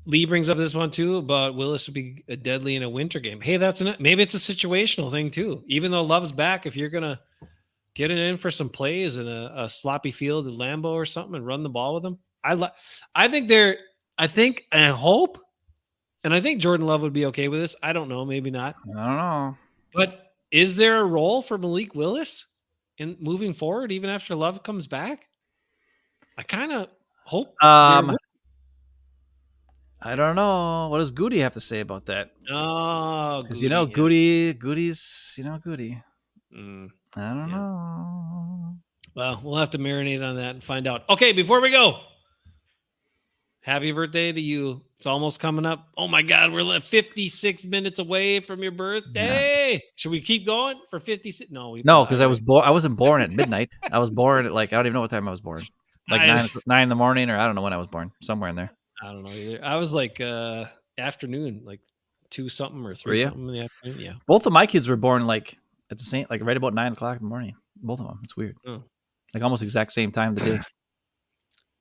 Lee brings up this one too about Willis would be deadly in a winter game. Hey, maybe it's a situational thing too. Even though Love's back, if you're gonna get it in for some plays in a sloppy field at Lambeau or something and run the ball with him, I hope, and I think Jordan Love would be okay with this. I don't know, maybe not. I don't know. But is there a role for Malik Willis in moving forward, even after Love comes back? I kind of hope. I don't know. What does Goody have to say about that? Oh, Because Goody, Goody's Goody. yeah. Mm, I don't yeah. know. Well, we'll have to marinate on that and find out. Okay, before we go, happy birthday to you. It's almost coming up. Oh my God, we're 56 minutes away from your birthday. Should we keep going for 56? No, No, because I wasn't born at midnight. I was born at I don't even know what time I was born. Like nine in the morning, or I don't know when I was born. Somewhere in there. I don't know either. I was like afternoon, like 2 something or 3 Were you? something in the afternoon. Yeah. Both of my kids were born like at the same, like right about 9 o'clock in the morning. Both of them. It's weird. Oh. Like almost exact same time of the day.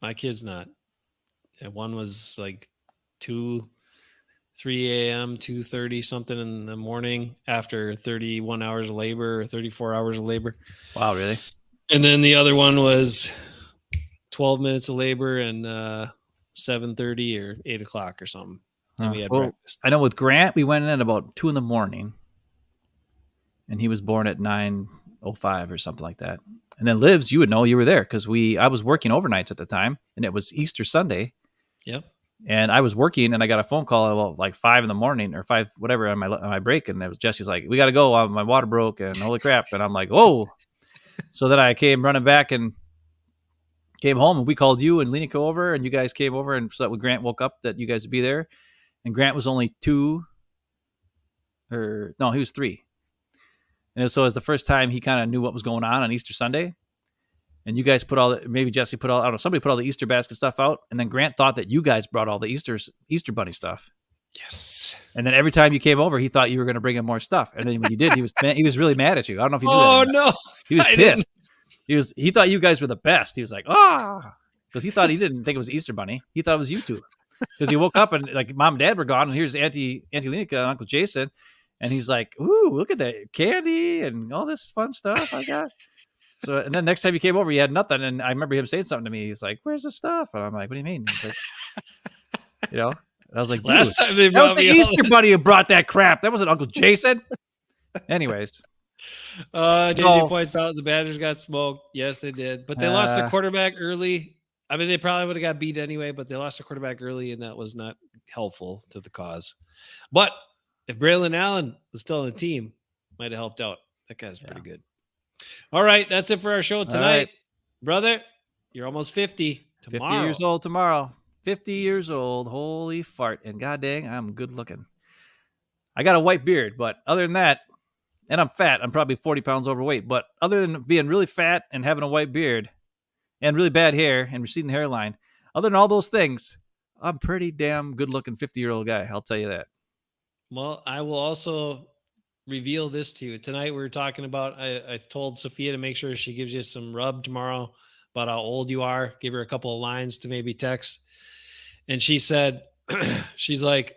My kid's not. And one was like 3 a.m., 2:30 something in the morning after 31 hours of labor or 34 hours of labor. Wow, really? And then the other one was 12 minutes of labor and 7:30 or 8 o'clock or something. And we had breakfast. I know with Grant, we went in at about 2 a.m, and he was born at 9:05 or something like that. And then Livs, you would know, you were there because I was working overnights at the time, and it was Easter Sunday. Yep. And I was working, and I got a phone call at about like 5 a.m. or 5 whatever on my break, and it was Jesse's like, "We got to go. My water broke, and holy crap!" And I'm like, "Whoa!" So then I came running back and came home, and we called you and Lineker over, and you guys came over, and so that when Grant woke up, that you guys would be there. And Grant was only 2, or no, he was 3. And so it was the first time he kind of knew what was going on Easter Sunday. And you guys maybe Jesse put all, I don't know, somebody put all the Easter basket stuff out. And then Grant thought that you guys brought all the Easter bunny stuff. Yes. And then every time you came over, he thought you were going to bring him more stuff. And then when you did, he was really mad at you. I don't know if you knew that. Oh, no. He was pissed. He thought you guys were the best. He was like, because he didn't think it was Easter bunny. He thought it was you two. Because he woke up and like mom and dad were gone. And here's Auntie Lineker and Uncle Jason. And he's like, ooh, look at that candy and all this fun stuff I got. So, and then next time you came over, you had nothing. And I remember him saying something to me. He's like, "Where's the stuff?" And I'm like, "What do you mean?" He's like, and I was like, last time that was the Easter bunny who brought that crap. That wasn't Uncle Jason. Anyways. JJ points out the Badgers got smoked. Yes, they did. But they lost their quarterback early. I mean, they probably would have got beat anyway, but they lost their quarterback early, and that was not helpful to the cause. But if Braylon Allen was still on the team, might have helped out. That guy's pretty good. All right, that's it for our show tonight. Brother, you're almost 50 tomorrow. 50 years old tomorrow. 50 years old. Holy fart. And god dang, I'm good looking. I got a white beard, but other than that, and I'm fat. I'm probably 40 pounds overweight. But other than being really fat and having a white beard and really bad hair and receding hairline, other than all those things, I'm pretty damn good looking 50-year-old guy. I'll tell you that. Well, I will also reveal this to you. Tonight we were talking about, I told Sophia to make sure she gives you some rub tomorrow about how old you are. Give her a couple of lines to maybe text. And she said, she's like,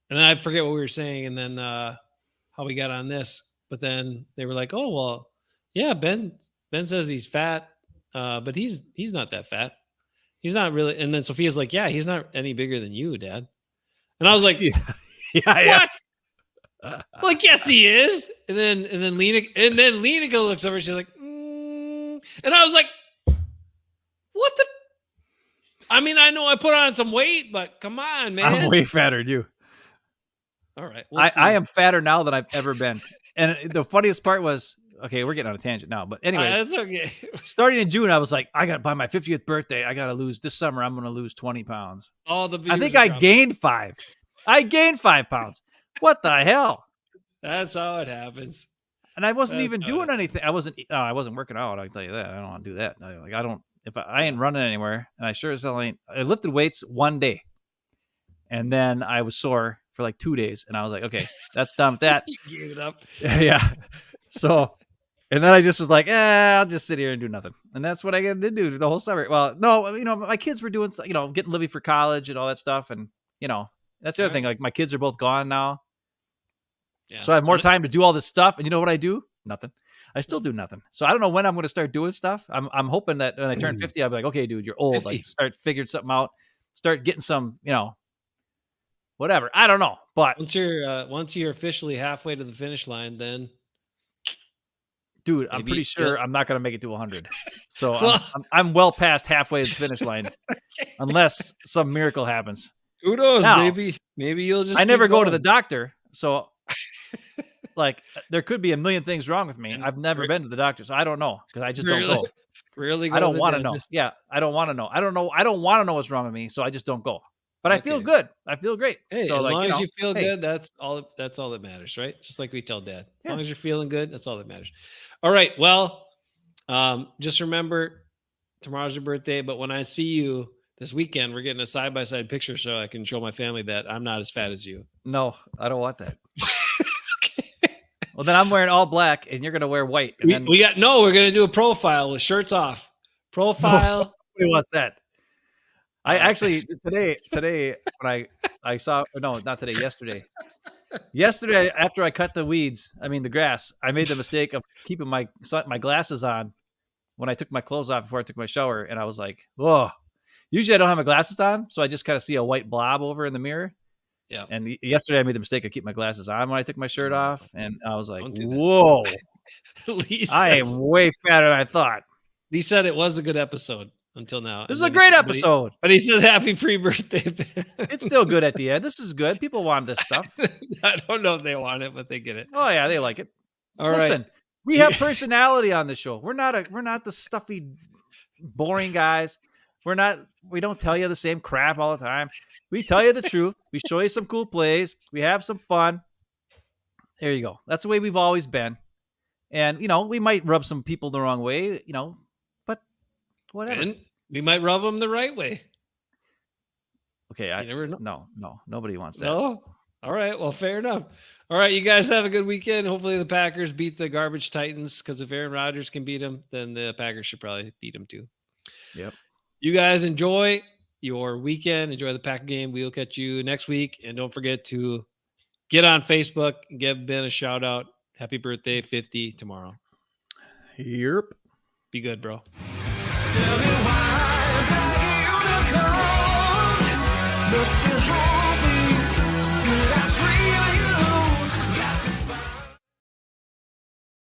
and then I forget what we were saying and then how we got on this. But then they were like, oh, well, yeah, Ben says he's fat, but he's not that fat. He's not really. And then Sophia's like, yeah, he's not any bigger than you, Dad. And I was like, what? Like, yes, he is. And then Lineker looks over. She's like, and I was like, what the? I mean, I know I put on some weight, but come on, man. I'm way fatter than you. All right. I am fatter now than I've ever been. And the funniest part was, okay, we're getting on a tangent now, but anyway, that's okay. Starting in June, I was like, I got by my 50th birthday. I got to lose this summer. I'm going to lose 20 pounds. I think I gained 5. I gained 5 pounds. What the hell? That's how it happens. And I wasn't even doing anything. I wasn't working out. I can tell you that. I don't want to do that. I ain't running anywhere. And I sure as hell ain't. I lifted weights one day. And then I was sore for like 2 days. And I was like, okay, that's done with that. You gave it up. Yeah. So, and then I just was like, I'll just sit here and do nothing. And that's what I did do the whole summer. Well, no, my kids were doing, getting Livy for college and all that stuff. And, that's the other thing. Like my kids are both gone now. Yeah. So I have more time to do all this stuff. And you know what I do? Nothing. I still do nothing. So I don't know when I'm going to start doing stuff. I'm hoping that when I turn 50, I'll be like, okay, dude, you're old. 50. Like start figuring something out. Start getting some, whatever. I don't know. But once you're officially halfway to the finish line, then dude, I'm pretty sure I'm not going to make it to 100. So I'm well past halfway to the finish line unless some miracle happens. Who knows? Now, Maybe you'll just. I never keep go to the going. doctor, so like there could be a million things wrong with me. And I've never been to the doctor, so I don't know because I just don't Really? go. Really? I don't want to know. Yeah, I don't want to know. I don't want to know what's wrong with me, so I just don't go. But I feel Okay. good. I feel great. Hey, so as like, long as know, you feel hey, good, that's all that matters, right? Just like we tell Dad. As Yeah. long as you're feeling good, that's all that matters. All right. Well, just remember tomorrow's your birthday, but when I see you this weekend, we're getting a side-by-side picture so I can show my family that I'm not as fat as you. No, I don't want that. Okay. Well, then I'm wearing all black, and you're gonna wear white. And then We're gonna do a profile with shirts off. Profile. nobody wants that. I actually today when I saw not today, yesterday after I cut the the grass, I made the mistake of keeping my glasses on when I took my clothes off before I took my shower, and I was like, whoa. Usually I don't have my glasses on, so I just kind of see a white blob over in the mirror. Yeah. And yesterday I made the mistake of keeping my glasses on when I took my shirt off, and I was like, Don't do that. whoa, Lee I am way fatter than I thought. Lee said it was a good episode until now. This is a great episode. But he says happy pre-birthday. It's still good at the end. This is good. People want this stuff. I don't know if they want it, but they get it. Oh yeah, they like it. All right. Listen, we have personality on the show. We're not the stuffy, boring guys. We don't tell you the same crap all the time. We tell you the truth. We show you some cool plays. We have some fun. There you go. That's the way we've always been. And we might rub some people the wrong way, but whatever. And we might rub them the right way. Okay, You never know. No, nobody wants that. No? All right. Well, fair enough. All right. You guys have a good weekend. Hopefully the Packers beat the garbage Titans, because if Aaron Rodgers can beat them, then the Packers should probably beat them too. Yep. You guys enjoy your weekend. Enjoy the Packer game. We'll catch you next week. And don't forget to get on Facebook and give Ben a shout out. Happy birthday, 50 tomorrow. Yep. Be good, bro. Tell me why the unicorn must